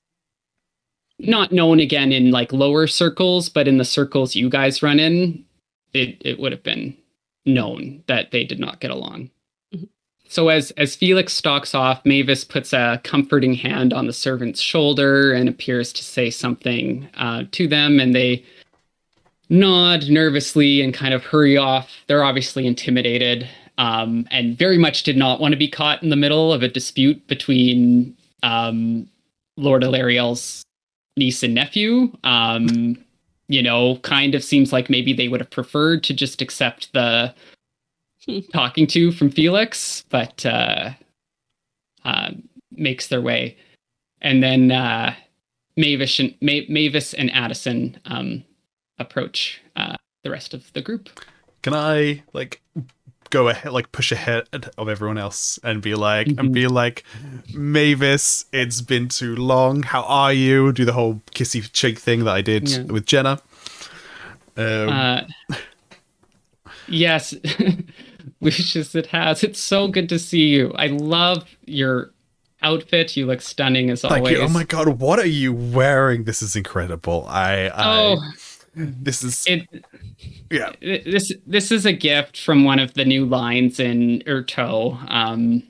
not known again in like lower circles, but in the circles you guys run in, it would have been known that they did not get along. Mm-hmm. So as Felix stalks off, Mavis puts a comforting hand on the servant's shoulder and appears to say something to them, and they nod nervously and kind of hurry off. They're obviously intimidated and very much did not want to be caught in the middle of a dispute between Lord Elariel's niece and nephew. Kind of seems like maybe they would have preferred to just accept the talking to from Felix, but makes their way. And then Mavis and Addison approach the rest of the group. Can I go ahead, push ahead of everyone else and be like, Mavis, it's been too long. How are you? Do the whole kissy cheek thing that I did with Jenna. Yes, Lucius, it has. It's so good to see you. I love your outfit. You look stunning as always. Thank you. Oh my god, what are you wearing? This is incredible. This is yeah. This is a gift from one of the new lines in Urto.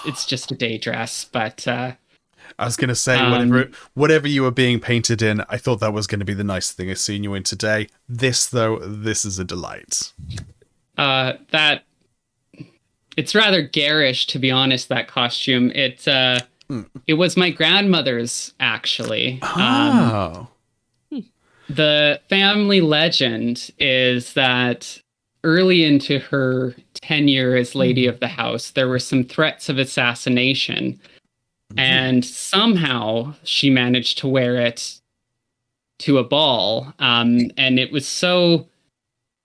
It's just a day dress, but I was gonna say whatever you were being painted in, I thought that was gonna be the nice thing I've seen you in today. This is a delight. That it's rather garish, to be honest. That costume. It was my grandmother's actually. Oh. The family legend is that early into her tenure as lady of the house, there were some threats of assassination, and somehow she managed to wear it to a ball, and it was so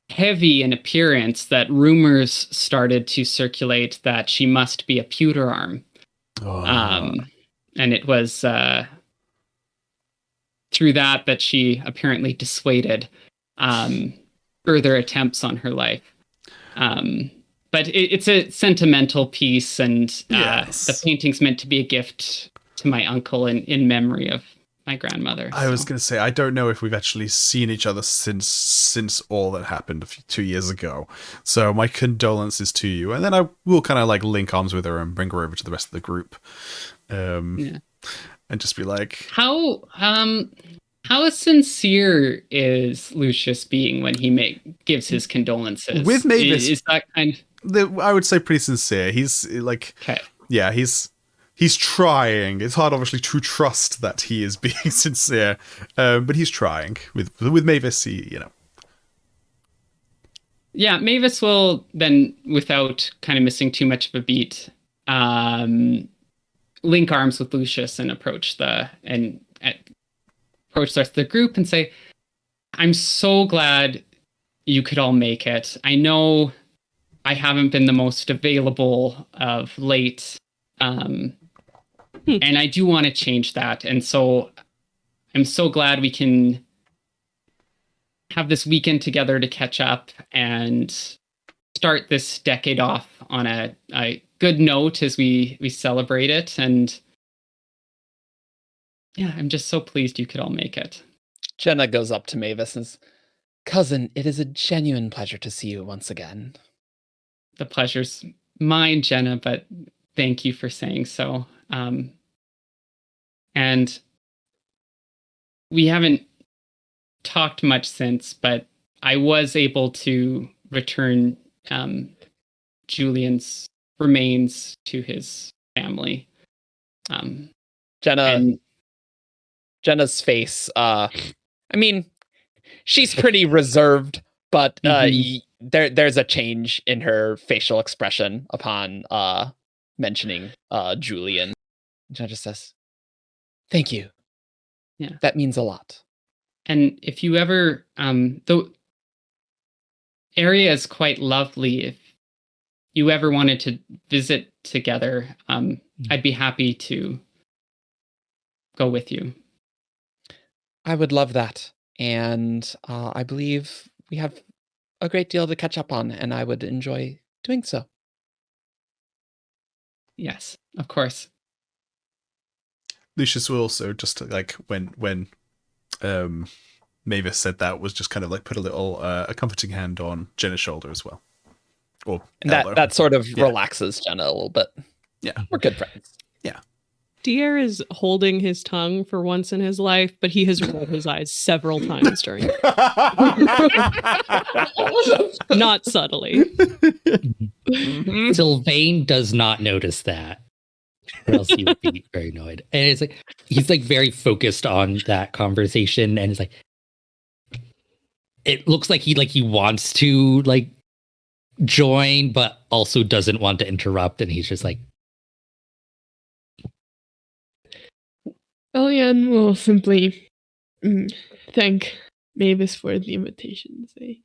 heavy in appearance that rumors started to circulate that she must be a pewter arm. And it was through that she apparently dissuaded further attempts on her life. But it's a sentimental piece, and the painting's meant to be a gift to my uncle in memory of my grandmother. I was going to say, I don't know if we've actually seen each other since all that happened 2 years ago. So my condolences to you. And then I will kind of link arms with her and bring her over to the rest of the group. And just be like, how sincere is Lucius being when he gives his condolences? With Mavis, is that kind of... I would say pretty sincere. He's he's trying. It's hard, obviously, to trust that he is being sincere, but he's trying. With Mavis, Yeah, Mavis will then, without kind of missing too much of a beat, link arms with Lucius and approach the rest of the group and say, I'm so glad you could all make it. I know I haven't been the most available of late, and I do want to change that. And so I'm so glad we can have this weekend together to catch up and start this decade off on a good note as we celebrate it. And yeah, I'm just so pleased you could all make it. Jenna goes up to Mavis and says, "Cousin, it is a genuine pleasure to see you once again." The pleasure's mine, Jenna, but thank you for saying so. And we haven't talked much since, but I was able to return Julian's remains to his family. Jenna's face, I mean, she's pretty reserved, but there's a change in her facial expression upon mentioning Julian. Jenna just says, "Thank you. Yeah. That means a lot." And if you ever, the area is quite lovely. If you ever wanted to visit together, I'd be happy to go with you. I would love that. And I believe we have a great deal to catch up on, and I would enjoy doing so. Yes, of course. Lucius will also just like when Mavis said that, was just kind of like put a little a comforting hand on Jenna's shoulder as well. Or And elbow. that sort of relaxes Jenna a little bit. Yeah. We're good friends. Yeah. Dier is holding his tongue for once in his life, but he has rolled his eyes several times during it. Not subtly. Sylvain does not notice that, or else he would be very annoyed. And it's like he's like very focused on that conversation, and it's like it looks like he wants to like join, but also doesn't want to interrupt, and he's just like, Eliane will simply thank Mavis for the invitation. Say,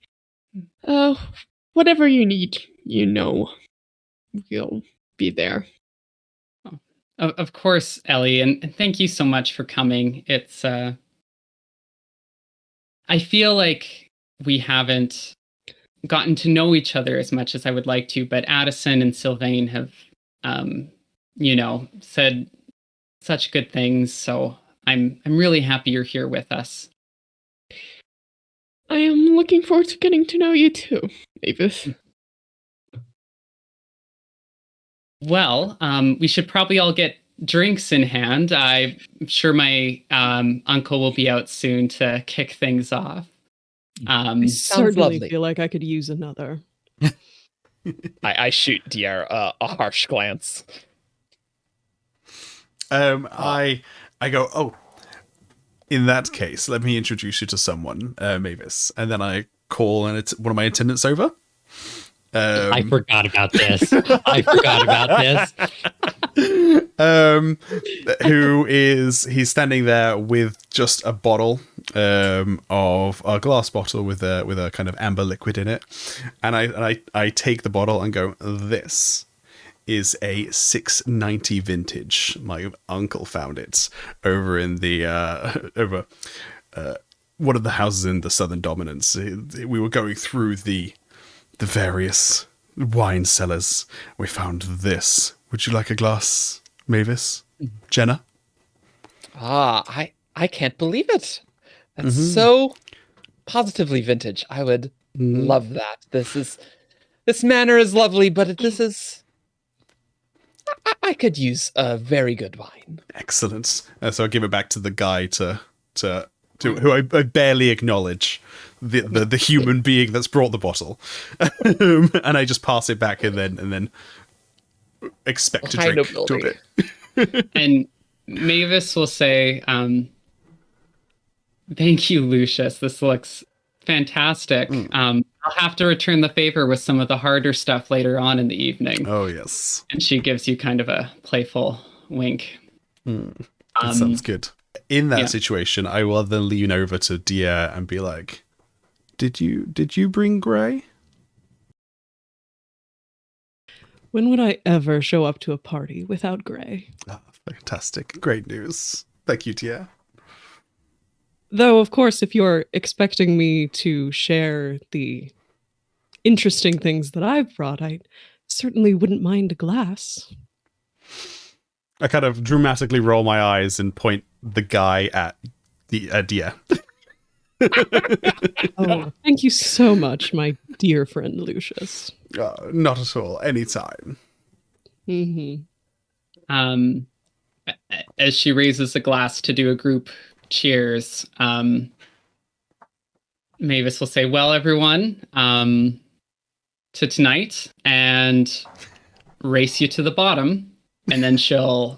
whatever you need, we'll be there. Of course, Ellie, and thank you so much for coming. It's I feel like we haven't gotten to know each other as much as I would like to, but Addison and Sylvain have said such good things, so I'm really happy you're here with us. I am looking forward to getting to know you too, Mavis. Well, we should probably all get drinks in hand. I'm sure my uncle will be out soon to kick things off. I certainly feel like I could use another. I shoot Dier a harsh glance. I go, "Oh, in that case, let me introduce you to someone, Mavis." And then I call one of my attendants over. I forgot about this. He's standing there with just a bottle of a glass bottle with a kind of amber liquid in it, and I take the bottle and go, "This is a 690 vintage. My uncle found it over in the one of the houses in the Southern Dominance. We were going through the various wine cellars. We found this. Would you like a glass, Mavis? Jenna?" I can't believe it. That's so positively vintage. I would love that. This manor is lovely, but this is... I could use a very good wine. Excellent. So I give it back to the guy to who I barely acknowledge, the human being that's brought the bottle, and I just pass it back and then expect to drink to it. And Mavis will say, "Thank you, Lucius. This looks fantastic. I'll have to return the favor with some of the harder stuff later on in the evening." Oh, yes. And she gives you kind of a playful wink. That sounds good. In that situation, I will then lean over to Dier and be like, Did you bring Grey? When would I ever show up to a party without Grey? Oh, fantastic. Great news. Thank you, Dier. Though, of course, if you're expecting me to share the interesting things that I've brought, I certainly wouldn't mind a glass. I kind of dramatically roll my eyes and point the guy at the Dier. Oh, thank you so much, my dear friend Lucius. Not at all. Anytime. Mm-hmm. As she raises a glass to do a group cheers, Mavis will say, well, everyone, to tonight, and race you to the bottom, and then she'll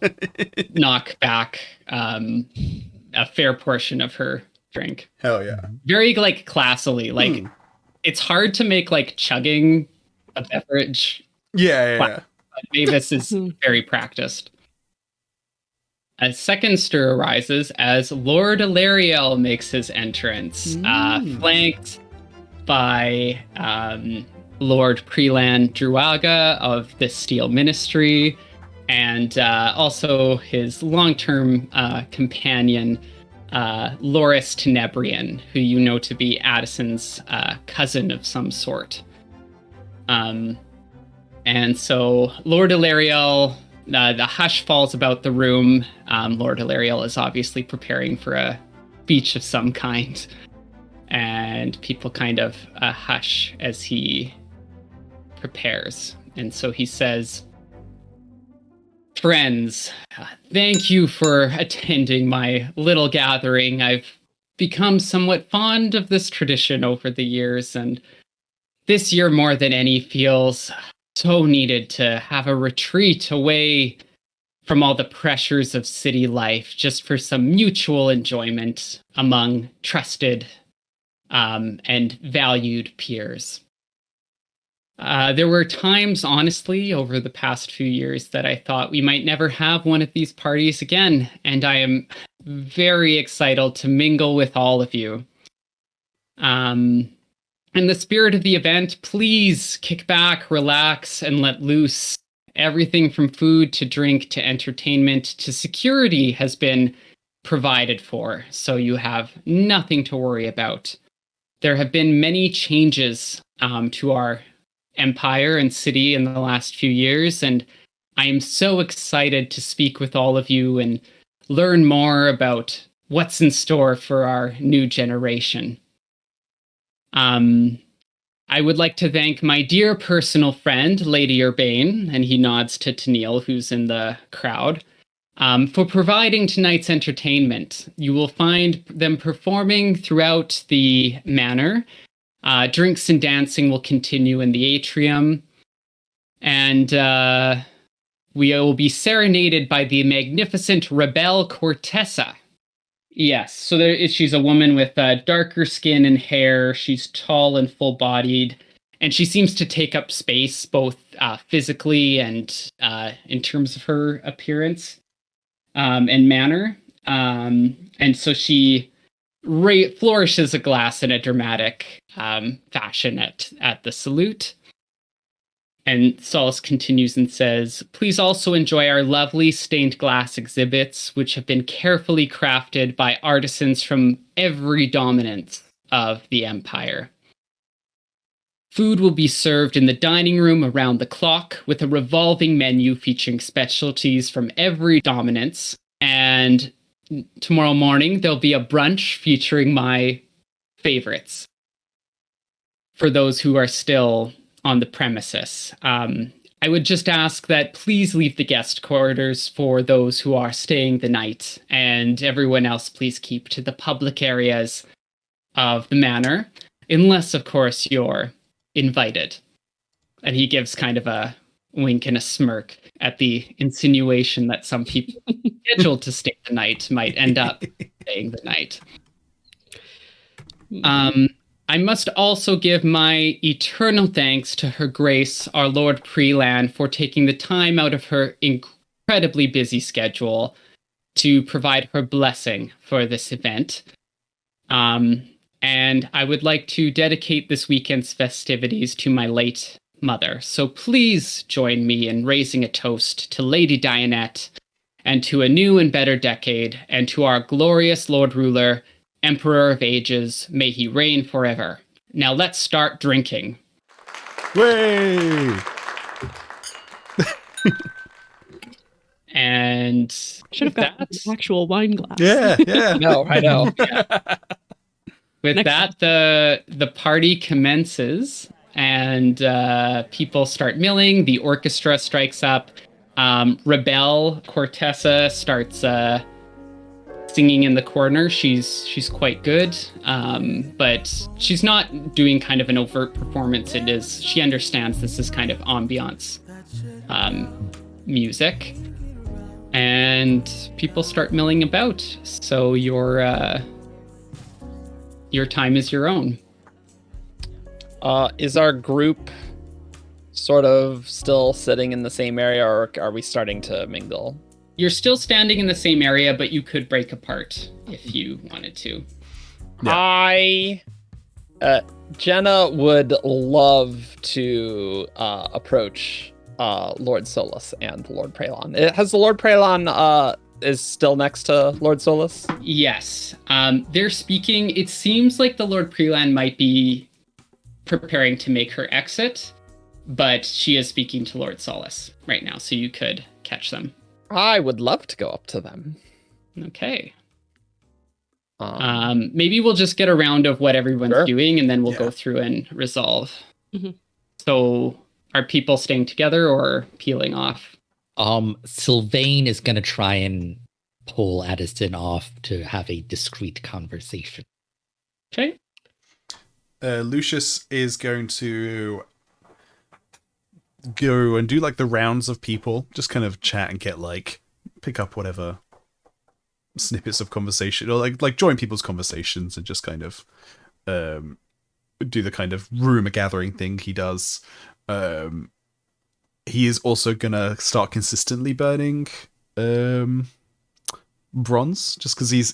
knock back a fair portion of her drink. Hell yeah. Very, like, classily. Like, it's hard to make, like, chugging a beverage. Yeah. But Mavis is very practiced. A second stir arises as Lord Elariel makes his entrance, flanked by Lord Prelan Druaga of the Steel Ministry, and also his long-term companion, Loris Tenebrian, who you know to be Addison's cousin of some sort. And so Lord Elariel... the hush falls about the room. Lord Elariel is obviously preparing for a speech of some kind. And people kind of hush as he prepares. And so he says, friends, thank you for attending my little gathering. I've become somewhat fond of this tradition over the years, and this year more than any feels so needed to have a retreat away from all the pressures of city life, just for some mutual enjoyment among trusted and valued peers. There were times, honestly, over the past few years that I thought we might never have one of these parties again, and I am very excited to mingle with all of you. In the spirit of the event, please kick back, relax, and let loose. Everything from food to drink to entertainment to security has been provided for, so you have nothing to worry about. There have been many changes to our empire and city in the last few years, and I am so excited to speak with all of you and learn more about what's in store for our new generation. I would like to thank my dear personal friend, Lady Urbane, and he nods to Tennille, who's in the crowd, for providing tonight's entertainment. You will find them performing throughout the manor. Drinks and dancing will continue in the atrium, and we will be serenaded by the magnificent Rebel Cortessa. Yes, so she's a woman with darker skin and hair. She's tall and full-bodied, and she seems to take up space both physically and in terms of her appearance and manner. And so she flourishes a glass in a dramatic fashion at the salute. And Solace continues and says, please also enjoy our lovely stained glass exhibits, which have been carefully crafted by artisans from every dominance of the Empire. Food will be served in the dining room around the clock with a revolving menu featuring specialties from every dominance. And tomorrow morning, there'll be a brunch featuring my favorites for those who are still on the premises. I would just ask that please leave the guest quarters for those who are staying the night, and everyone else please keep to the public areas of the manor, unless, of course, you're invited. And he gives kind of a wink and a smirk at the insinuation that some people scheduled to stay the night might end up staying the night. I must also give my eternal thanks to Her Grace, our Lord Prelan, for taking the time out of her incredibly busy schedule to provide her blessing for this event. And I would like to dedicate this weekend's festivities to my late mother. So please join me in raising a toast to Lady Dianette and to a new and better decade, and to our glorious Lord Ruler, Emperor of Ages, may he reign forever. Now let's start drinking. Way! And Should have got an actual wine glass. Yeah. No, I know. With Next that, the party commences, and people start milling. The orchestra strikes up. Rebel Cortessa starts singing in the corner. She's quite good, but she's not doing kind of an overt performance. She understands this is kind of ambiance music, and people start milling about. So your time is your own. Is our group sort of still sitting in the same area, or are we starting to mingle? You're still standing in the same area, but you could break apart if you wanted to. Yeah. Jenna would love to approach Lord Solus and Lord Prelon. Has the Lord Prelon is still next to Lord Solus? Yes. They're speaking. It seems like the Lord Prelon might be preparing to make her exit, but she is speaking to Lord Solus right now, so you could catch them. I would love to go up to them. Okay. Maybe we'll just get a round of what everyone's doing, and then we'll go through and resolve. Mhm. So, are people staying together or peeling off? Sylvain is going to try and pull Addison off to have a discreet conversation. Okay. Lucius is going to go and do like the rounds of people, just kind of chat and get like pick up whatever snippets of conversation, or like join people's conversations and just kind of do the kind of rumor gathering thing he does. He is also gonna start consistently burning bronze, just because he's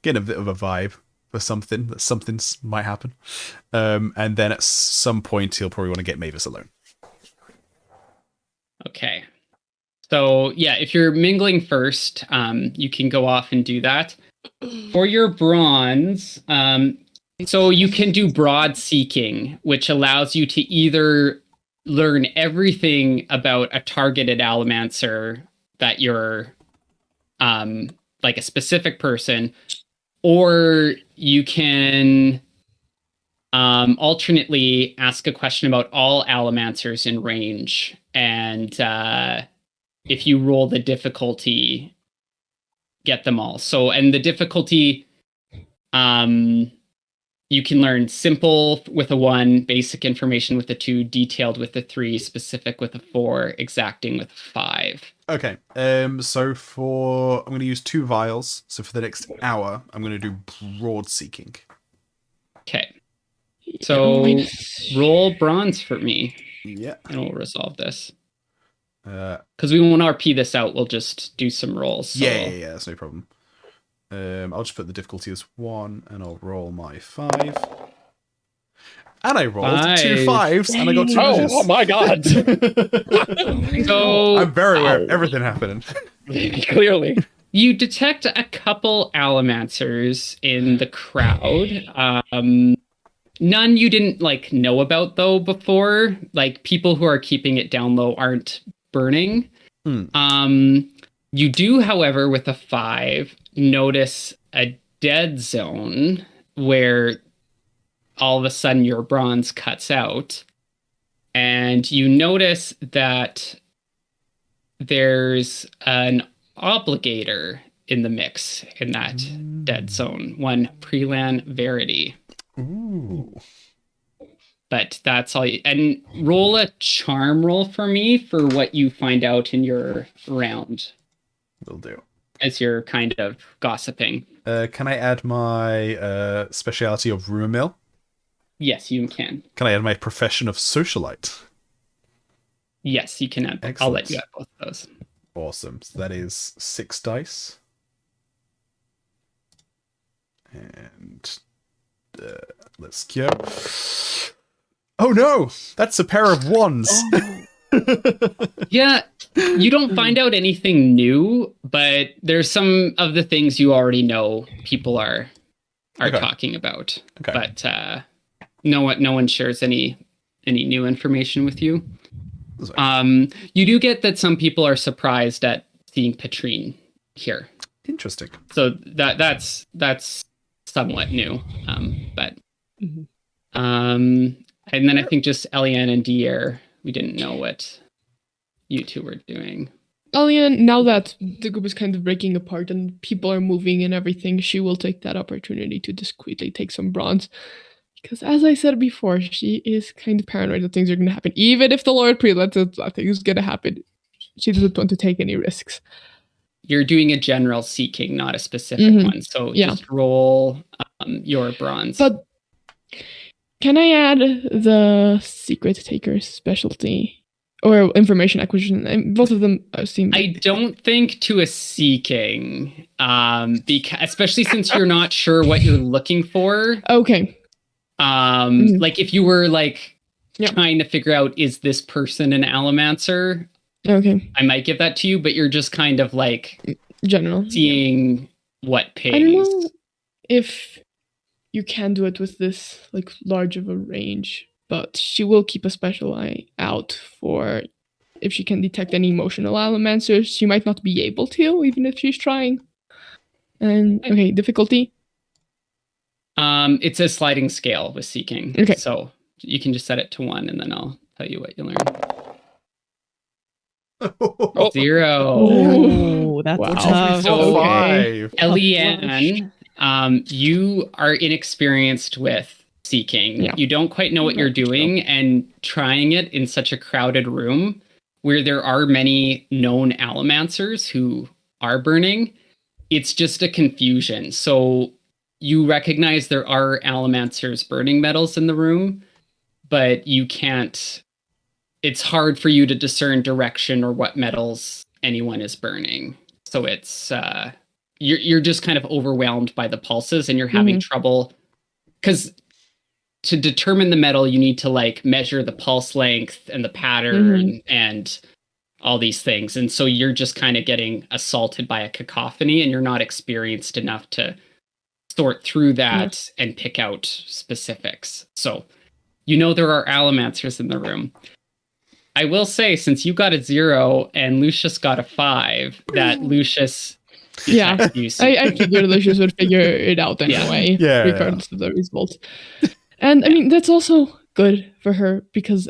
getting a bit of a vibe for something might happen. And then at some point he'll probably want to get Mavis alone. Okay. So yeah, if you're mingling first, you can go off and do that. For your bronze, so you can do broad seeking, which allows you to either learn everything about a targeted allomancer that you're like a specific person, or you can alternately ask a question about all allomancers in range, and if you roll the difficulty, get them all. So, and the difficulty, you can learn simple with a 1, basic information with a 2, detailed with a 3, specific with a 4, exacting with a 5. Okay. So I'm going to use 2 vials. So for the next hour, I'm going to do broad seeking. Okay. So roll bronze for me. Yeah. And we'll resolve this. Because we won't RP this out, we'll just do some rolls. So. Yeah, that's no problem. I'll just put the difficulty as 1, and I'll roll my 5. And I rolled 2 5s, and I got 2 Oh, oh my god! So I'm very aware of everything happening. Clearly. you detect a couple allomancers in the crowd. None you didn't know about though before. Like people who are keeping it down low aren't burning. You do, however, with a 5, notice a dead zone where all of a sudden your bronze cuts out, and you notice that there's an obligator in the mix in that dead zone, one Prelan Verity. Ooh. But that's all. And roll a charm roll for me for what you find out in your round. Will do. As you're kind of gossiping. Can I add my speciality of rumor mill? Yes, you can. Can I add my profession of socialite? Yes, you can add. Excellent. I'll let you add both of those. Awesome. So that is 6 dice. And let's go. Oh no! That's a pair of 1s. Yeah, You don't find out anything new, but there's some of the things you already know people are Okay. talking about. Okay. But no one shares any new information with you. That's fine. You do get that some people are surprised at seeing Petrine here. Interesting. So that's somewhat new. But Mhm. and then I think just Eliane and Dier, we didn't know what you two were doing. Eliane, now that the group is kind of breaking apart and people are moving and everything, she will take that opportunity to discreetly take some bronze. Because as I said before, she is kind of paranoid that things are going to happen. Even if the Lord Prelate says nothing is going to happen, she doesn't want to take any risks. You're doing a general seeking, not a specific one. So just roll your bronze. But can I add the secret taker's specialty? Or information acquisition? And both of them seem... I don't think to a seeking, because especially since you're not sure what you're looking for. Okay. Like if you were like trying to figure out, is this person an Allomancer? Okay. I might give that to you, but you're just kind of like general seeing what pays. I don't know if you can do it with this like large of a range, but she will keep a special eye out for if she can detect any emotional Allomancers. She might not be able to, even if she's trying. And okay, difficulty. It's a sliding scale with seeking. Okay. So you can just set it to 1 and then I'll tell you what you learn. 0. Oh, that's tough. So, Five. Eliane, you are inexperienced with seeking. Yeah. You don't quite know what you're doing, and trying it in such a crowded room where there are many known Allomancers who are burning, it's just a confusion. So you recognize there are Allomancers burning metals in the room, but you can't... It's hard for you to discern direction or what metals anyone is burning. So it's you're just kind of overwhelmed by the pulses, and you're having trouble, because to determine the metal you need to like measure the pulse length and the pattern and all these things, and so you're just kind of getting assaulted by a cacophony, and you're not experienced enough to sort through that and pick out specifics. So you know there are Allomancers in the room. I will say, since you got a 0 and Lucius got a 5, that Lucius... Yeah, I figured Lucius would figure it out anyway, regardless of the result. And I mean, that's also good for her because,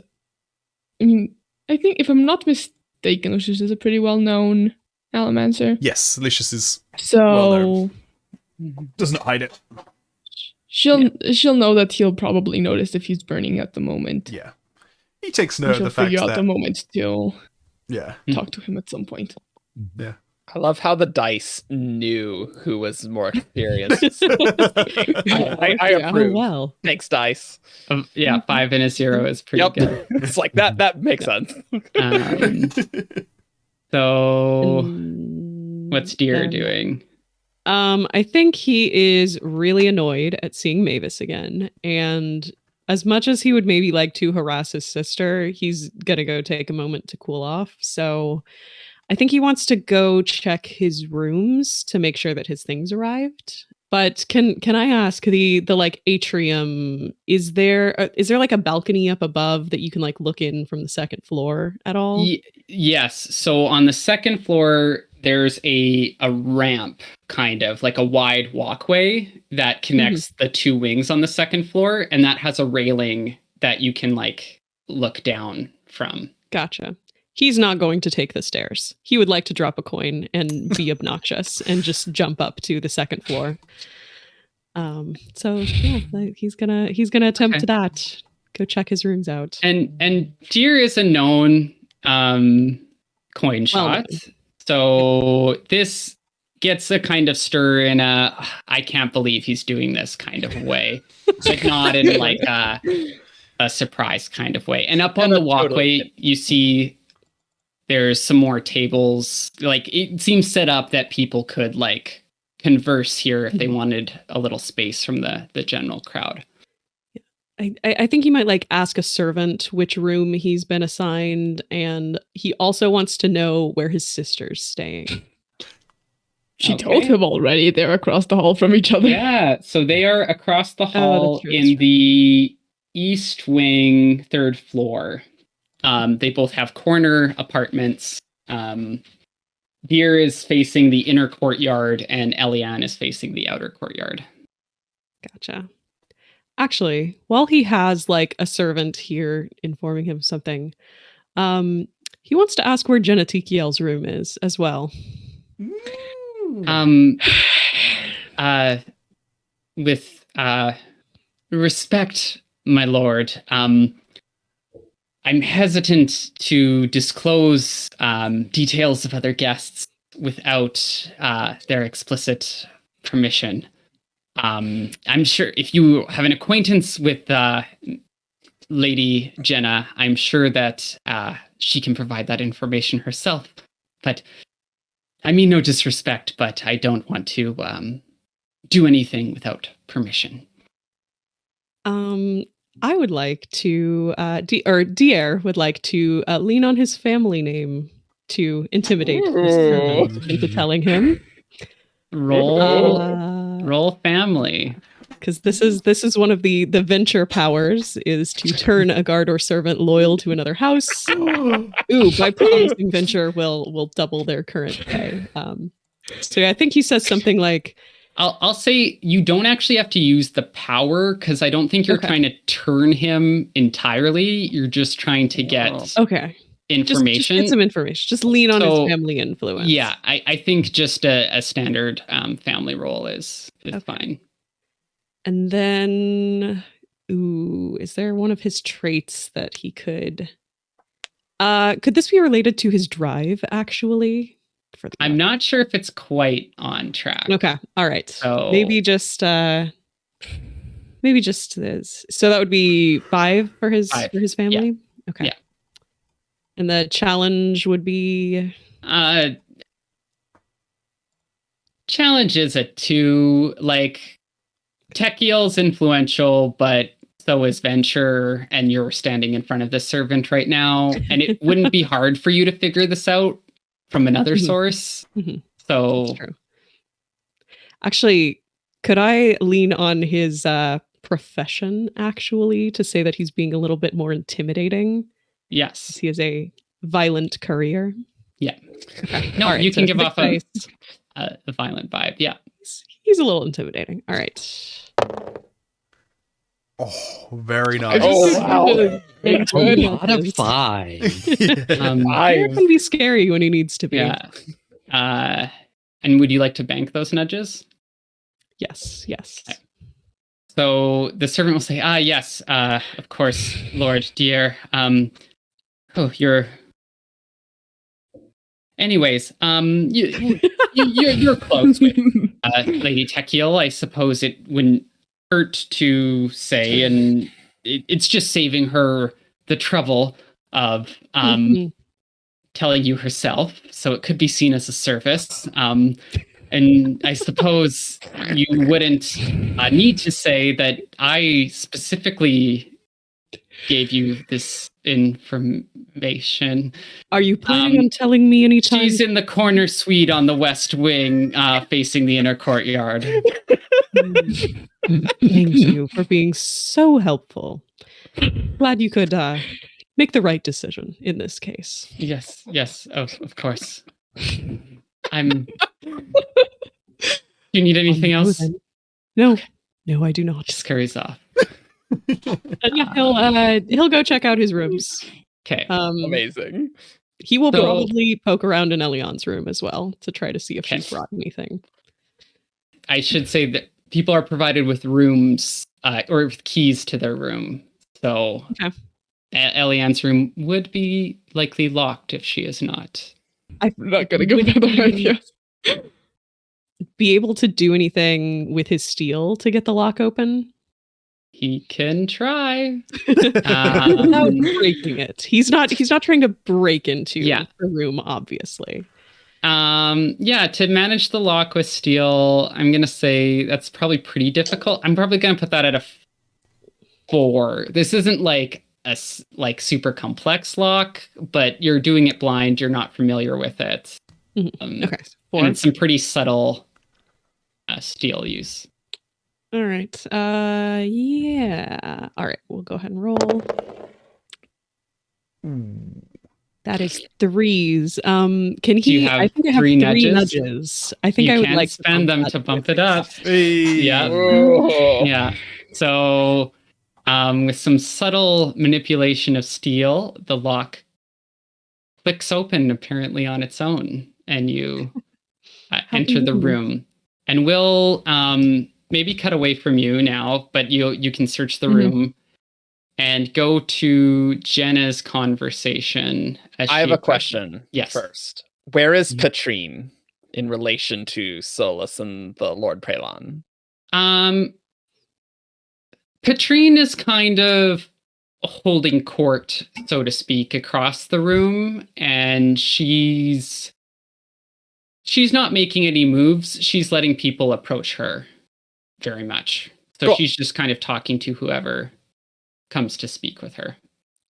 I mean, I think if I'm not mistaken, Lucius is a pretty well-known Allomancer. Yes, Lucius is So well-known. Doesn't hide it. she'll know that he'll probably notice if he's burning at the moment. Yeah. He takes note of She'll the fact figure out that... the moment to Yeah. talk to him at some point. Yeah. I love how the dice knew who was more experienced. I Oh, approve. well. Thanks, dice. 5 and a 0 is pretty good. It's like that makes sense. So And what's Dier then, doing? I think he is really annoyed at seeing Mavis again, and as much as he would maybe like to harass his sister, he's gonna go take a moment to cool off. So I think he wants to go check his rooms to make sure that his things arrived. But can I ask, the like atrium, is there like a balcony up above that you can like look in from the second floor at all? Yes. So on the second floor, there's a ramp, kind of like a wide walkway that connects the two wings on the second floor, and that has a railing that you can like look down from. Gotcha. He's not going to take the stairs. He would like to drop a coin and be obnoxious and just jump up to the second floor. So yeah, he's gonna attempt that. Go check his rooms out. And Dier is a known coin shot. So this gets a kind of stir in a I can't believe he's doing this kind of way. Like not in like a surprise kind of way. And up on the walkway, you see there's some more tables. Like it seems set up that people could like converse here if they wanted a little space from the general crowd. I think he might like ask a servant which room he's been assigned, and he also wants to know where his sister's staying. She told him already. They're across the hall from each other. Yeah, so they are across the hall true, in the east wing, 3rd floor. They both have corner apartments. Dier is facing the inner courtyard, and Eliane is facing the outer courtyard. Gotcha. Actually, while he has like a servant here informing him something, he wants to ask where Jenna Tikiel's room is as well. With respect, my lord, I'm hesitant to disclose details of other guests without their explicit permission. I'm sure if you have an acquaintance with Lady Jenna, I'm sure that she can provide that information herself. But I mean no disrespect, but I don't want to do anything without permission. I would like to, Dier would like to lean on his family name to intimidate this servant into telling him. Roll family. Because this is one of the venture powers, is to turn a guard or servant loyal to another house. Ooh, by promising venture will double their current pay. So I think he says something like, I'll say you don't actually have to use the power, because I don't think you're trying to turn him entirely. You're just trying to get information. Just get some information. Just lean on his family influence. Yeah, I think just a standard family role is fine. And then, is there one of his traits that he could... could this be related to his drive, actually? I'm not sure if it's quite on track. Okay, all right. So maybe just this. So that would be 5 for his family? Yeah. Okay. Yeah. And the challenge would be... challenge is a 2, like... Techiel's influential, but so is Venture, and you're standing in front of the servant right now, and it wouldn't be hard for you to figure this out from another source. So, that's true. Actually, could I lean on his profession, actually, to say that he's being a little bit more intimidating? Yes. He is a violent courier. Yeah. Okay. No, right, you can give off a violent vibe. Yeah. He's a little intimidating. All right. Oh, very nice. Wow. Good. Out of 5. He can be scary when he needs to be. Yeah. And would you like to bank those nudges? Yes. Okay. So the servant will say, yes, of course, Lord Dier. You're... Anyways, you're close with Lady Techiel. I suppose it wouldn't hurt to say, and it's just saving her the trouble of telling you herself, so it could be seen as a service. And I suppose you wouldn't need to say that I specifically gave you this information. Are you planning on telling me anytime? She's in the corner suite on the west wing, facing the inner courtyard. Thank you for being so helpful. Glad you could make the right decision in this case. Yes, of course. Do you need anything else? No, I do not. Just carries off. He'll go check out his rooms. Okay. Amazing. He will probably poke around in Eliane's room as well to try to see if she's brought anything. I should say that people are provided with rooms or with keys to their room. So Eliane's room would be likely locked if she is not. I'm not going to go with that idea. Be able to do anything with his steel to get the lock open? He can try. Without breaking it. He's not trying to break into the room, obviously. To manage the lock with steel, I'm gonna say that's probably pretty difficult. I'm probably gonna put that at 4. This isn't like like super complex lock, but you're doing it blind. You're not familiar with it. Okay. And 4. it's some pretty subtle steel use. All right. Yeah. All right. We'll go ahead and roll. That is 3s. Can he? you have I think I have 3 3 nudges? nudges. I think You I would can like spend them that to bump with it up. Yeah. Whoa. Yeah. So, with some subtle manipulation of steel, the lock clicks open apparently on its own, and you enter the room. And we'll maybe cut away from you now, but you can search the room and go to Jenna's conversation. I have a question Yes. first. Where is Patrine in relation to Solus and the Lord Prelon? Patrine is kind of holding court, so to speak, across the room, and she's not making any moves. She's letting people approach her very much. So Cool. she's just kind of talking to whoever comes to speak with her.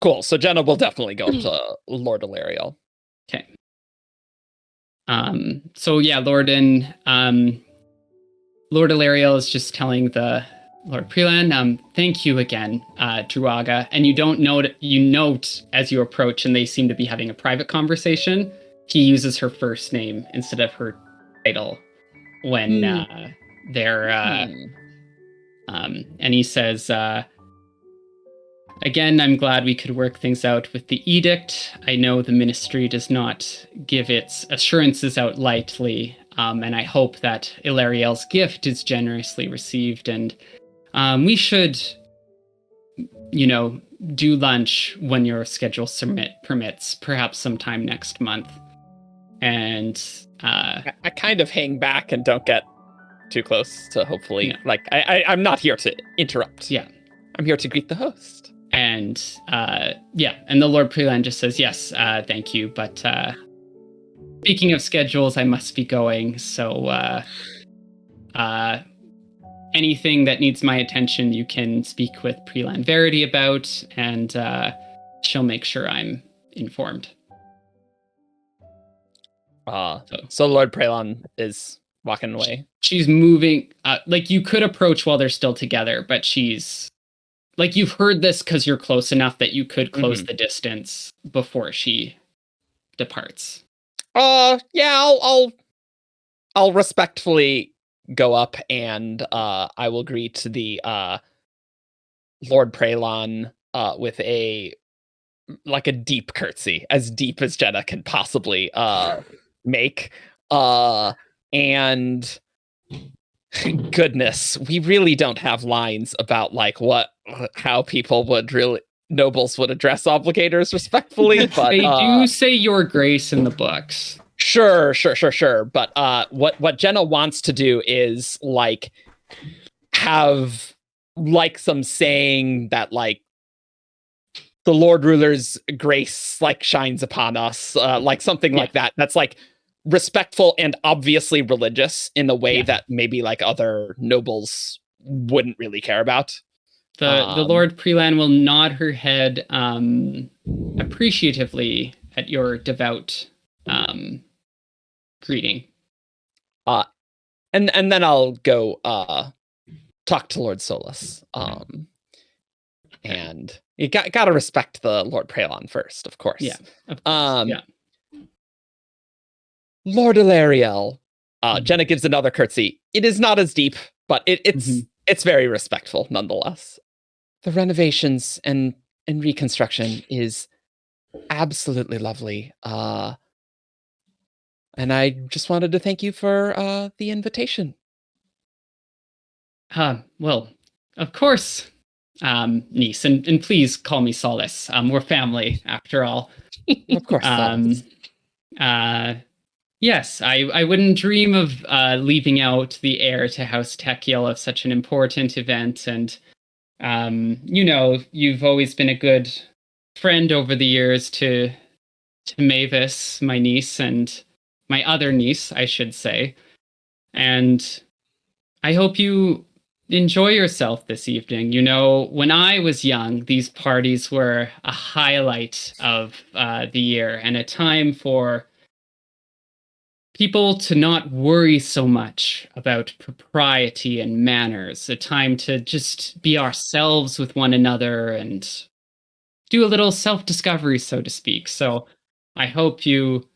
Cool. So Jenna will definitely go up to Lord Elariel. Okay. So yeah, Lord Elariel is just telling the Lord Prelan, thank you again, Druaga. And you note as you approach, and they seem to be having a private conversation, he uses her first name instead of her title when they're and he says, again, I'm glad we could work things out with the edict. I know the ministry does not give its assurances out lightly, and I hope that Ilariel's gift is generously received, and we should, do lunch when your schedule permits, perhaps sometime next month. And I kind of hang back and don't get too close to hopefully, I'm not here to interrupt. Yeah. I'm here to greet the host. And and the Lord Prelan just says, yes, thank you, but speaking of schedules, I must be going, so anything that needs my attention, you can speak with Prelan Verity about, and she'll make sure I'm informed. So Lord Prelan is walking away. She's moving, you could approach while they're still together, but she's you've heard this because you're close enough that you could close the distance before she departs. Yeah, I'll respectfully go up and I will greet the Lord Prelon with a deep curtsy, as deep as Jenna can possibly make. And goodness, we really don't have lines about how nobles would address obligators respectfully, but they do say your grace in the books. Sure. But what Jenna wants to do is have some saying that the Lord Ruler's grace shines upon us, something like that. That's respectful and obviously religious in a way that maybe other nobles wouldn't really care about. The Lord Prelan will nod her head appreciatively at your devout greeting. And then I'll go talk to Lord Solus. And you gotta respect the Lord Prelon first, of course. Yeah. Of course. Lord Elariel. Jenna gives another curtsy. It is not as deep, but it's very respectful nonetheless. The renovations and reconstruction is absolutely lovely. And I just wanted to thank you for the invitation. Well, of course, niece, and please call me Solus. We're family, after all. Of course. Yes, I wouldn't dream of leaving out the heir to House Techiel of such an important event, and you've always been a good friend over the years to Mavis, my niece, and my other niece, I should say. And I hope you enjoy yourself this evening. You know, when I was young, these parties were a highlight of the year and a time for people to not worry so much about propriety and manners, a time to just be ourselves with one another and do a little self-discovery, so to speak. So I hope you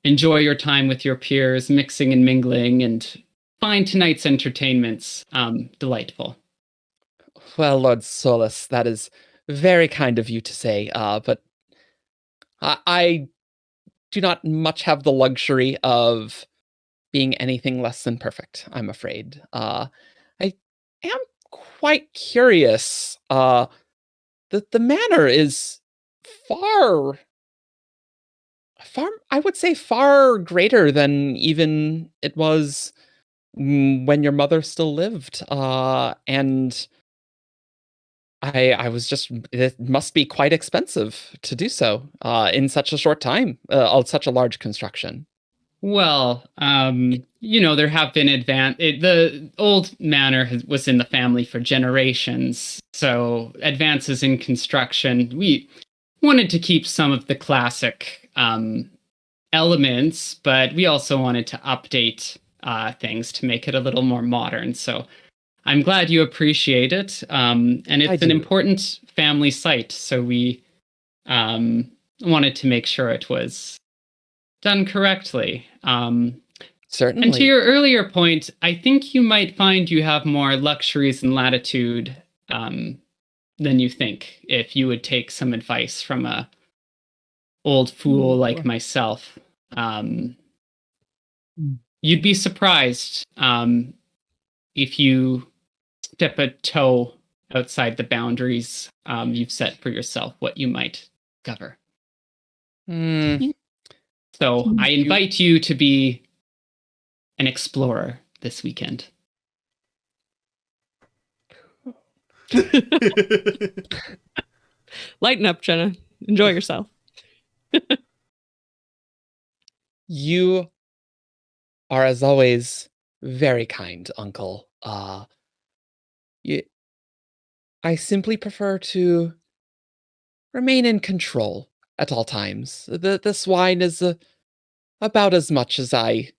enjoy your time with your peers, mixing and mingling, and find tonight's entertainments delightful. Well, Lord Solus, that is very kind of you to say, but I do not much have the luxury of being anything less than perfect, I'm afraid. I am quite curious. The manor is far, I would say far greater than even it was when your mother still lived. And I was just, it must be quite expensive to do so in such a short time, on such a large construction. Well, you know, there have been the old manor was in the family for generations, so advances in construction, we wanted to keep some of the classic elements, but we also wanted to update things to make it a little more modern. So I'm glad you appreciate it. And it's an important family site, so we wanted to make sure it was done correctly. Certainly. And to your earlier point, I think you might find you have more luxuries and latitude than you think if you would take some advice from a old fool like myself. You'd be surprised if you step a toe outside the boundaries you've set for yourself, what you might discover. So I invite you to be an explorer this weekend. Lighten up, Jenna. Enjoy yourself. You are, as always, very kind, Uncle. I simply prefer to remain in control at all times. This wine is about as much as I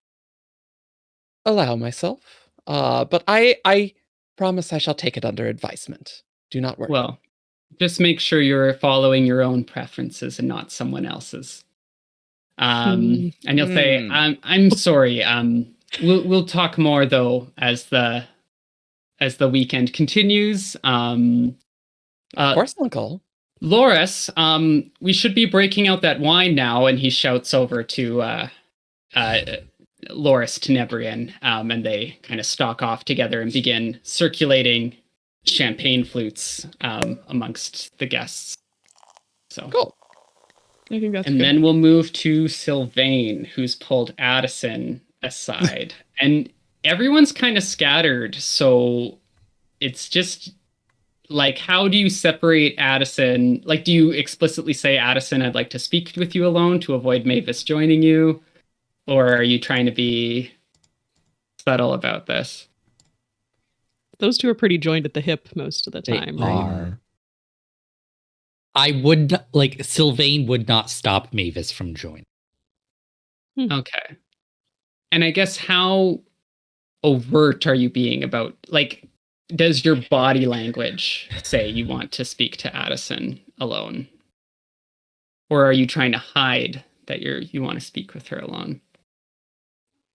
allow myself. But I promise I shall take it under advisement. Do not worry. Well, just make sure you're following your own preferences and not someone else's. And you'll say, "I'm sorry. We'll talk more though as the weekend continues." Of course, Uncle. Loris, we should be breaking out that wine now. And he shouts over to Loris Tenebrian, and they kind of stalk off together and begin circulating champagne flutes amongst the guests. So cool. I think that's and good. then we'll move to Sylvain, who's pulled Addison aside. And everyone's kind of scattered, so it's just like, how do you separate Addison? Like, do you explicitly say, Addison, I'd like to speak with you alone to avoid Mavis joining you? Or are you trying to be subtle about this? Those two are pretty joined at the hip most of the time, They right? are. I would like Sylvain would not stop Mavis from joining. Okay. And I guess how overt are you being about, like, does your body language say you want to speak to Addison alone? Or are you trying to hide that you want to speak with her alone?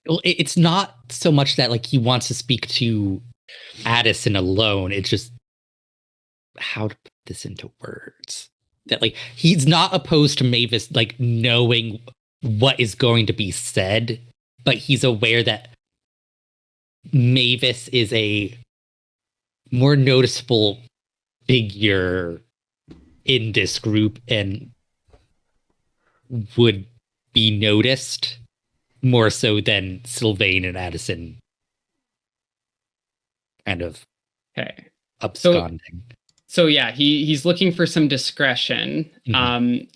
Well, it's not so much that like he wants to speak to Addison alone. It's just how to put this into words. That like he's not opposed to Mavis like knowing what is going to be said, but he's aware that Mavis is a more noticeable figure in this group and would be noticed more so than Sylvain and Addison kind of absconding. So yeah, he's looking for some discretion. Mm-hmm.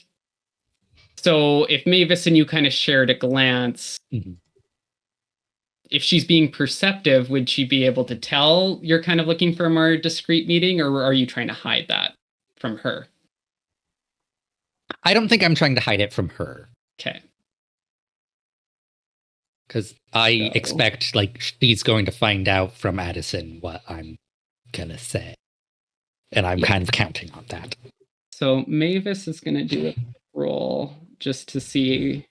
So if Mavis and you kind of shared a glance, if she's being perceptive, would she be able to tell you're kind of looking for a more discreet meeting, or are you trying to hide that from her? I don't think I'm trying to hide it from her. Okay. Because I expect, like, she's going to find out from Addison what I'm going to say. And I'm kind of counting on that. So Mavis is going to do a roll just to see,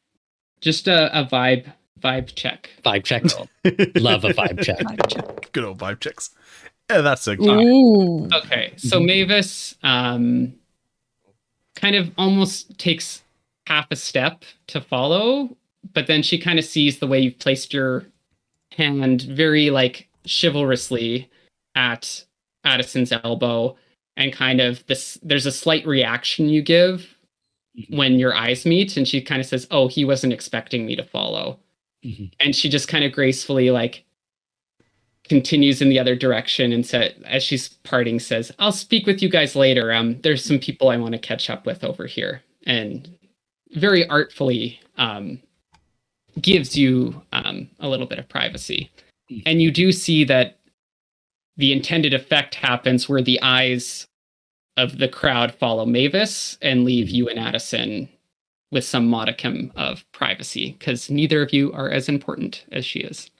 just a vibe check. Vibe check. Love a vibe check. Good old vibe checks. Yeah, that's a Ooh. Okay, so Mavis kind of almost takes half a step to follow, but then she kind of sees the way you've placed your hand very like chivalrously at Addison's elbow, and kind of there's a slight reaction you give when your eyes meet, and she kind of says, "Oh, he wasn't expecting me to follow." And she just kind of gracefully like continues in the other direction, and as she's parting says, "I'll speak with you guys later. There's some people I want to catch up with over here," and very artfully gives you a little bit of privacy. And you do see that the intended effect happens where the eyes of the crowd follow Mavis and leave you and Addison with some modicum of privacy, because neither of you are as important as she is.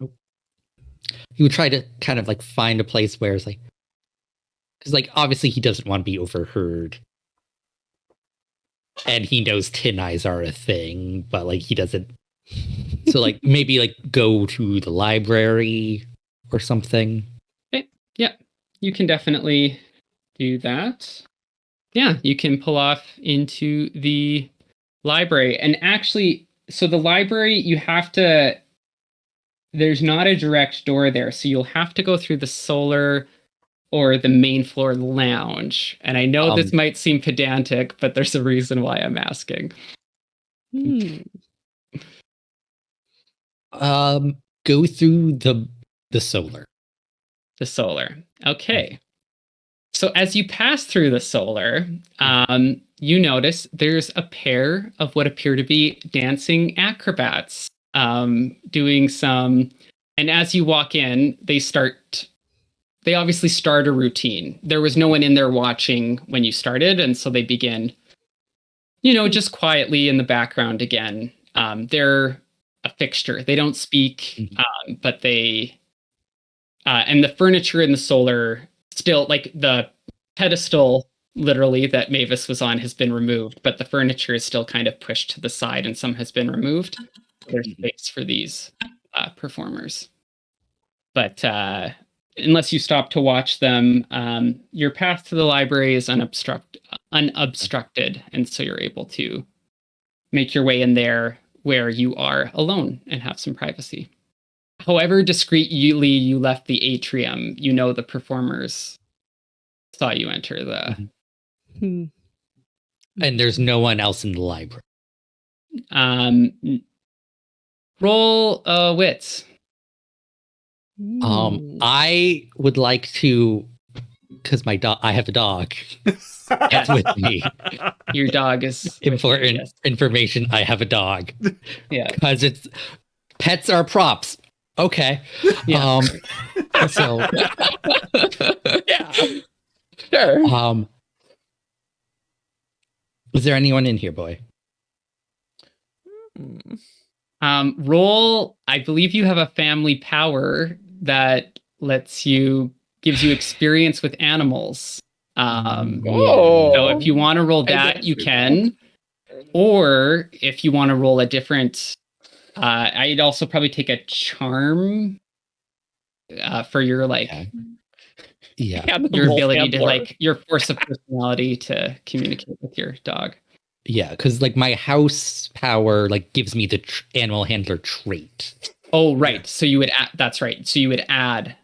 He would try to kind of like find a place where it's like, because like obviously he doesn't want to be overheard, and he knows tin eyes are a thing, but like he doesn't. So like maybe like go to the library or something. Okay. Yeah, you can definitely do that. Yeah, you can pull off into the library, and actually, so the library you have to. There's not a direct door there, so you'll have to go through the solar or the main floor lounge. And I know this might seem pedantic, but there's a reason why I'm asking. Go through the solar. The solar. Okay. So as you pass through the solar, you notice there's a pair of what appear to be dancing acrobats doing some, and as you walk in, they obviously start a routine. There was no one in there watching when you started, and so they begin, just quietly in the background again. They're a fixture. They don't speak, but they, and the furniture in the solar still, like the pedestal literally that Mavis was on has been removed, but the furniture is still kind of pushed to the side, and some has been removed. There's space for these performers. But unless you stop to watch them, your path to the library is unobstructed, and so you're able to make your way in there where you are alone and have some privacy. However discreetly you left the atrium, the performers saw you enter the... And there's no one else in the library. Roll wits. I would like to, because I have a dog. That's with me. Your dog is important information. I have a dog. Yeah, because pets are props. Okay. Yeah. So Yeah. Sure. Is there anyone in here, boy? Roll. I believe you have a family power that gives you experience with animals. So if you want to roll that, you can. Or if you want to roll a different, I'd also probably take a charm for your your ability to your force of personality to communicate with your dog. Yeah, because my house power gives me the animal handler trait. Oh, right. So you would add. That's right. So you would add.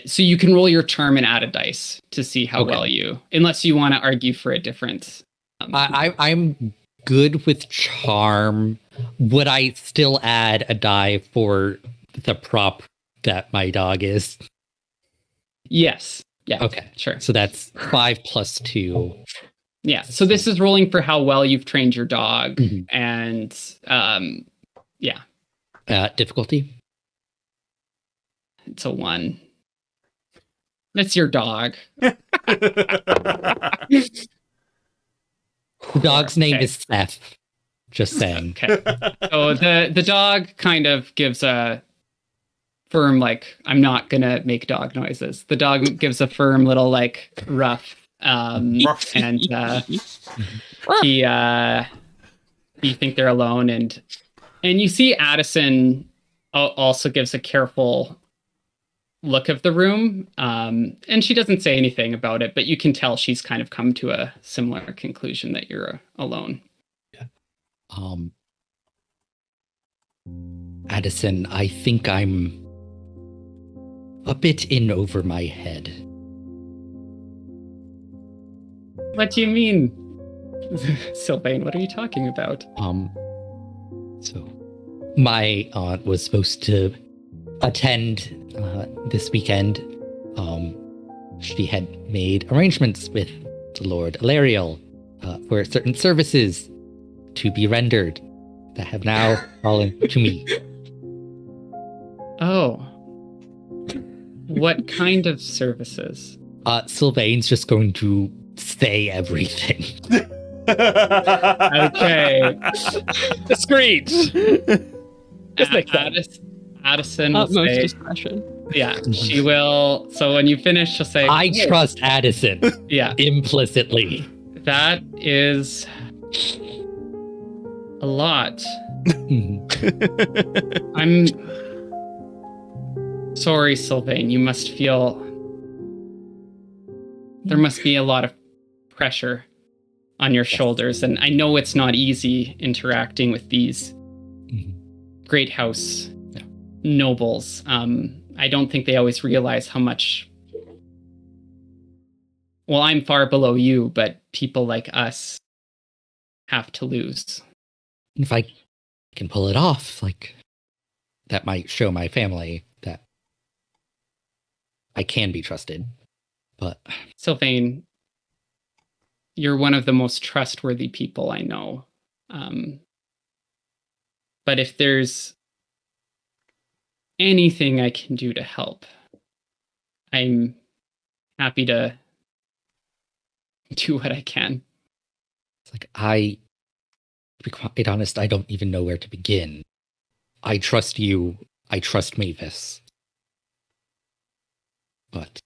So you can roll your charm and add a dice to see how well you. Unless you want to argue for a difference. I'm good with charm. Would I still add a die for the prop that my dog is? Yes. Yeah. Okay. Sure. So that's 5 plus 2. Yeah. So this is rolling for how well you've trained your dog, and yeah. Difficulty? It's a 1. That's your dog. The dog's name Okay. is Seth. Just saying. Okay. So the dog kind of gives a firm, like, I'm not gonna make dog noises. The dog gives a firm little, like, ruff. Ruff. And you think they're alone, and you see Addison also gives a careful look of the room, and she doesn't say anything about it, but you can tell she's kind of come to a similar conclusion that you're alone. Addison, I think I'm a bit in over my head. What do you mean? Sylvain, what are you talking about? So my aunt was supposed to attend this weekend. She had made arrangements with the Lord Elariel for certain services to be rendered that have now fallen to me. Oh. What kind of services? Sylvain's just going to say everything. Okay. Discreet. This makes sense. Addison will Utmost say, discretion. yeah, she will. So when you finish, she'll say, I trust Addison yeah, implicitly. that is a lot. I'm sorry, Sylvain. You must feel there must be a lot of pressure on your shoulders, and I know it's not easy interacting with these great house nobles. I don't think they always realize how much. Well, I'm far below you, but people like us have to lose. If I can pull it off, like, that might show my family that I can be trusted. But Sylvain, you're one of the most trustworthy people I know. But if there's anything I can do to help, I'm happy to do what I can. it's like, to be quite honest, I don't even know where to begin. I trust you. I trust Mavis. But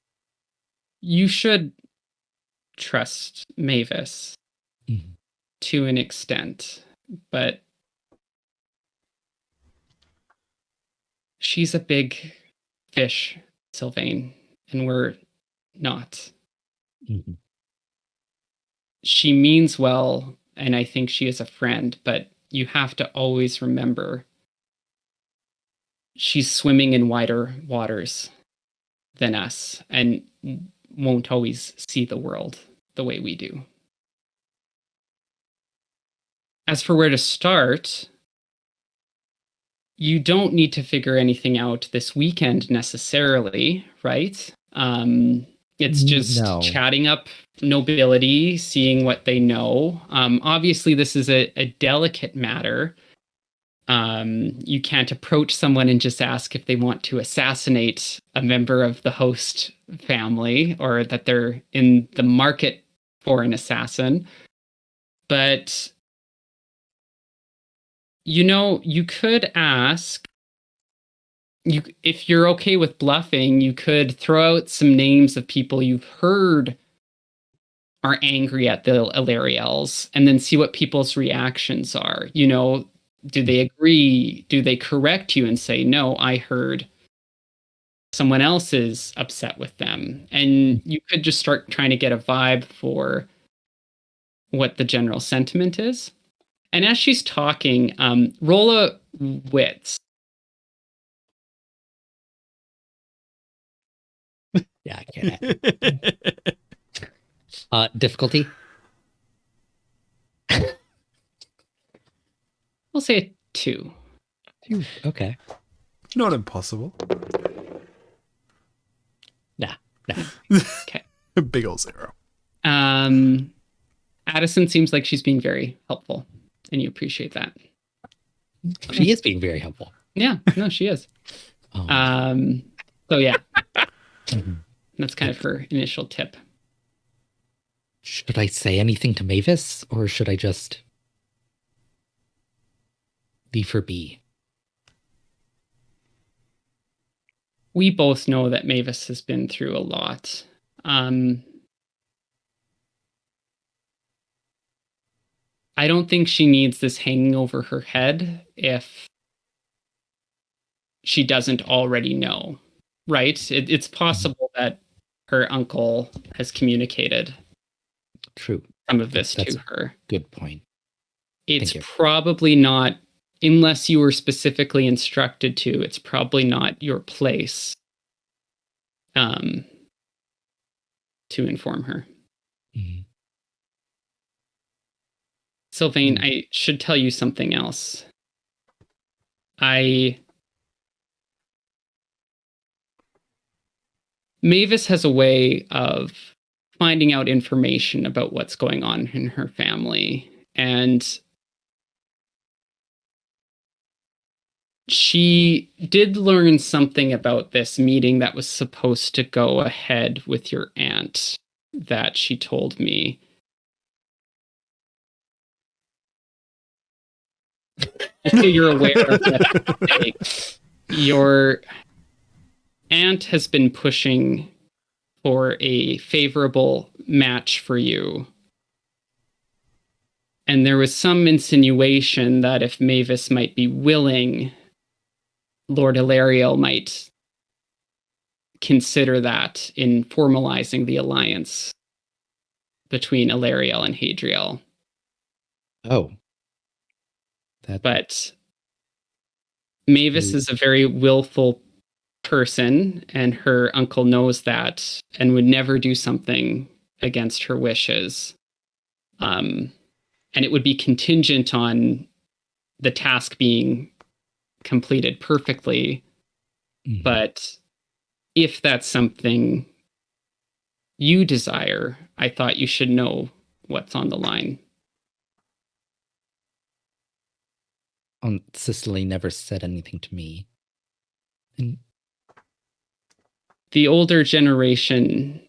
You should trust Mavis to an extent, but she's a big fish, Sylvain, and we're not. She means well, and I think she is a friend, but you have to always remember she's swimming in wider waters than us and won't always see the world the way we do. As for where to start, you don't need to figure anything out this weekend necessarily, right? It's just chatting up nobility, seeing what they know. Obviously, this is a delicate matter. You can't approach someone and just ask if they want to assassinate a member of the host family or that they're in the market for an assassin. But, you could ask, if you're okay with bluffing, you could throw out some names of people you've heard are angry at the Elariels and then see what people's reactions are. Do they agree? Do they correct you and say, no, I heard someone else is upset with them? And you could just start trying to get a vibe for what the general sentiment is. And as she's talking, roll a wits. yeah, I can't. Difficulty? We'll say a 2. Okay. Not impossible. Nah. Okay. Big ol' 0. Addison seems like she's being very helpful, and you appreciate that. She is being very helpful. Yeah, no, she is. So yeah, Mhm. that's kind of her initial tip. Should I say anything to Mavis, or should I just leave her be? We both know that Mavis has been through a lot. I don't think she needs this hanging over her head if she doesn't already know, right? It's possible that her uncle has communicated True. some of this That's to her. Good point. It's Thank you. probably not, unless you were specifically instructed to, it's probably not your place to inform her. Mhm. Sylvain, I should tell you something else. Mavis has a way of finding out information about what's going on in her family, and she did learn something about this meeting that was supposed to go ahead with your aunt that she told me. Just so you're aware of that. Your aunt has been pushing for a favorable match for you. And there was some insinuation that if Mavis might be willing, Lord Elariel might consider that in formalizing the alliance between Elariel and Hadriel. Oh. But Mavis is a very willful person, and her uncle knows that and would never do something against her wishes. And it would be contingent on the task being completed perfectly. Mhm. But if that's something you desire, I thought you should know what's on the line. Cicely never said anything to me. And The older generation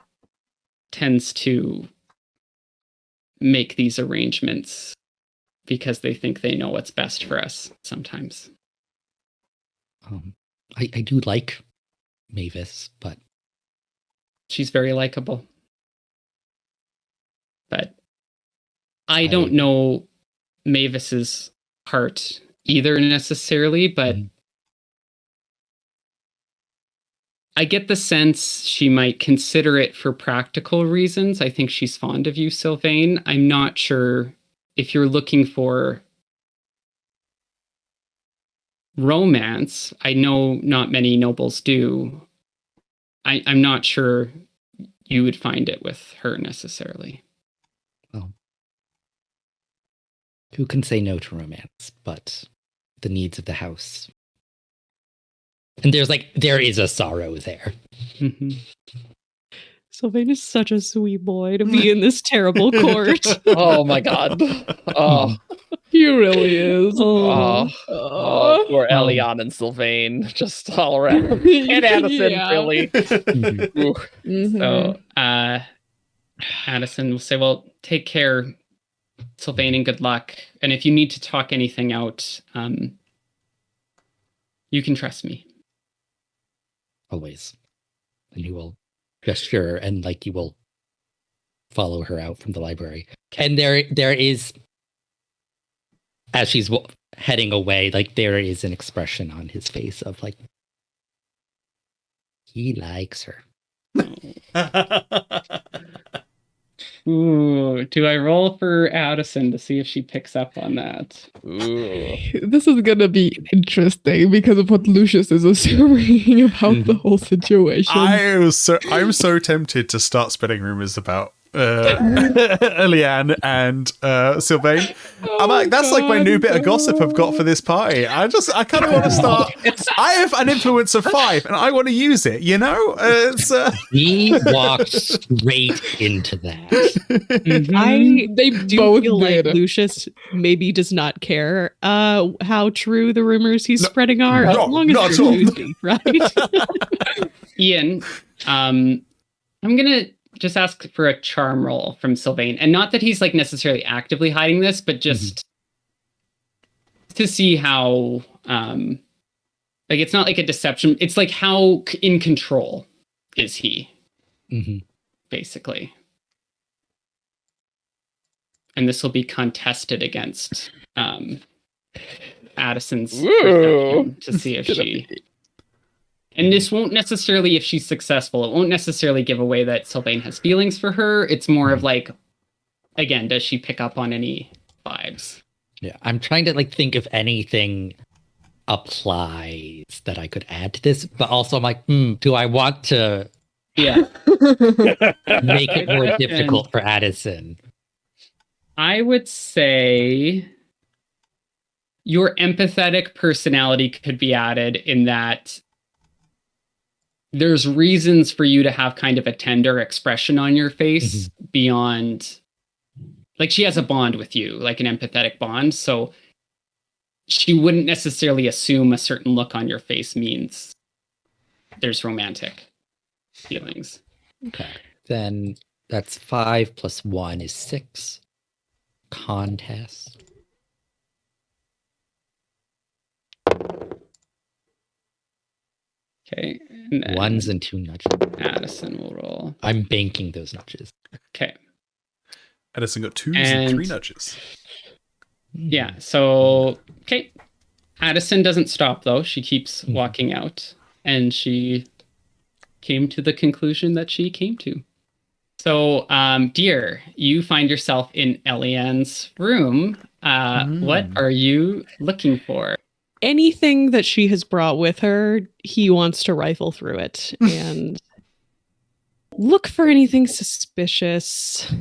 tends to make these arrangements because they think they know what's best for us sometimes. I do like Mavis, but She's very likable. But I don't know Mavis's heart either necessarily, but I get the sense she might consider it for practical reasons. I think she's fond of you, Sylvain. I'm not sure if you're looking for romance. I know not many nobles do. I'm not sure you would find it with her necessarily. well, who can say no to romance, but the needs of the house. And there is a sorrow there. Mm-hmm. Sylvain is such a sweet boy to be in this terrible court. Oh my god. Oh, He really is. oh, poor Eliane and Sylvain, just all around. And Addison, Yeah. really. Ooh. Mhm. So, Addison will say, well, take care, Sylvain, and good luck. And if you need to talk anything out, you can trust me. Always. And you will gesture and you will follow her out from the library. And there is, as she's heading away, there is an expression on his face of he likes her. Ooh, do I roll for Addison to see if she picks up on that? Ooh. This is gonna be interesting because of what Lucius is assuming about the whole situation. I'm so tempted to start spreading rumors about Eliane and Sylvain. I'm like, that's like my new bit of gossip I've got for this party. I kind of want to start. I have an influence of 5, and I want to use it. You know, He walked straight into that. They do both feel like did. Lucius maybe does not care how true the rumors he's spreading are, as long as not they're at all. juicy, right? Ian, I'm gonna just ask for a charm roll from Sylvain, and not that he's like necessarily actively hiding this, but just to see how like it's not like a deception. It's like how in control is he, basically. And this will be contested against Addison's perception to see if she. And this won't necessarily, if she's successful, it won't necessarily give away that Sylvain has feelings for her. It's more of like, again, does she pick up on any vibes? Yeah, I'm trying to like think if anything applies that I could add to this, but also I'm like, do I want to make it more difficult for Addison? I would say your empathetic personality could be added in that there's reasons for you to have kind of a tender expression on your face beyond, like she has a bond with you, like an empathetic bond. So she wouldn't necessarily assume a certain look on your face means there's romantic feelings. Okay. Then that's 5 plus 1 is 6. Contest. Okay. And then 1s and 2 nudges. Addison will roll. I'm banking those nudges. Okay. Addison got 2s and 3 nudges. Yeah. So, okay. Addison doesn't stop though. She keeps walking out, and she came to the conclusion that she came to. So, Dier, you find yourself in Eliane's room. What are you looking for? Anything that she has brought with her, he wants to rifle through it and look for anything suspicious.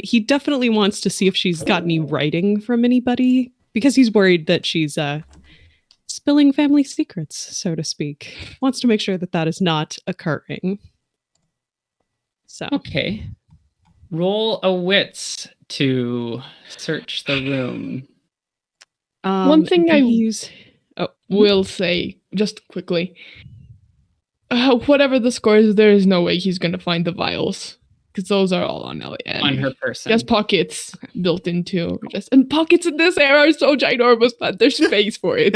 He definitely wants to see if she's got any writing from anybody, because he's worried that she's spilling family secrets, so to speak. Wants to make sure that that is not occurring. So Okay. Roll a wits to search the room. One thing I use. will say, just quickly, whatever the score is, there is no way he's going to find the vials, because those are all on Eliane. On her person. She has pockets built into her chest. And pockets in this era are so ginormous that there's space for it.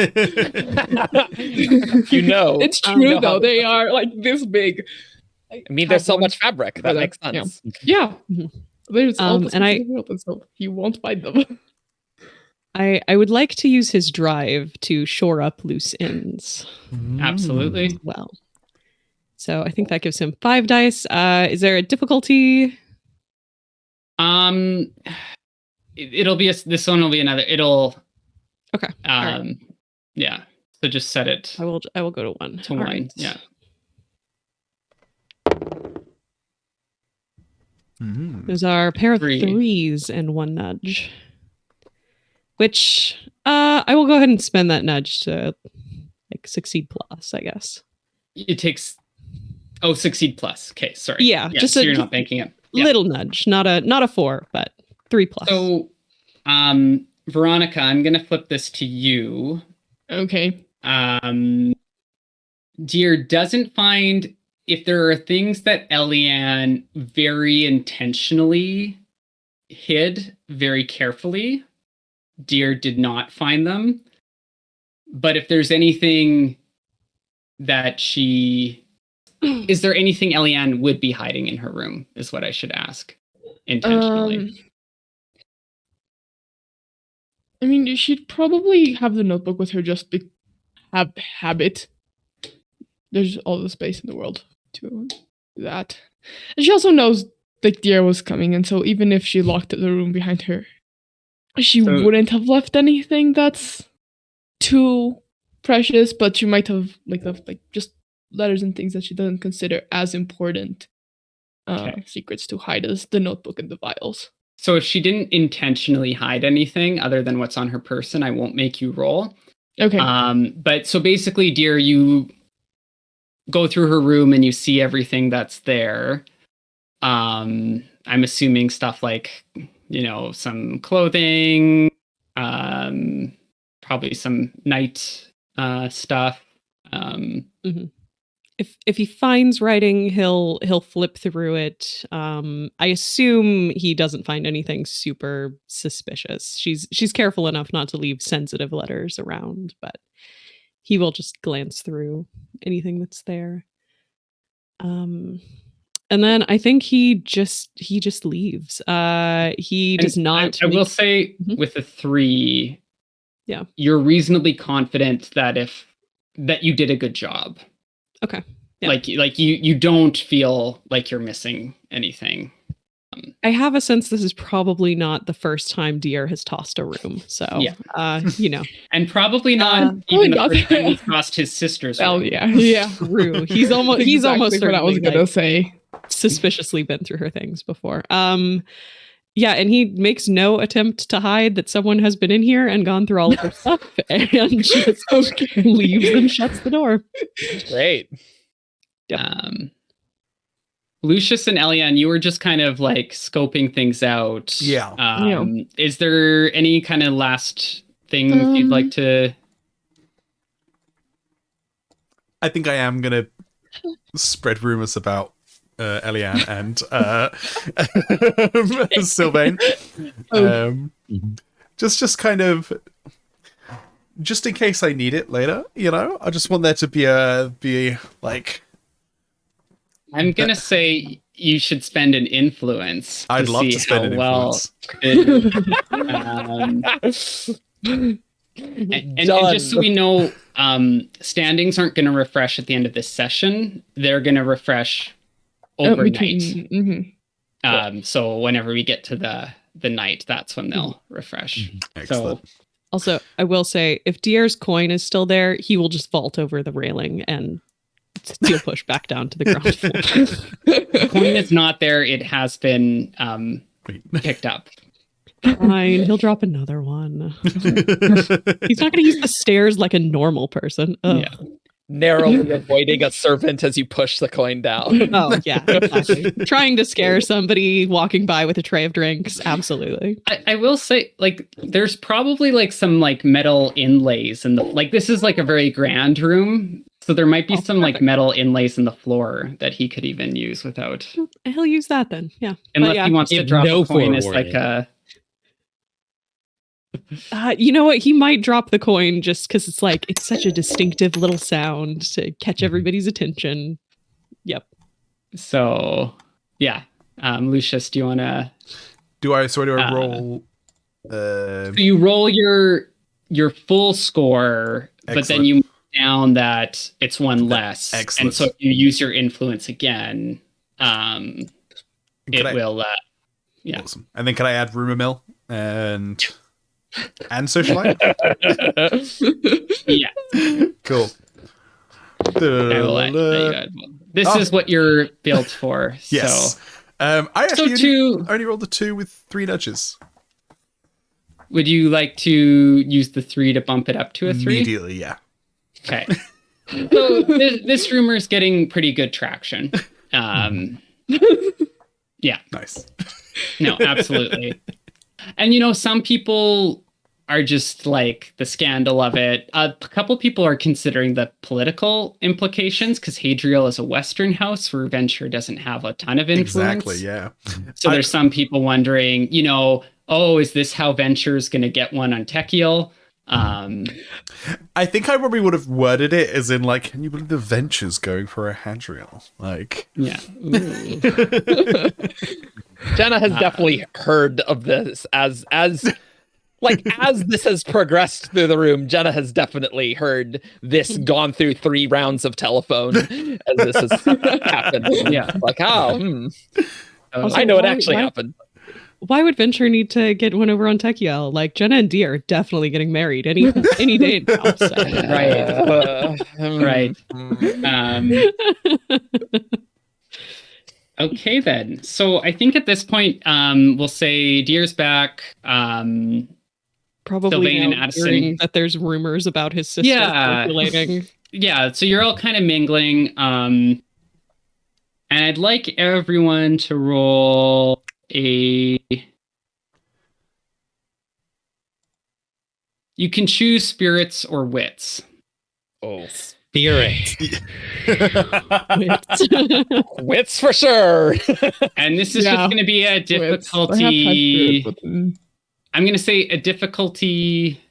You know. It's true, though. They are like this big. I mean, there's so much fabric. That makes sense. Yeah. There's all the and space in the world, and so he won't find them. I would like to use his drive to shore up loose ends. Absolutely. Well, so I think that gives him 5 dice. Is there a difficulty? It'll be this one will be another. It'll. Okay. Right. Yeah. So just set it. I will go to 1. To 1. Right. Yeah. Those are a pair of 3s and 1 nudge. Which I will go ahead and spend that nudge to like succeed plus, I guess. It takes succeed plus. Okay, sorry. Yeah, just so you're not banking it. Yeah. Little nudge, not a 4, but 3 plus. So Verónica, I'm gonna flip this to you. Okay. Dier doesn't find if there are things that Eliane very intentionally hid very carefully. Dier did not find them. But if there's anything that is there anything Eliane would be hiding in her room, is what I should ask intentionally. I mean, she'd probably have the notebook with her just have habit. There's all the space in the world to do that. And she also knows that Dier was coming, and so even if she locked the room behind her, she wouldn't have left anything that's too precious, but she might have like just letters and things that she doesn't consider as important secrets to hide is the notebook and the vials. So if she didn't intentionally hide anything other than what's on her person, I won't make you roll. Okay. But so basically, Dier, you go through her room and you see everything that's there. I'm assuming stuff like, some clothing, probably some night stuff. If he finds writing, he'll flip through it. I assume he doesn't find anything super suspicious. She's careful enough not to leave sensitive letters around, but he will just glance through anything that's there. And then I think he just leaves. He does not. I will say with a 3, yeah, you're reasonably confident that you did a good job. Okay. Yeah. Like you don't feel like you're missing anything. I have a sense this is probably not the first time Dier has tossed a room. So, yeah. And probably not even the first time he tossed his sister's room. Oh, yeah. True. He's almost what I was gonna say. Suspiciously been through her things before. Yeah, and he makes no attempt to hide that someone has been in here and gone through all of her stuff and just leaves and shuts the door. Great. Yep. Lucius and Eliane, you were just kind of like scoping things out. Yeah. Is there any kind of last things you'd like to? I think I am going to spread rumors about Eliane and Sylvain. Just kind of, just in case I need it later, I just want there to be like. I'm gonna say you should spend an influence. I'd love to spend an influence. And just so we know, standings aren't going to refresh at the end of this session. They're going to refresh overnight. So whenever we get to the night, that's when they'll refresh. Excellent. So, also, I will say, if Dier's coin is still there, he will just vault over the railing and steel push back down to the ground floor. The coin is not there. It has been picked up. Fine, he'll drop another one. He's not going to use the stairs like a normal person. Ugh. Yeah. Narrowly avoiding a servant as you push the coin down. Oh, yeah, exactly. Trying to scare somebody walking by with a tray of drinks. Absolutely. I will say, there's probably some metal inlays in this is a very grand room. So there might be some metal inlays in the floor that he could even use without. He'll use that then. Yeah. Unless he wants to drop a coin as a. You know what? He might drop the coin just because it's such a distinctive little sound to catch everybody's attention. Yep. So, yeah. Lucius, do you want to? Do I roll? So you roll your full score, but then you down that it's one less. Excellent. And so if you use your influence again, it will. Yeah. Awesome. And then can I add rumor mill and socialite? Yeah. Cool. This is what you're built for. Yes. So. I actually only rolled the 2 with 3 nudges. Would you like to use the 3 to bump it up to a 3? Immediately, yeah. Okay. So this rumor is getting pretty good traction. Yeah. Nice. No, absolutely. And some people are just the scandal of it. A couple people are considering the political implications because Hadriel is a Western house where Venture doesn't have a ton of influence. Exactly, yeah. So there's some people wondering, is this how Venture is going to get one on Techiel? I think I probably would have worded it as in can you believe the Venture's going for a Hadriel? Yeah. Jenna has definitely heard of this as this has progressed through the room. Jenna has definitely heard this gone through 3 rounds of telephone as this has happened. Yeah. I know what actually happened. Why would Venture need to get one over on Techiel? Jenna and Dier are definitely getting married any day now. So. Right. Right. Okay, then. So I think at this point, we'll say Dier's back. Probably Sylvain and now Addison. hearing that there's rumors about his sister Yeah. circulating. Yeah, so you're all kind of mingling. And I'd like everyone to roll a... You can choose spirits or wits. Oh, Spirit. wits for sure. And this is Yeah, just going to be a Wits. I have high difficulty... spirit, but, I'm going to say a difficulty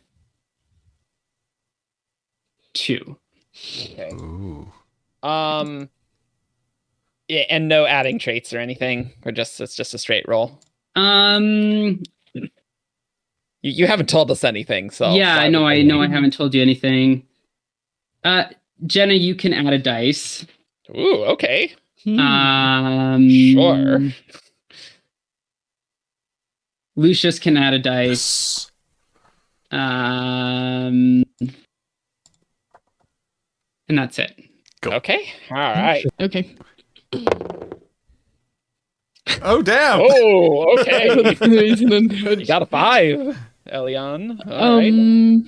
2. Okay. Ooh. Yeah, and no adding traits or anything, or it's just a straight roll. You haven't told us anything, so Yeah, I know I haven't told you anything. Jenna, you can add a dice. Ooh, okay. Sure. Lucius can add a dice. And that's it. Go. Okay. All right. okay. Oh, damn. Oh, okay. Good. You got a 5, Eliane. All right.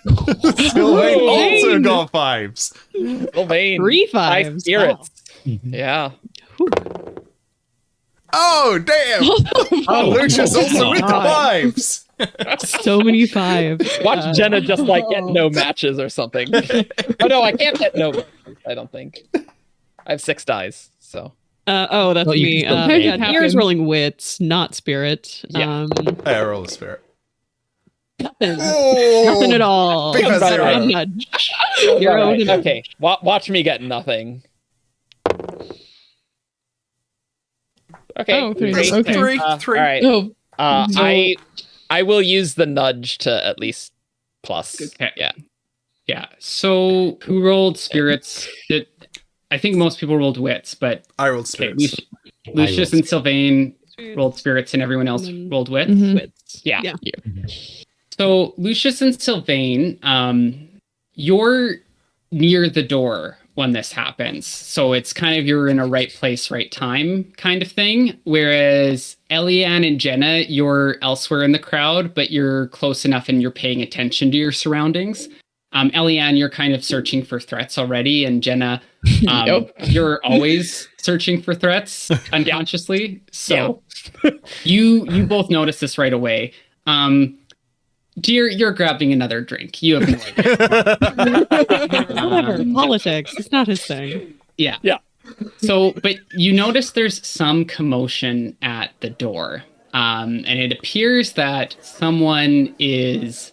Sylvain also Dang. got 5s. Sylvain. 3 High 5s. spirits. Mhm. Yeah. Oh, damn. Oh, Lucius also with the God. 5s. So many 5s. Watch Jenna just like get no matches or something. Oh no, I can't get no matches, I don't think. I have 6 dies, so. That's Oh, you me. can still make Yeah, it Dier's happen. rolling wits, not spirit. Yeah. I roll the spirit. Nothing. Oh, Nothing at all. Big fat zero. A nudge. Zero Alright, to nudge. okay, watch me get nothing. Okay. Oh, three. great. Okay. Three. All right. Oh, So- I will use the nudge to at least plus. Okay. Yeah. Yeah. So who rolled spirits? I think most people rolled wits, but I rolled okay, spirits. Lucius and Sylvain rolled spirits and everyone else And then- rolled wits. mhm. Wits. Yeah. Yeah. So Lucius and Sylvain, you're near the door when this happens. So it's kind of you're in a right place, right time kind of thing. Whereas Eliane and Jenna, you're elsewhere in the crowd, but you're close enough and you're paying attention to your surroundings. Eliane, you're kind of searching for threats already, and Jenna, Yep. you're always searching for threats unconsciously. So you both notice this right away. Dear, you're grabbing another drink. You have no idea. Whatever. Politics. It's not his thing. Yeah. Yeah. So, but you notice there's some commotion at the door. And it appears that someone is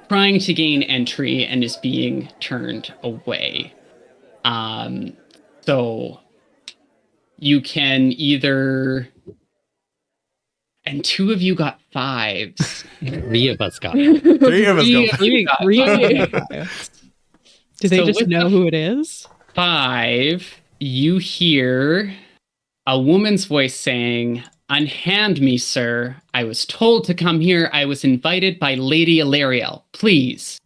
trying to gain entry and is being turned away. So you can either... And 2 of you got 5s. 3 of us got. 3 of us go. Three five. 5s. Do they So just with know the- who it is? 5, you hear a woman's voice saying, "Unhand me, sir. I was told to come here. I was invited by Lady Elariel. Please."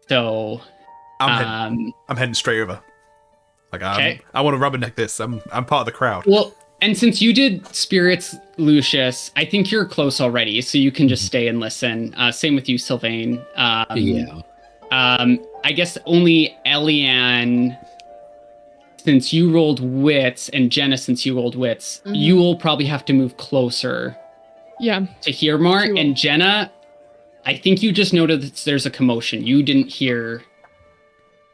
So, I'm heading straight over. Like Okay. I want to rubberneck this. I'm part of the crowd. well, and since you did spirits, Lucius, I think you're close already, so you can just stay and listen. Same with you, Sylvain. Yeah. I guess only Eliane, since you rolled wits, and Jenna, since you rolled wits, you will probably have to move closer Yeah. to hear more. She will. And Jenna, I think you just noted that there's a commotion. You didn't hear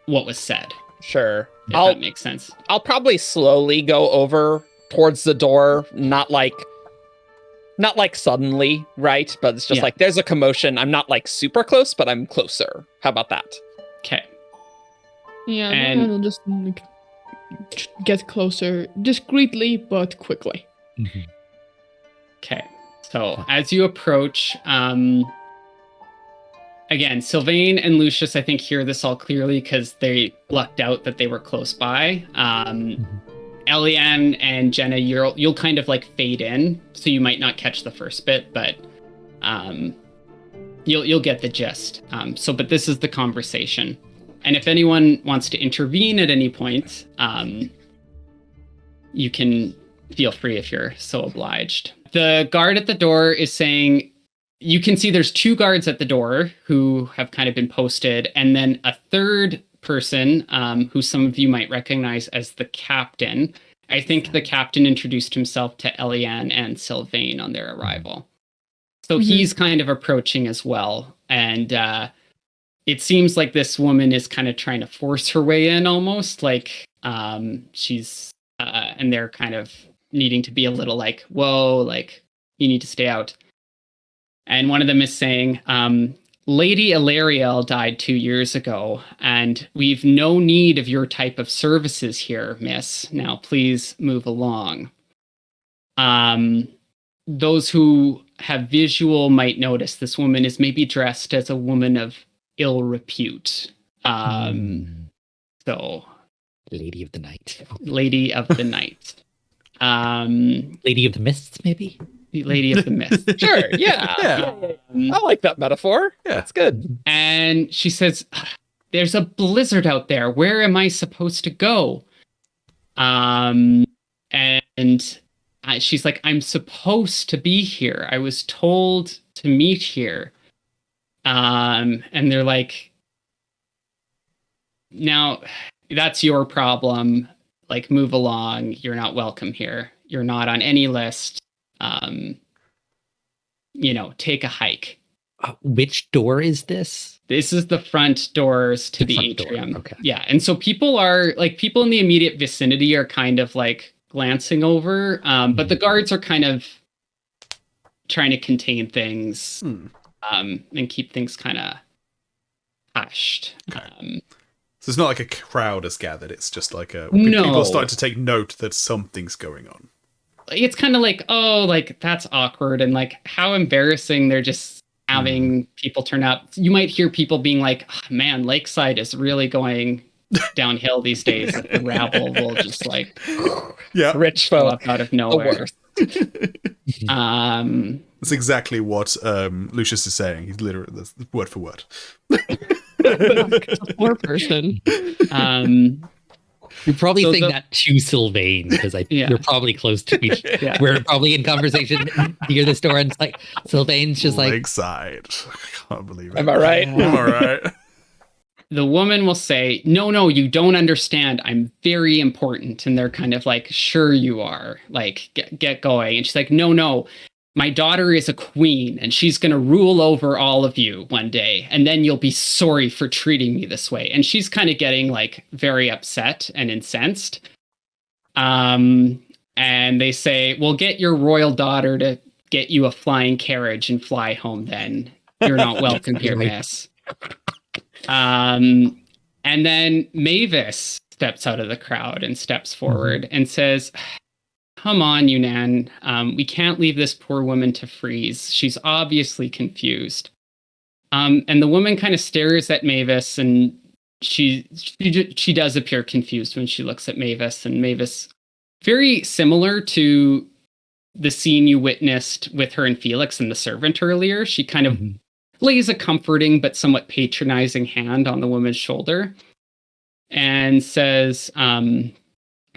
what was said, Sure. if that makes sense. I'll probably slowly go over towards the door, not like suddenly, right? But it's just Yeah. like there's a commotion. I'm not like super close, but I'm closer. How about that? Okay. Yeah. And- And I'll just like, get closer discreetly but quickly. Mhm. Okay. So as you approach, again, Sylvain and Lucius, I think, hear this all clearly because they lucked out that they were close by. Eliane and Jenna, you'll kind of like fade in, so you might not catch the first bit, but you'll get the gist. But this is the conversation. And if anyone wants to intervene at any point, you can feel free if you're so obliged. The guard at the door is saying, you can see there's 2 guards at the door who have kind of been posted, and then a third person who some of you might recognize as the captain. I think the captain introduced himself to Eliane and Sylvain on their arrival. So he's kind of approaching as well. And it seems like this woman is kind of trying to force her way in almost. Like she's, and they're kind of needing to be a little like, whoa, like you need to stay out. And one of them is saying, Lady Elariel died 2 years ago, and we've no need of your type of services here, miss. Now, please move along. Those who have visual might notice this woman is maybe dressed as a woman of ill repute. So, Lady of the Night. Lady of the Night. Lady of the Mists, maybe? The Lady of the Mist. Sure, yeah. I like that metaphor. Yeah. That's good. And she says, there's a blizzard out there. Where am I supposed to go? She's like, I'm supposed to be here. I was told to meet here. And they're like, now, that's your problem. Like, move along. You're not welcome here. You're not on any list. Take a hike. Which door is this? This is the front doors to the front door, atrium. okay. Yeah. And so people in the immediate vicinity are kind of like glancing over, but the guards are kind of trying to contain things and keep things kind of hushed. Okay. So it's not like a crowd has gathered. It's just like No. people are starting to take note that something's going on. It's kind of like, oh, like that's awkward, and like how embarrassing. They're just having people turn up. You might hear people being like, oh, man, Lakeside is really going downhill these days. Like, the rabble will just like Rich show folk. up out of nowhere. That's exactly what Lucius is saying. He's literally that's word for word. Poor person. You're probably So saying the- that to Sylvain because Yeah. you're probably close to each. Yeah. We're probably in conversation near the store, and it's like Sylvain's just like, Lakeside. I can't believe it. Am I right? Am I right? The woman will say, no, you don't understand. I'm very important. And they're kind of like, sure you are. Like, get going. And she's like, no. My daughter is a queen, and she's going to rule over all of you one day. And then you'll be sorry for treating me this way. And she's kind of getting like very upset and incensed. And they say, well, get your royal daughter to get you a flying carriage and fly home then. You're not welcome here, miss. And then Mavis steps out of the crowd and steps forward and says, come on, Yunan. We can't leave this poor woman to freeze. She's obviously confused. And the woman kind of stares at Mavis, and she does appear confused when she looks at Mavis. And Mavis, very similar to the scene you witnessed with her and Felix and the servant earlier, she kind of lays a comforting but somewhat patronizing hand on the woman's shoulder and says,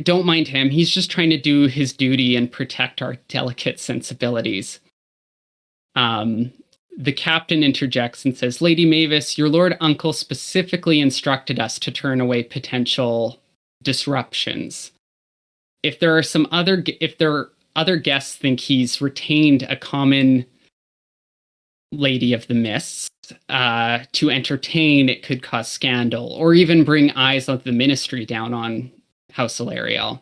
don't mind him. He's just trying to do his duty and protect our delicate sensibilities. The captain interjects and says, Lady Mavis, your lord uncle specifically instructed us to turn away potential disruptions. If there are other guests think he's retained a common Lady of the Mists to entertain, it could cause scandal or even bring eyes of the ministry down on House Elariel.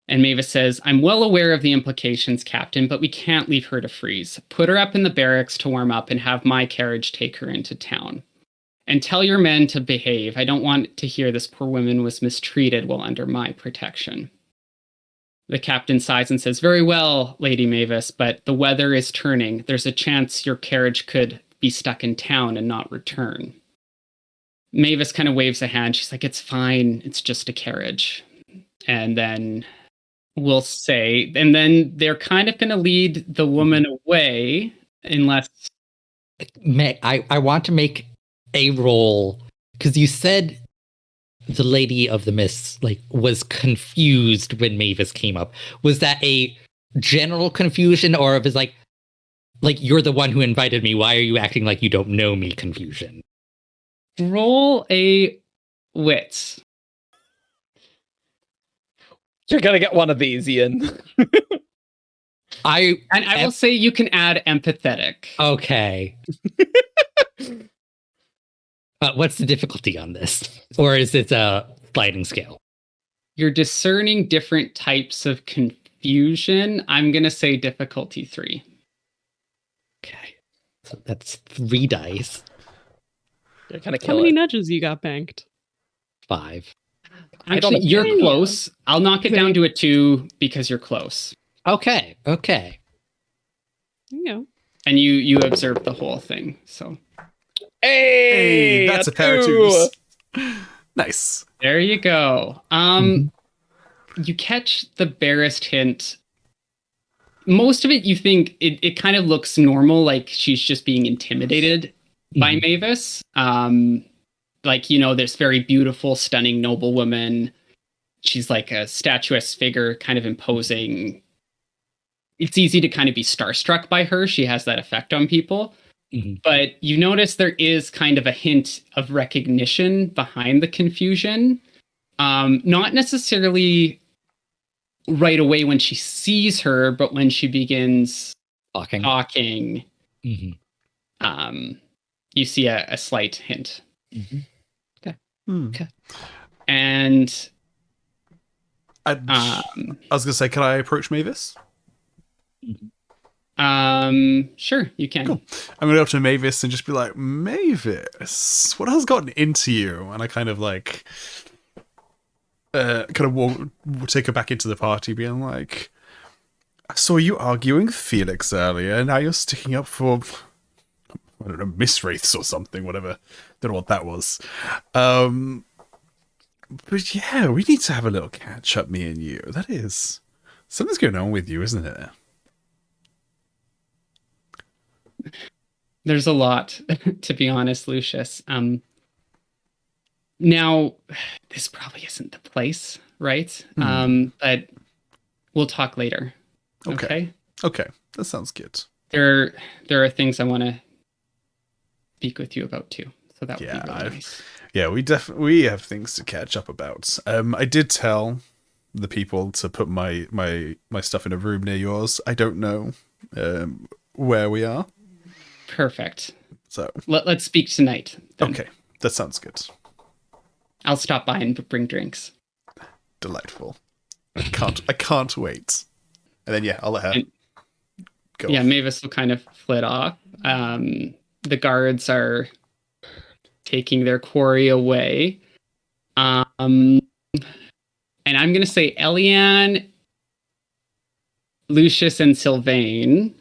And Mavis says, I'm well aware of the implications, Captain, but we can't leave her to freeze. Put her up in the barracks to warm up and have my carriage take her into town. And tell your men to behave. I don't want to hear this poor woman was mistreated while under my protection. The captain sighs and says, very well, Lady Mavis, but the weather is turning. There's a chance your carriage could be stuck in town and not return. Mavis kind of waves a hand. She's like, it's fine. It's just a carriage. And then we'll say, and then they're kind of going to lead the woman away unless... I want to make a roll because you said the Lady of the Mists like was confused when Mavis came up. Was that a general confusion, or if it's like you're the one who invited me, why are you acting like you don't know me confusion? Roll a wits. You're gonna get one of these, Ian. I will say you can add empathetic. Okay. What's the difficulty on this? Or is it a sliding scale? You're discerning different types of confusion. I'm going to say difficulty 3. Okay. So that's 3 dice. You're gonna How kill many it. nudges you got banked? 5. Actually, you're close. I'll knock it down to a 2 because you're close. Okay. There you go. And you observed the whole thing. So Hey, that's a pair of 2s. Nice. there you go. You catch the barest hint. Most of it, you think it kind of looks normal, like she's just being intimidated by Mavis. Like, this very beautiful, stunning noblewoman. She's like a statuesque figure, kind of imposing. It's easy to kind of be starstruck by her. She has that effect on people. But you notice there is kind of a hint of recognition behind the confusion. Not necessarily right away when she sees her, but when she begins talking, you see a slight hint. Okay. And I was going to say, can I approach Mavis? Sure, you can. Cool. I'm going to go up to Mavis and just be like, Mavis, what has gotten into you? And I kind of like, take her back into the party, being like, I saw you arguing with Felix earlier, and now you're sticking up for, I don't know, miswraiths or something, whatever. Don't know what that was. But yeah, we need to have a little catch up, me and you. That is, something's going on with you, isn't it? There's a lot, to be honest, Lucius. Now, this probably isn't the place, right? But we'll talk later. Okay. Okay, that sounds good. There are things I want to speak with you about too. So that would be really nice. Yeah, we have things to catch up about. I did tell the people to put my stuff in a room near yours. I don't know where we are. Perfect. So let's speak tonight. Then. Okay, that sounds good. I'll stop by and bring drinks. Delightful. I can't wait. And then I'll let her go. Yeah, Mavis will kind of flit off. The guards are taking their quarry away. And I'm going to say Eliane, Lucius, and Sylvain,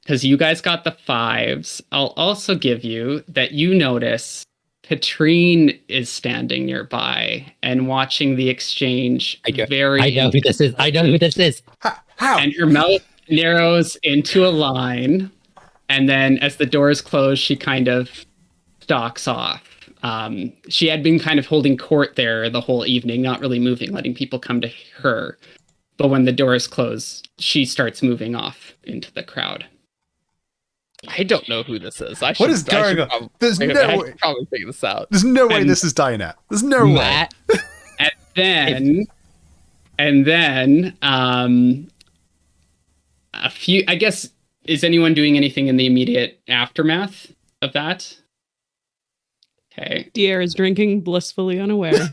because you guys got the 5s. I'll also give you that you notice Petrine is standing nearby and watching the exchange. I know who this is. How? And her mouth narrows into a line. And then as the doors close, she kind of stalks off. She had been kind of holding court there the whole evening, not really moving, letting people come to her. But when the doors close, she starts moving off into the crowd. I don't know who this is. What is going on? There's no way. Probably figure this out. There's no way this is Diana. There's no way. And then a few, I guess, is anyone doing anything in the immediate aftermath of that? Okay. Dier is drinking blissfully unaware.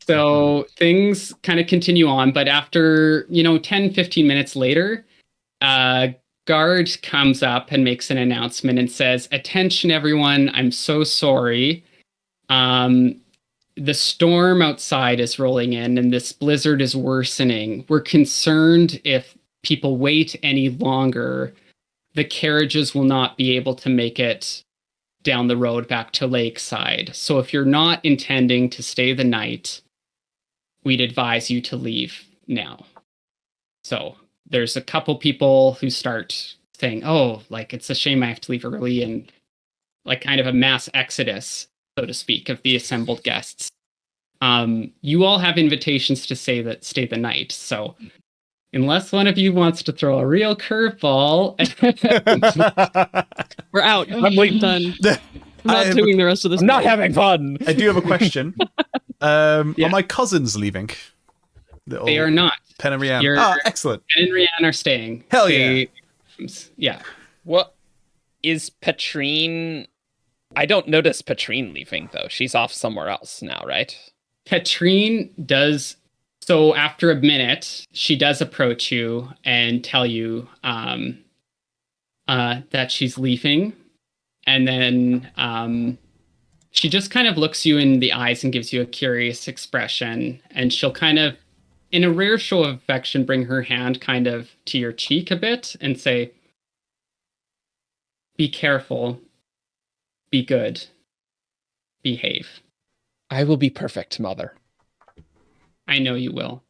So things kind of continue on, but after, 10, 15 minutes later, guard comes up and makes an announcement and says, "Attention, everyone, I'm so sorry. The storm outside is rolling in and this blizzard is worsening. We're concerned if people wait any longer, the carriages will not be able to make it down the road back to Lakeside. So if you're not intending to stay the night, we'd advise you to leave now." So there's a couple people who start saying, "Oh, like, it's a shame I have to leave early." And like kind of a mass exodus, so to speak, of the assembled guests. You all have invitations to stay the night. So unless one of you wants to throw a real curveball, We're out. I'm done. I'm not doing the rest of this. I'm not having fun. I do have a question. Are my cousins leaving? they are not. Pen and Rianne. Excellent. Pen and Rianne are staying. Hell yeah. Yeah. What is Petrine? I don't notice Petrine leaving though. She's off somewhere else now, right? Petrine does. So after a minute, she does approach you and tell you that she's leaving. And then she just kind of looks you in the eyes and gives you a curious expression. And she'll kind of, in a rare show of affection, bring her hand kind of to your cheek a bit and say, "Be careful. Be good. Behave." I will be perfect, Mother. "I know you will."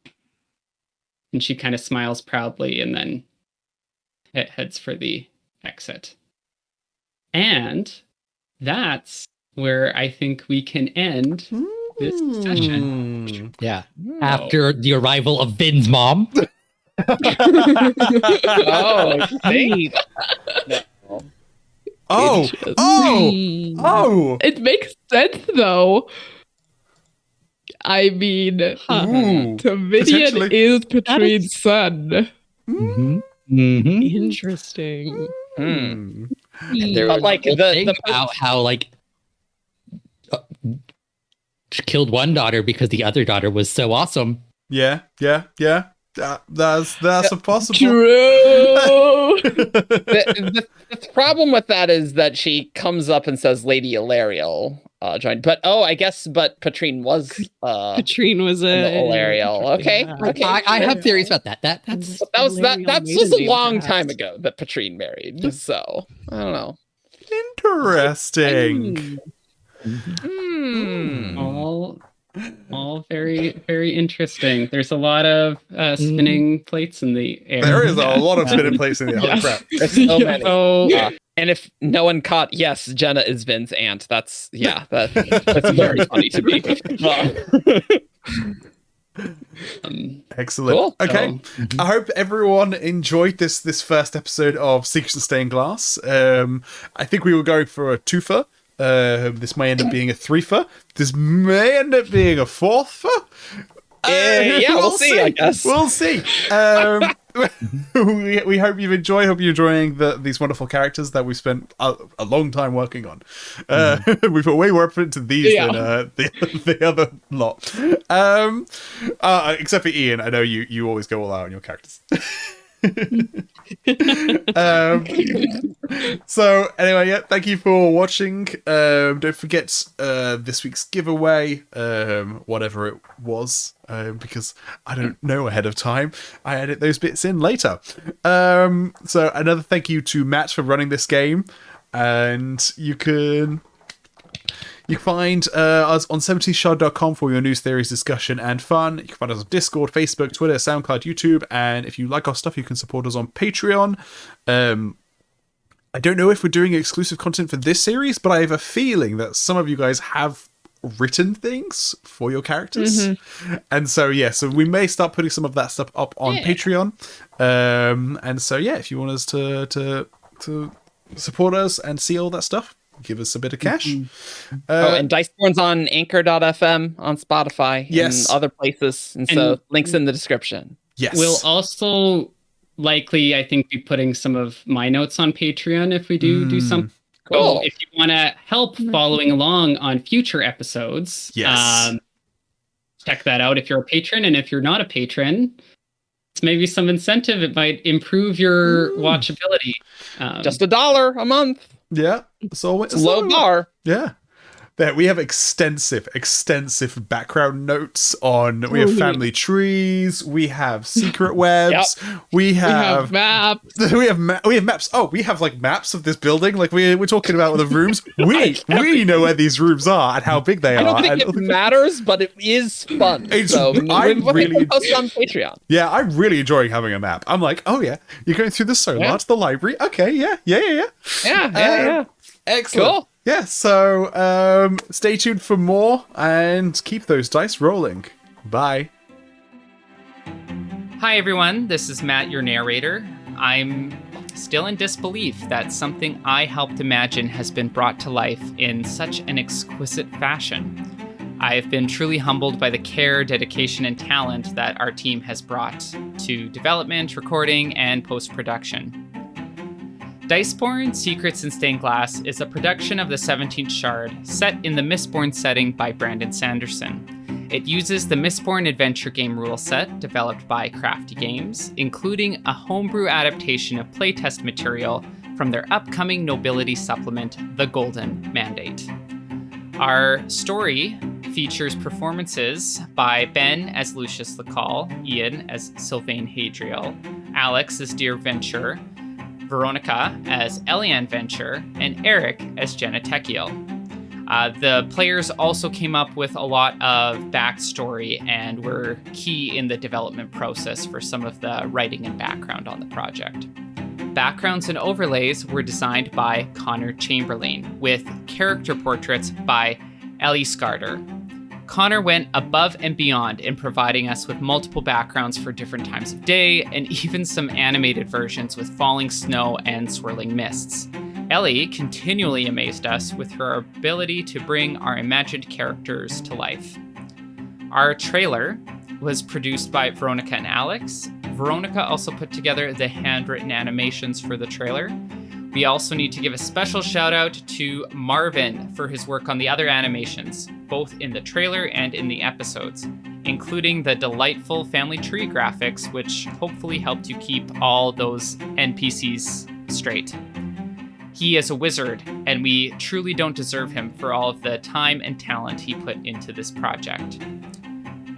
And she kind of smiles proudly and then heads for the exit. And that's where I think we can end this session. Yeah. After the arrival of Vin's mom. Oh, thank Oh! It makes sense though. I mean, Ooh, Tavidian potentially. is Petrine's son. Interesting. And there But, was like, a whole the thing about how she killed one daughter because the other daughter was so awesome. Yeah. That's a possible. True. the problem with that is that she comes up and says Lady Elariel joined. But Petrine was Petrine was Elariel. Okay. Yeah. Okay. I have theories about that. That's That's Elariel just a maiden long name, time perhaps. ago that Petrine married. So I don't know. Interesting. All very, very interesting. There's a lot of spinning plates in the air. There is a lot of spinning place in the holy crap. There's so Yeah. many. So And if no one caught, yes, Jenna is Vin's aunt. That's very funny to me. Excellent. Cool. Okay. I hope everyone enjoyed this first episode of Secrets of Stained Glass. I think we were going for a twofer. This may end up being a threefer. This may end up being a fourfer. We'll see, I guess. We'll see. We hope you enjoy. Hope you're enjoying these wonderful characters that we spent a long time working on. We put way more effort into these than the other lot. Except for Ian, I know you always go all out on your characters. So anyway, yeah, thank you for watching. Don't forget this week's giveaway, whatever it was, because I don't know ahead of time. I edit those bits in later. So another thank you to Matt for running this game, and you can find us on 70shard.com for your news, theories, discussion, and fun. You can find us on Discord, Facebook, Twitter, SoundCloud, YouTube, and if you like our stuff, you can support us on Patreon. I don't know if we're doing exclusive content for this series, but I have a feeling that some of you guys have written things for your characters. And so, so we may start putting some of that stuff up on Patreon. And so, if you want us to support us and see all that stuff, give us a bit of cash. And Diceborn's on Anchor.fm, on Spotify, and other places. And so links in the description. Yes. we'll also likely, I think, be putting some of my notes on Patreon if we do something. Cool. So if you want to help following along on future episodes, check that out if you're a patron. And if you're not a patron, it's maybe some incentive. It might improve your watchability. Just $1 a month. Yeah. So It's a low bar. Yeah. There we have extensive background notes on. We have family trees. We have secret webs. We have maps. We have maps. Oh, we have like maps of this building. Like we're talking about the rooms. We know where these rooms are and how big they are. I don't think it matters, but it is fun. I'm really post on Patreon. Yeah, I'm really enjoying having a map. I'm like, oh yeah, you're going through the solar to the library. Okay, yeah. Yeah. Excellent. Cool. Yeah, so stay tuned for more and keep those dice rolling. Bye. Hi, everyone. This is Matt, your narrator. I'm still in disbelief that something I helped imagine has been brought to life in such an exquisite fashion. I have been truly humbled by the care, dedication, and talent that our team has brought to development, recording, and post-production. Diceborn Secrets in Stained Glass is a production of the 17th Shard set in the Mistborn setting by Brandon Sanderson. It uses the Mistborn adventure game rule set developed by Crafty Games, including a homebrew adaptation of playtest material from their upcoming nobility supplement, The Golden Mandate. Our story features performances by Ben as Lucius Ian as Sylvain Intro, Alyx as Dier Intro, Verónica as Eliane Intro, and Eric as Jenna Intro. The players also came up with a lot of backstory and were key in the development process for some of the writing and background on the project. Backgrounds and overlays were designed by Connor Chamberlain, with character portraits by Alyx. Connor went above and beyond in providing us with multiple backgrounds for different times of day, and even some animated versions with falling snow and swirling mists. Ellie continually amazed us with her ability to bring our imagined characters to life. Our trailer was produced by Verónica and Alyx. Verónica also put together the handwritten animations for the trailer. We also need to give a special shout out to Marvin for his work on the other animations, both in the trailer and in the episodes, including the delightful family tree graphics, which hopefully helped you keep all those NPCs straight. He is a wizard, and we truly don't deserve him for all of the time and talent he put into this project.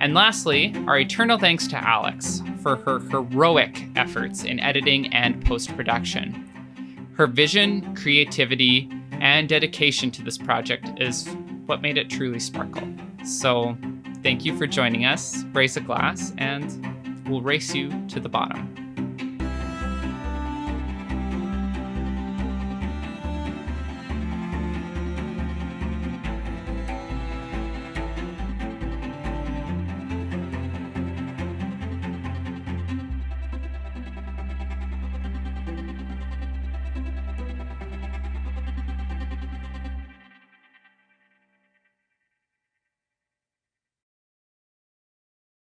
And lastly, our eternal thanks to Alyx for her heroic efforts in editing and post-production. Her vision, creativity, and dedication to this project is what made it truly sparkle. So thank you for joining us. Brace a glass, and we'll race you to the bottom.